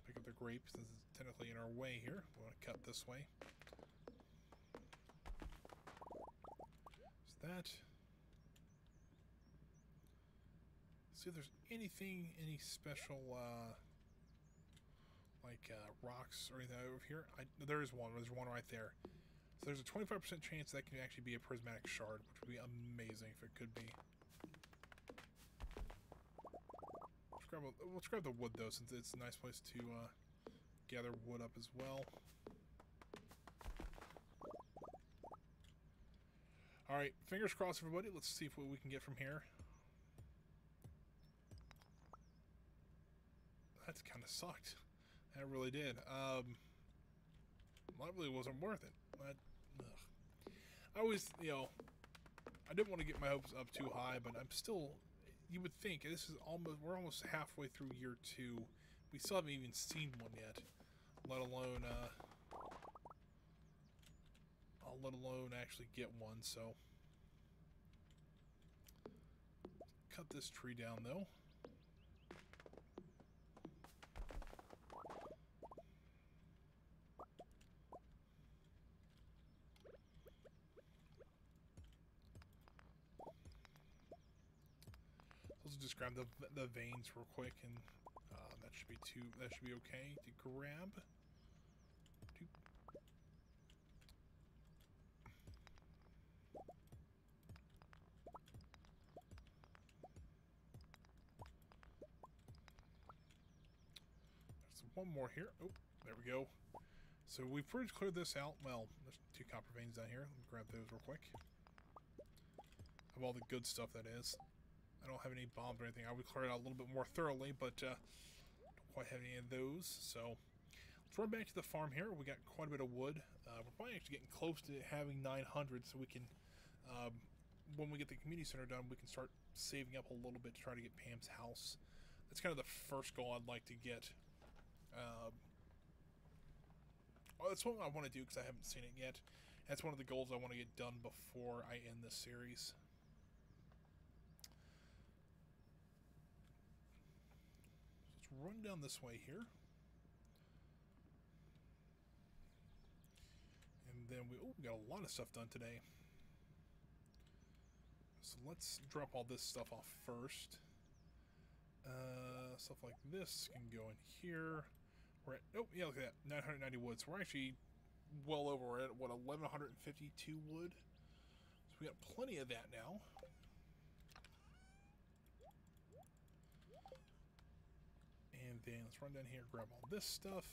Pick up the grapes. This is technically in our way here. We want to cut this way. There's that. See if there's anything, any special, like rocks or anything over here. There is one. There's one right there. So there's a 25% chance that can actually be a prismatic shard, which would be amazing if it could be. Let's grab the wood though, since it's a nice place to gather wood up as well. All right, fingers crossed, everybody. Let's see what we can get from here. That's kind of sucked. That really did. That really wasn't worth it. I always, you know, I didn't want to get my hopes up too high, but I'm still. You would think this is we're almost halfway through year 2. We still haven't even seen one yet, let alone actually get one. So, cut this tree down though. just grab the veins real quick, and that should be okay to grab. There's one more here. Oh, there we go. So we've pretty much cleared this out. Well, there's 2 copper veins down here. Let me grab those real quick. Of all the good stuff that is. I don't have any bombs or anything. I would clear it out a little bit more thoroughly, but don't quite have any of those. So let's run back to the farm here. We got quite a bit of wood. We're probably actually getting close to having 900, so we can, when we get the community center done, we can start saving up a little bit to try to get Pam's house. That's kind of the first goal I'd like to get. That's what I want to do because I haven't seen it yet. That's one of the goals I want to get done before I end this series. Let's run down this way here. And then we got a lot of stuff done today. So let's drop all this stuff off first. Stuff like this can go in here. We're at, oh yeah, look at that, 990 wood. So we're actually well over. We're at what, 1152 wood. So we got plenty of that now. And then let's run down here, grab all this stuff.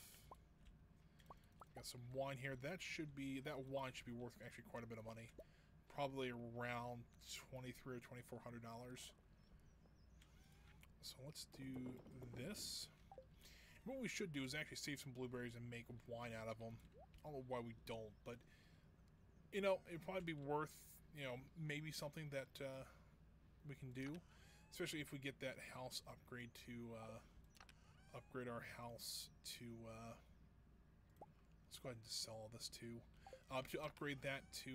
Got some wine here. That wine should be worth actually quite a bit of money. Probably around $2,300 or $2,400. So let's do this. What we should do is actually save some blueberries and make wine out of them. I don't know why we don't, but you know, it'd probably be worth, you know, maybe something that we can do, especially if we get that house upgrade to upgrade our house to. Let's go ahead and just sell all this too. To upgrade that to.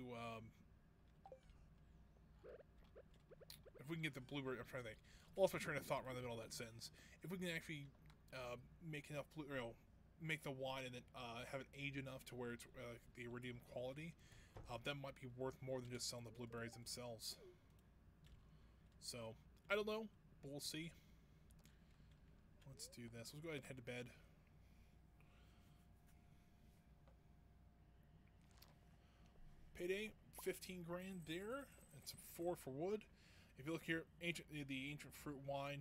If we can get the blueberry, I'm trying to think. Lost my train of thought right in the middle of that sentence. If we can actually make enough make the wine and then have it age enough to where it's the iridium quality, that might be worth more than just selling the blueberries themselves. So I don't know, but we'll see. Let's do this. Let's go ahead and head to bed. Payday, 15 grand there. It's 4 for wood. If you look here, the ancient fruit wine,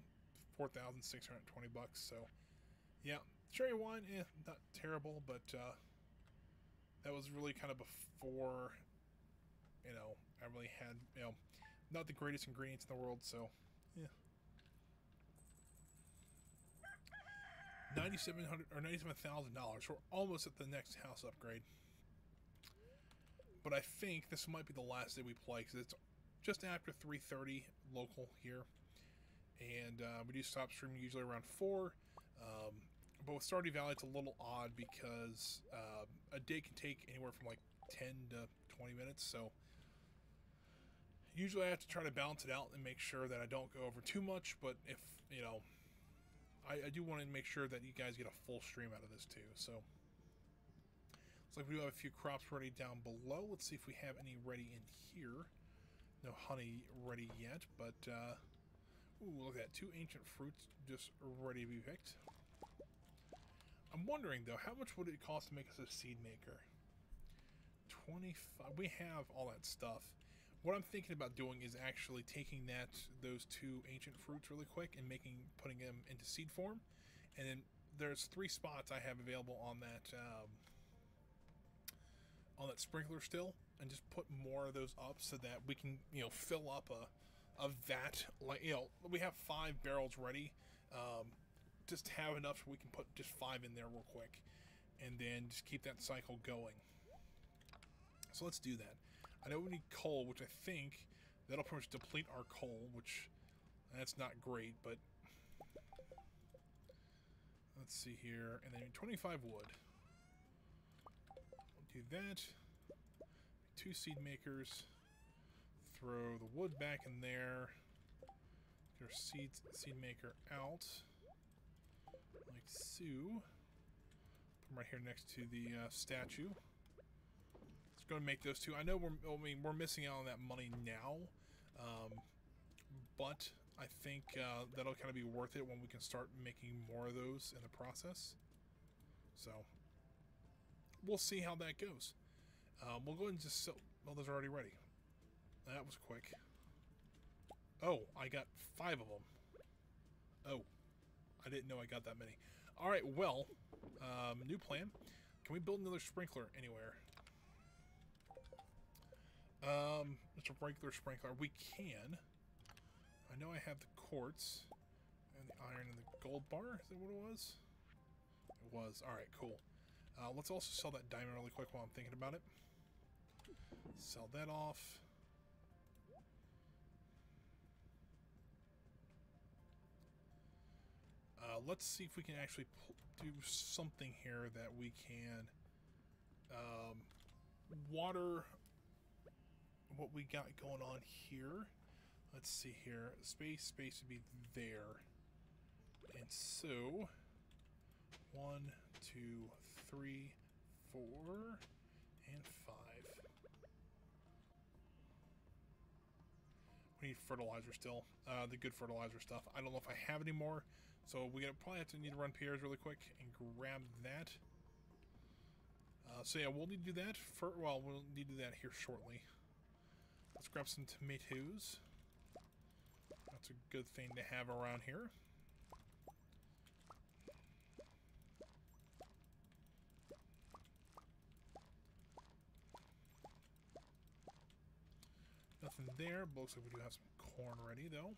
$4,620 bucks. So, yeah, cherry wine, not terrible, but that was really kind of before, you know, I really had, you know, not the greatest ingredients in the world. So, yeah, $9,700 or $97,000. We're almost at the next house upgrade. But I think this might be the last day we play because it's just after 3:30 local here, and we do stop streaming usually around 4. But with Stardew Valley, it's a little odd because a day can take anywhere from like 10 to 20 minutes. So usually I have to try to balance it out and make sure that I don't go over too much. But if you know, I do want to make sure that you guys get a full stream out of this too. So. Looks like we do have a few crops ready down below. Let's see if we have any ready in here. No honey ready yet, but ooh, look at that. 2 ancient fruits just ready to be picked. I'm wondering though, how much would it cost to make us a seed maker? 25. We have all that stuff. What I'm thinking about doing is actually taking those 2 ancient fruits really quick and putting them into seed form, and then there's 3 spots I have available on that sprinkler still, and just put more of those up so that we can, you know, fill up a vat. Like, you know, we have 5 barrels ready. Just have enough so we can put just 5 in there real quick, and then just keep that cycle going. So let's do that. I know we need coal, which I think that'll pretty much deplete our coal, which that's not great, but let's see here. And then 25 wood. Do that. 2 seed makers. Throw the wood back in there. Get our seed maker out. Like so. Put them right here next to the statue. Let's go and make those 2. I know we're missing out on that money now, but I think that'll kind of be worth it when we can start making more of those in the process. So we'll see how that goes. We'll go ahead and just sell. Well, those are already ready. That was quick. Oh, I got 5 of them. Oh, I didn't know I got that many. All right, well, new plan. Can we build another sprinkler anywhere? It's a regular sprinkler. We can. I know I have the quartz and the iron and the gold bar. Is that what it was? It was. All right, cool. Let's also sell that diamond really quick while I'm thinking about it. Sell that off. Let's see if we can actually do something here that we can water what we got going on here. Let's see here. Space would be there. And so 1, 2, 3, 4, and 5. We need fertilizer still. The good fertilizer stuff. I don't know if I have any more. So we're gonna probably need to run Pierre's really quick and grab that. So yeah, we'll need to do that. Well, we'll need to do that here shortly. Let's grab some tomatoes. That's a good thing to have around here. Nothing there, but looks like we do have some corn ready though.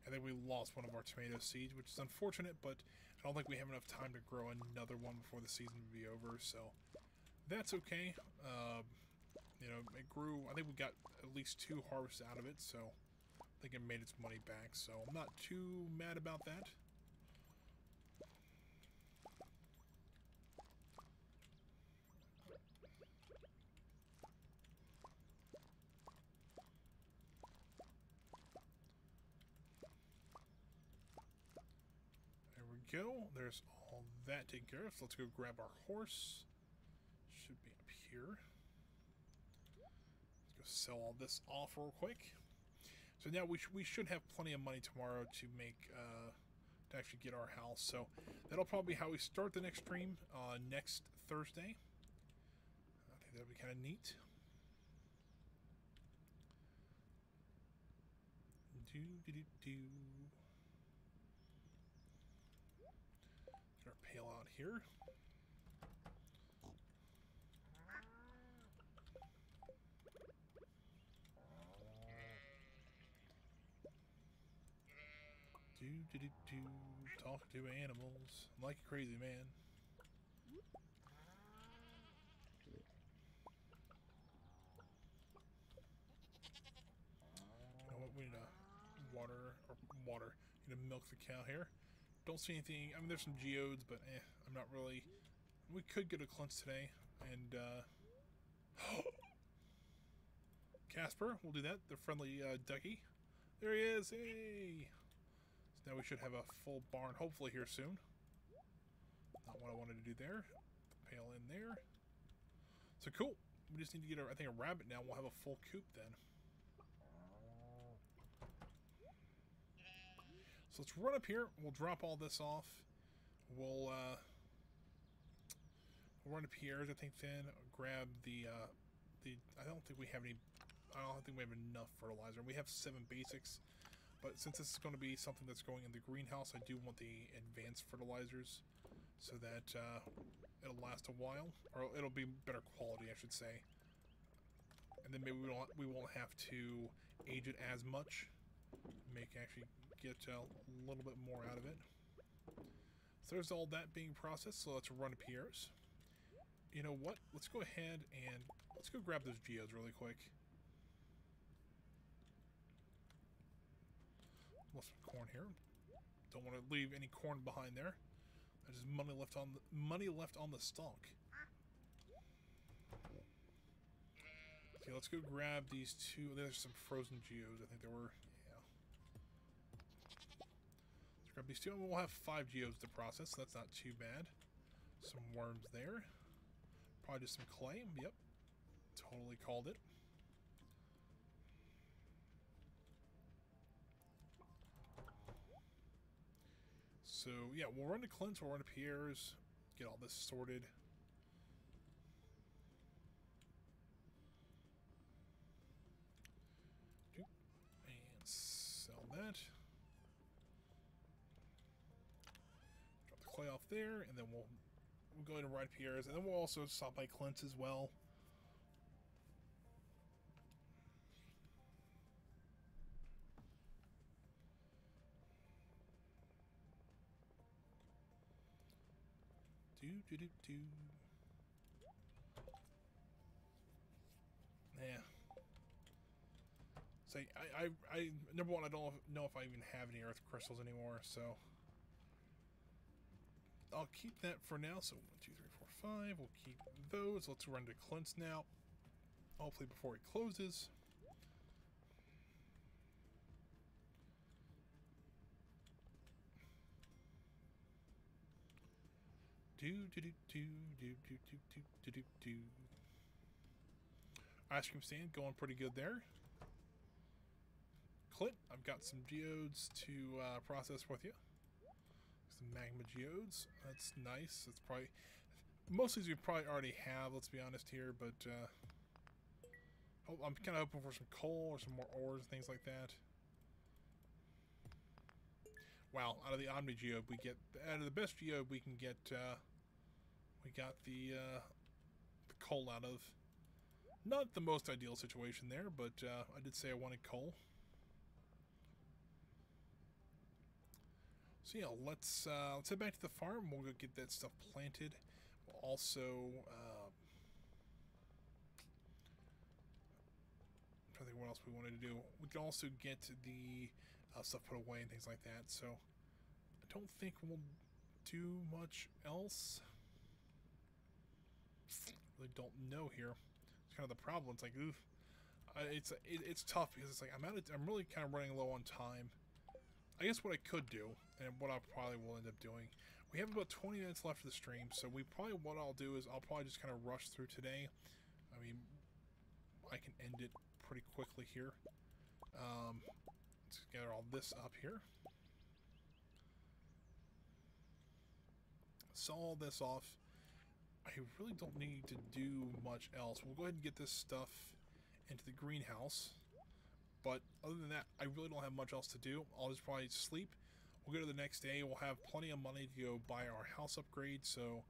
I think we lost one of our tomato seeds, which is unfortunate, but I don't think we have enough time to grow another one before the season will be over, so that's okay. You know, it grew. I think we got at least 2 harvests out of it, so I think it made its money back, so I'm not too mad about that. There we go. There's all that taken care of. So let's go grab our horse. Should be up here. Let's go sell all this off real quick. So now we should have plenty of money tomorrow to make to actually get our house. So that'll probably be how we start the next stream next Thursday. I think that'll be kind of neat. Get our pail out here. Talk to animals like a crazy man. You know what? We need to water. We need to milk the cow here. Don't see anything. I mean, there's some geodes, but I'm not really. We could get a cleanse today, and Casper, we'll do that. The friendly ducky. There he is. Hey. Now we should have a full barn, hopefully here soon. Not what I wanted to do there. Pail in there. So cool. We just need to get, I think, a rabbit now. We'll have a full coop then. So let's run up here. We'll drop all this off. We'll run to Pierre's, I think, then grab the. I don't think we have any. I don't think we have enough fertilizer. We have 7 basics. But since this is going to be something that's going in the greenhouse, I do want the advanced fertilizers so that it'll last a while, or it'll be better quality, I should say. And then maybe we won't have to age it as much, actually get a little bit more out of it. So there's all that being processed. So let's run to Pierre's. You know what? Let's go ahead and let's go grab those geodes really quick. Some corn here. Don't want to leave any corn behind there. There's money left on the stalk. Okay, let's go grab these 2. There's some frozen geodes. I think there were. Yeah. Let's grab these 2, and we'll have 5 geodes to process. So that's not too bad. Some worms there. Probably just some clay. Yep. Totally called it. So, yeah, we'll run to Clint's, we'll run to Pierre's, get all this sorted. And sell that. Drop the clay off there, and then we'll go ahead and ride Pierre's, and then we'll also stop by Clint's as well. Do. Yeah. So I number one, I don't know if I even have any earth crystals anymore, so I'll keep that for now. So 1, 2, 3, 4, 5. We'll keep those. Let's run to Clint's now. Hopefully before he closes. Do. Ice cream stand going pretty good there. Clint, I've got some geodes to process with you. Some magma geodes. That's nice. That's probably most of these we probably already have. Let's be honest here, but I'm kind of hoping for some coal or some more ores and things like that. Wow, out of the Omni geode we get out of the best geode we can get. We got the coal out of. Not the most ideal situation there, but I did say I wanted coal. So yeah, let's head back to the farm. We'll go get that stuff planted. We'll also I'm trying to think what else we wanted to do. We can also get the stuff put away and things like that. So I don't think we'll do much else. Really don't know here. It's kind of the problem. It's like, oof. It's tough because it's like I'm really kind of running low on time. I guess what I could do, and what I probably will end up doing, we have about 20 minutes left of the stream, so what I'll do is I'll probably just kind of rush through today. I mean, I can end it pretty quickly here. Let's gather all this up here. Saw all this off. I really don't need to do much else. We'll go ahead and get this stuff into the greenhouse. But other than that, I really don't have much else to do. I'll just probably sleep. We'll go to the next day. We'll have plenty of money to go buy our house upgrade, so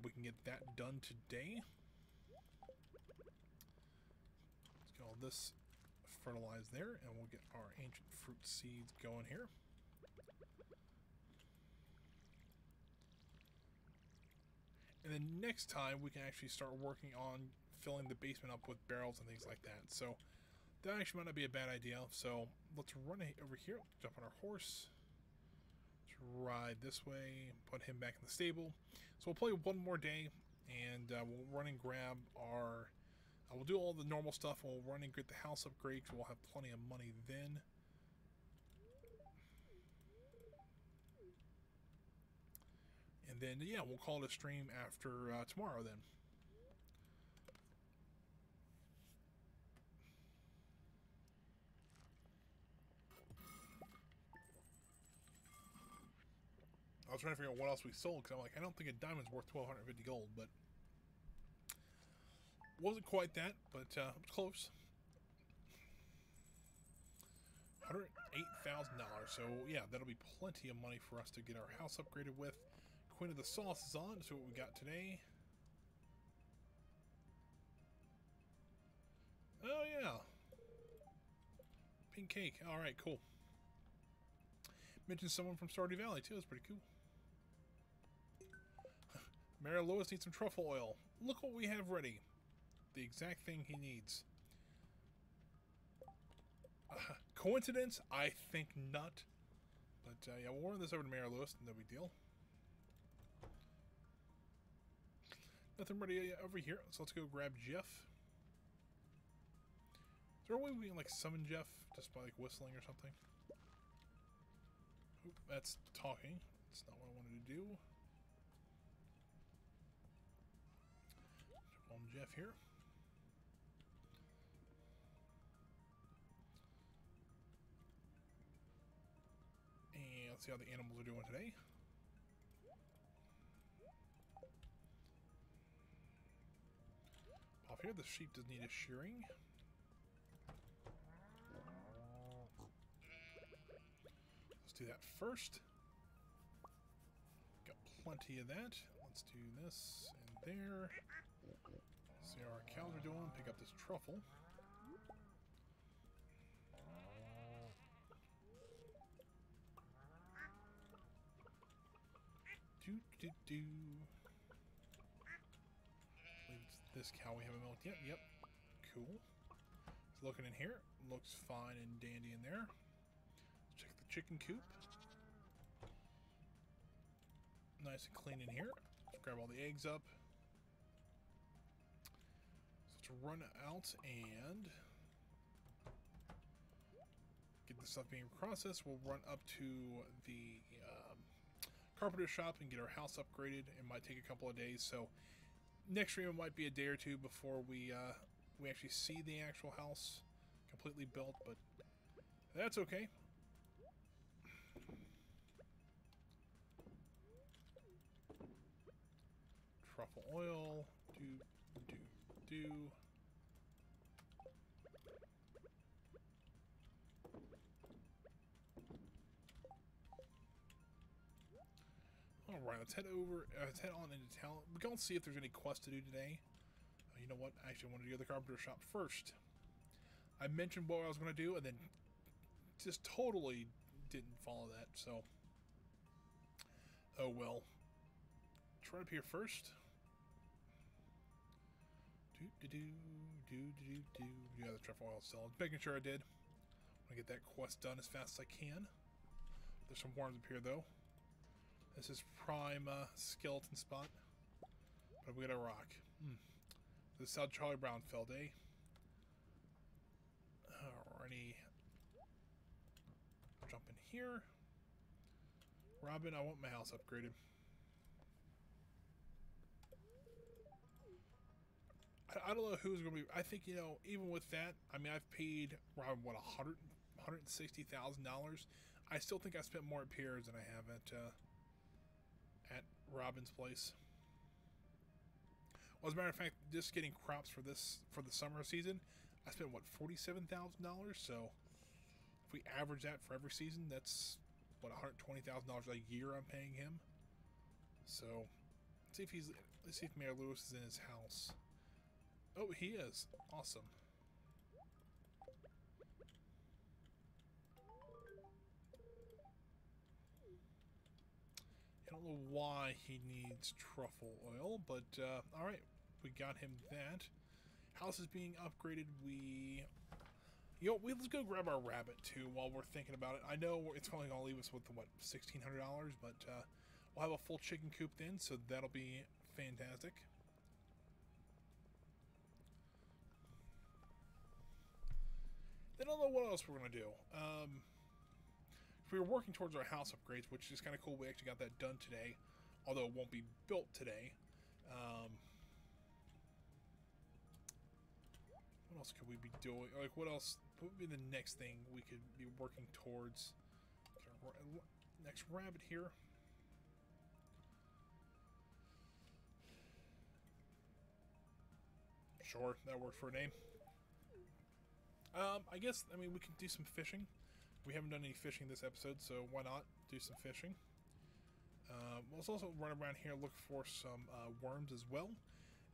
we can get that done today. Let's get all this fertilized there, and we'll get our ancient fruit seeds going here. And then next time, we can actually start working on filling the basement up with barrels and things like that. So that actually might not be a bad idea. So let's run over here, jump on our horse, let's ride this way, put him back in the stable. So we'll play one more day, and we'll run and grab our, we'll do all the normal stuff. We'll run and get the house upgrade, because we'll have plenty of money then. And then, yeah, we'll call it a stream after tomorrow then. I was trying to figure out what else we sold, because I'm like, I don't think a diamond's worth 1,250 gold, but wasn't quite that, but it was close. $108,000. So yeah, that'll be plenty of money for us to get our house upgraded with. Queen of the Sauce is on. So what we got today? Oh yeah, pink cake. All right, cool. Mentioned someone from Stardew Valley too. That's pretty cool. Mayor Lewis needs some truffle oil. Look what we have ready. The exact thing he needs. Coincidence? I think not. But yeah, we'll run this over to Mayor Lewis. No big deal. Nothing ready over here, so let's go grab Jeff. Is there a way we can like summon Jeff just by like whistling or something? Oop, that's talking. That's not what I wanted to do. Jump on Jeff here. And let's see how the animals are doing today. here. The sheep does need a shearing. Let's do that first. Got plenty of that. Let's do this and there. See how our cows are doing. Pick up this truffle. Do. This cow we haven't milked yet. Yep. Cool. It's looking in here. Looks fine and dandy in there. Let's check the chicken coop. Nice and clean in here. Let's grab all the eggs up. So let's run out and get the stuff being processed. We'll run up to the carpenter shop and get our house upgraded. It might take a couple of days, so next stream it might be a day or two before we actually see the actual house completely built, but that's okay. Truffle oil, do. Alright, let's head on into town. We're going to see if there's any quests to do today. You know what? Actually, I wanted to go to the carpenter shop first. I mentioned what I was going to do, and then just totally didn't follow that, so... Oh well. Try up here first. Yeah, the truffle oil still. Making sure I did. I want to get that quest done as fast as I can. There's some worms up here, though. This is prime skeleton spot. But we got a rock. This is how Charlie Brown felt, eh? Alrighty. Jump in here. Robin, I want my house upgraded. I don't know who's going to be... I think, you know, even with that, I mean, I've paid, Robin, what, $160,000? I still think I spent more at Pierre's than I have at Robin's place. Well, as a matter of fact, just getting crops for the summer season, I spent, what, $47,000? So, if we average that for every season, that's, what, $120,000 a year I'm paying him. So, let's see if Mayor Lewis is in his house. Oh, he is. Awesome. I don't know why he needs truffle oil, but alright, we got him that. House is being upgraded. Let's go grab our rabbit too while we're thinking about it. I know it's only going to leave us with, what, $1,600, but we'll have a full chicken coop then, so that'll be fantastic. I don't know what else we're going to do. We were working towards our house upgrades, which is kind of cool. We actually got that done today, although it won't be built today. What else could we be doing? Like, what else? What would be the next thing we could be working towards? Next rabbit here. Sure, that works for a name. I guess, I mean, we can do some fishing. We haven't done any fishing this episode, so why not do some fishing? Let's also run around here, look for some worms as well.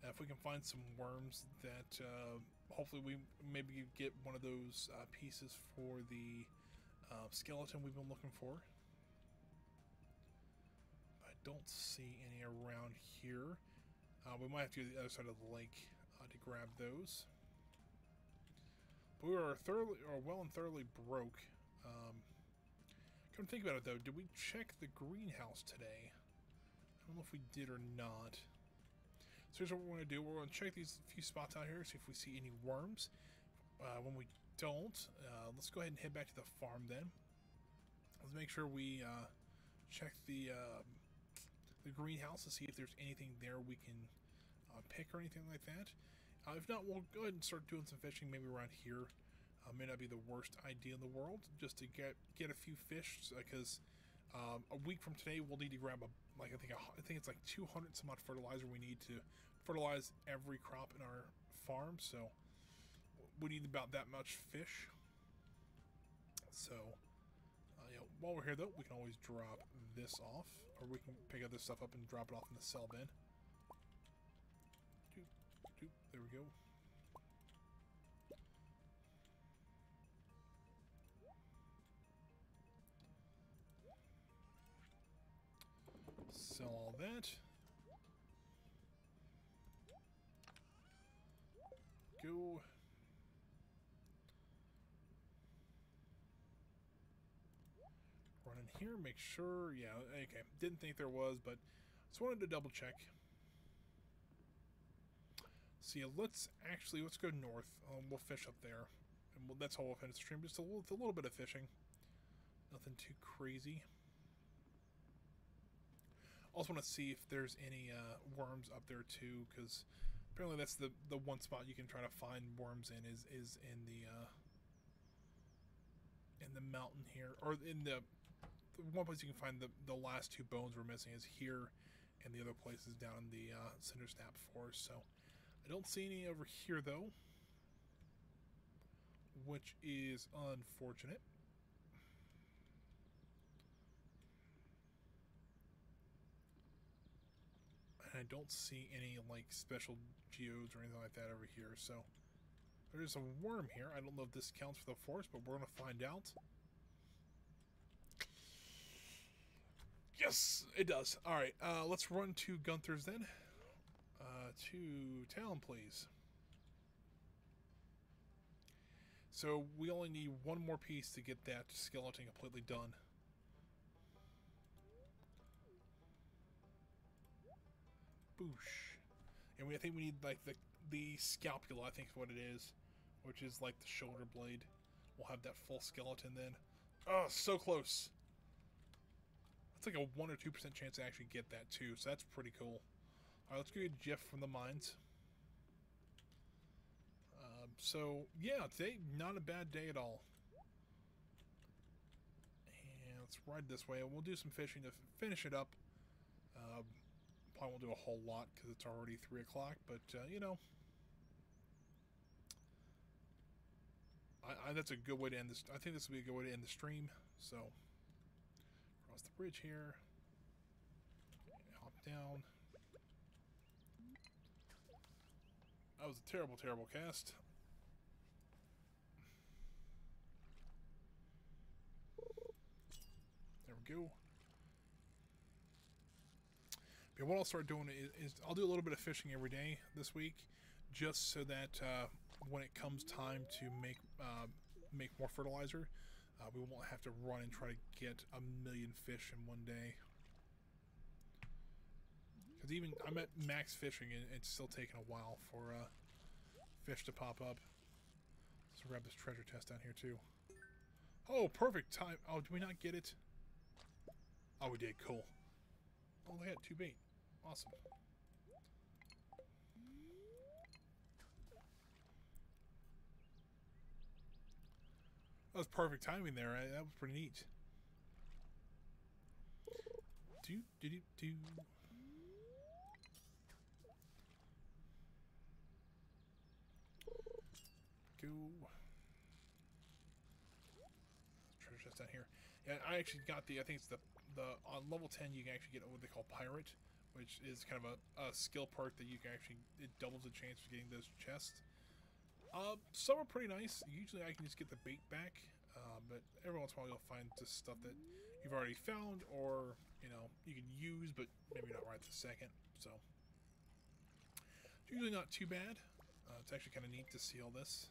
If we can find some worms that hopefully we maybe get one of those pieces for the skeleton we've been looking for. I don't see any around here. We might have to go to the other side of the lake to grab those. But we are well and thoroughly broke. Come think about it though, did we check the greenhouse today? I don't know if we did or not. So here's what we're going to do. We're going to check these few spots out here, see if we see any worms. When we don't, let's go ahead and head back to the farm then. Let's make sure we check the greenhouse to see if there's anything there we can pick or anything like that. If not, we'll go ahead and start doing some fishing maybe around here. May not be the worst idea in the world, just to get a few fish, because a week from today we'll need to grab I think it's like 200 some odd fertilizer we need to fertilize every crop in our farm, so we need about that much fish. So, you know, while we're here, though, we can always drop this off, or we can pick up this stuff up and drop it off in the sell bin. Doop, doop, there we go. Sell all that. Go. Run in here, make sure. Yeah, okay. Didn't think there was, but just wanted to double check. So yeah, let's go north. We'll fish up there, and that's how we'll finish the stream. Just a little bit of fishing. Nothing too crazy. Also want to see if there's any worms up there too, because apparently that's the one spot you can try to find worms in is in the mountain here, or in the one place you can find the last two bones we're missing is here, and the other place is down in the Cindersnap Forest. So I don't see any over here though, which is unfortunate. And I don't see any like special geodes or anything like that over here. So there's a worm here. I don't know if this counts for the forest, but we're gonna find out. Yes, it does. All right, let's run to Gunther's then. To town, please. So we only need one more piece to get that skeleton completely done. Boosh. And I think we need like the scapula, I think is what it is, which is like the shoulder blade. We'll have that full skeleton then. Oh, so close. It's like a 1 or 2% chance to actually get that too, so that's pretty cool. Alright, let's go get Jeff from the mines. So, yeah, today, not a bad day at all. And let's ride this way, and we'll do some fishing to finish it up. Probably won't do a whole lot, because it's already 3 o'clock, but, you know. That's a good way to end this. I think this will be a good way to end the stream, so. Cross the bridge here. Hop down. That was a terrible, terrible cast. There we go. But what I'll start doing is I'll do a little bit of fishing every day this week, just so that when it comes time to make more fertilizer, we won't have to run and try to get a million fish in one day. Because even I'm at max fishing, and it's still taking a while for fish to pop up. Let's grab this treasure chest down here too. Oh, perfect time. Oh, did we not get it? Oh, we did. Cool. Oh, they had 2 bait. Awesome. That was perfect timing there. That was pretty neat. Do. Go. Treasure chest down here. Yeah, I actually got I think it's the on level 10 you can actually get what they call Pirate, which is kind of a skill perk that you can actually, it doubles the chance of getting those chests. Some are pretty nice. Usually I can just get the bait back, but every once in a while you'll find just stuff that you've already found, or, you know, you can use, but maybe not right this second, so. It's usually not too bad. It's actually kind of neat to see all this.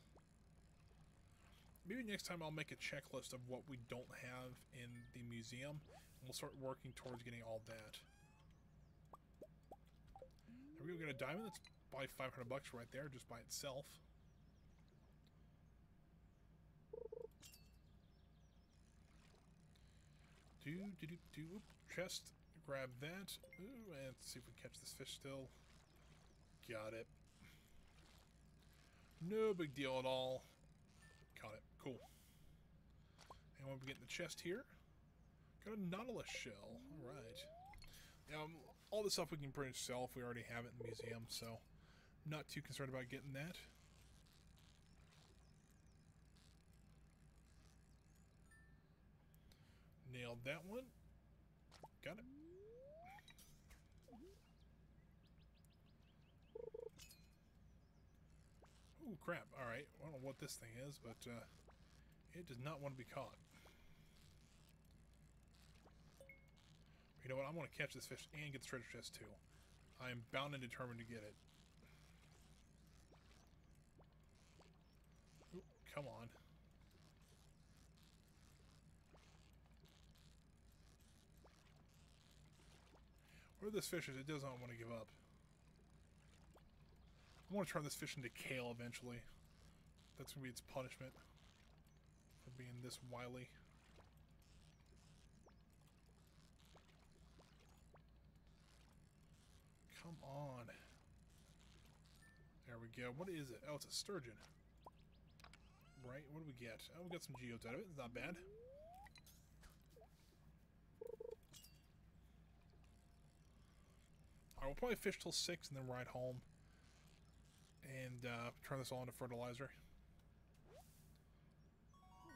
Maybe next time I'll make a checklist of what we don't have in the museum, and we'll start working towards getting all that. There we go, get a diamond. That's probably 500 bucks right there, just by itself. Oop, chest. Grab that. Ooh, and let's see if we can catch this fish still. Got it. No big deal at all. Got it. Cool. And when we get in the chest here, got a Nautilus shell. Alright. All this stuff we can pretty much sell if we already have it in the museum, so Not too concerned about getting that. Nailed that one. Got it. Ooh, crap. Alright. I don't know what this thing is, but it does not want to be caught. You know what? I want to catch this fish and get the treasure chest too. I am bound and determined to get it. Ooh, come on. Where this fish is, it does not want to give up. I want to turn this fish into kale eventually. That's going to be its punishment for being this wily. Come on. There we go. What is it? Oh, it's a sturgeon. Right, what do we get? Oh, we got some geodes out of it. It's not bad. Alright, we'll probably fish till 6 and then ride home. And turn this all into fertilizer.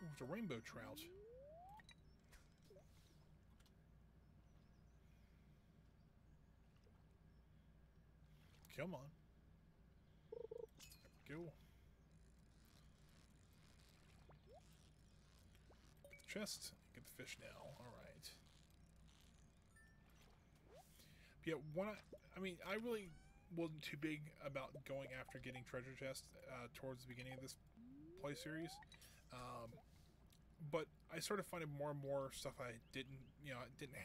Ooh, it's a rainbow trout. Come on. There we go. Get the chest. Get the fish now. Alright. Yeah, I mean, I really wasn't too big about going after getting treasure chests towards the beginning of this play series. But I started finding more and more stuff I didn't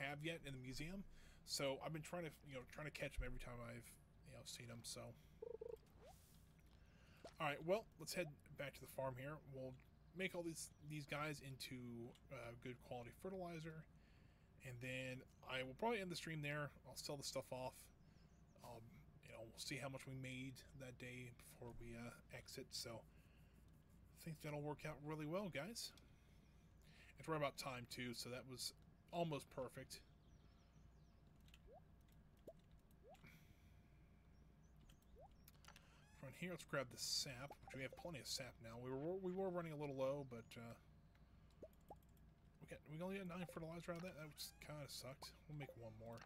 have yet in the museum. So I've been trying to catch them every time I've, seen them. So, all right, well, let's head back to the farm here. We'll make all these guys into good quality fertilizer, and then I will probably end the stream there. I'll sell the stuff off. We'll see how much we made that day before we exit. So I think that'll work out really well, guys. It's right about time too, so that was almost perfect. From here, let's grab the sap, which we have plenty of sap now. We were running a little low, but we only got 9 fertilizer out of that. That kind of sucked. We'll make one more.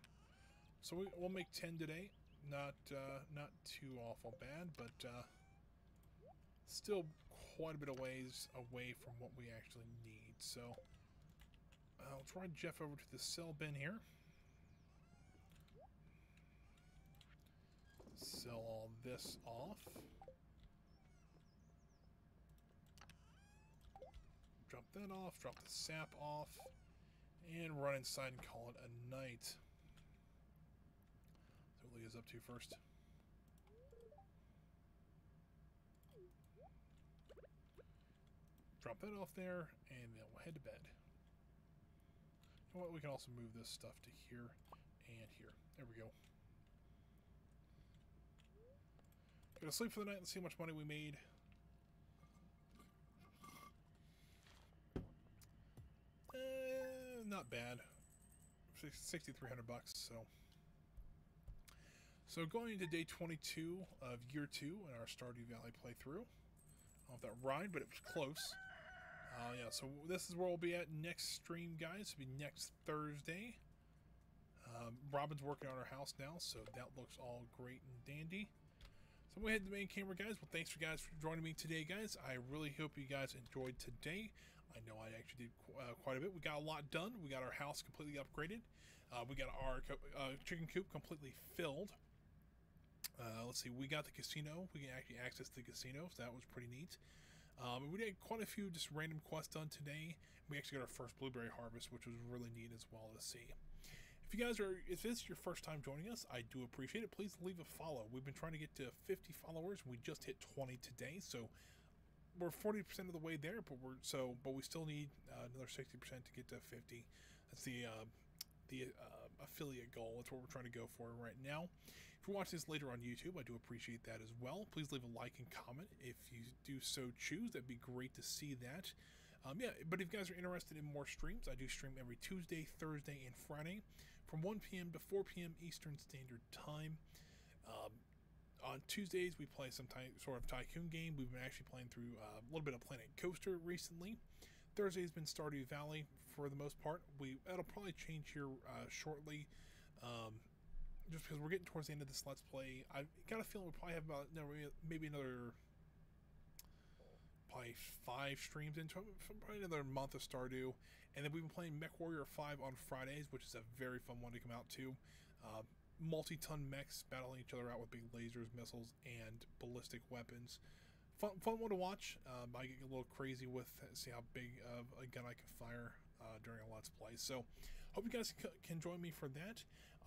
So we'll make 10 today. Not too awful bad, but still quite a bit of ways away from what we actually need. So I'll try Jeff over to the sell bin here. Sell all this off. Drop that off, drop the sap off, and run inside and call it a night. So what Leah's up to first. Drop that off there, and then we'll head to bed. You know what? We can also move this stuff to here and here. There we go. Go to sleep for the night and see how much money we made. Not bad. 6,300 bucks. So going into day 22 of year 2 in our Stardew Valley playthrough. I don't know if that rhymed, but it was close. Yeah, so this is where we'll be at next stream, guys. It'll be next Thursday. Robin's working on our house now, so that looks all great and dandy. So we'll head to the main camera, guys. Well, thanks for joining me today, guys. I really hope you guys enjoyed today. I know I actually did quite a bit. We got a lot done. We got our house completely upgraded. We got our chicken coop completely filled. Let's see. We got the casino. We can actually access the casino, so that was pretty neat. We did quite a few just random quests done today. We actually got our first blueberry harvest, which was really neat as well to see. If this is your first time joining us, I do appreciate it. Please leave a follow. We've been trying to get to 50 followers. We just hit 20 today, so we're 40% of the way there. But we still need another 60% to get to 50. That's the affiliate goal. That's what we're trying to go for right now. If you're watching this later on YouTube, I do appreciate that as well. Please leave a like and comment if you do so choose. That'd be great to see that. Yeah, but if you guys are interested in more streams, I do stream every Tuesday, Thursday, and Friday from 1 p.m. to 4 p.m. Eastern Standard Time. On Tuesdays, we play some sort of tycoon game. We've been actually playing through a little bit of Planet Coaster recently. Thursday's been Stardew Valley for the most part. That'll probably change here shortly, just because we're getting towards the end of this Let's Play. I've got a feeling we'll probably have about maybe another probably 5 streams into probably another month of Stardew, and then we've been playing Mech Warrior 5 on Fridays, which is a very fun one to come out to. Multi-ton mechs battling each other out with big lasers, missiles, and ballistic weapons. Fun one to watch. I get a little crazy with see how big of a gun I can fire during a Let's Play. So, hope you guys can join me for that.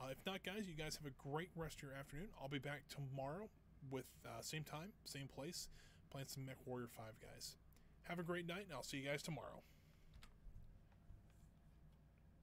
If not, guys, you guys have a great rest of your afternoon. I'll be back tomorrow with same time, same place, playing some Mech Warrior 5, guys. Have a great night, and I'll see you guys tomorrow.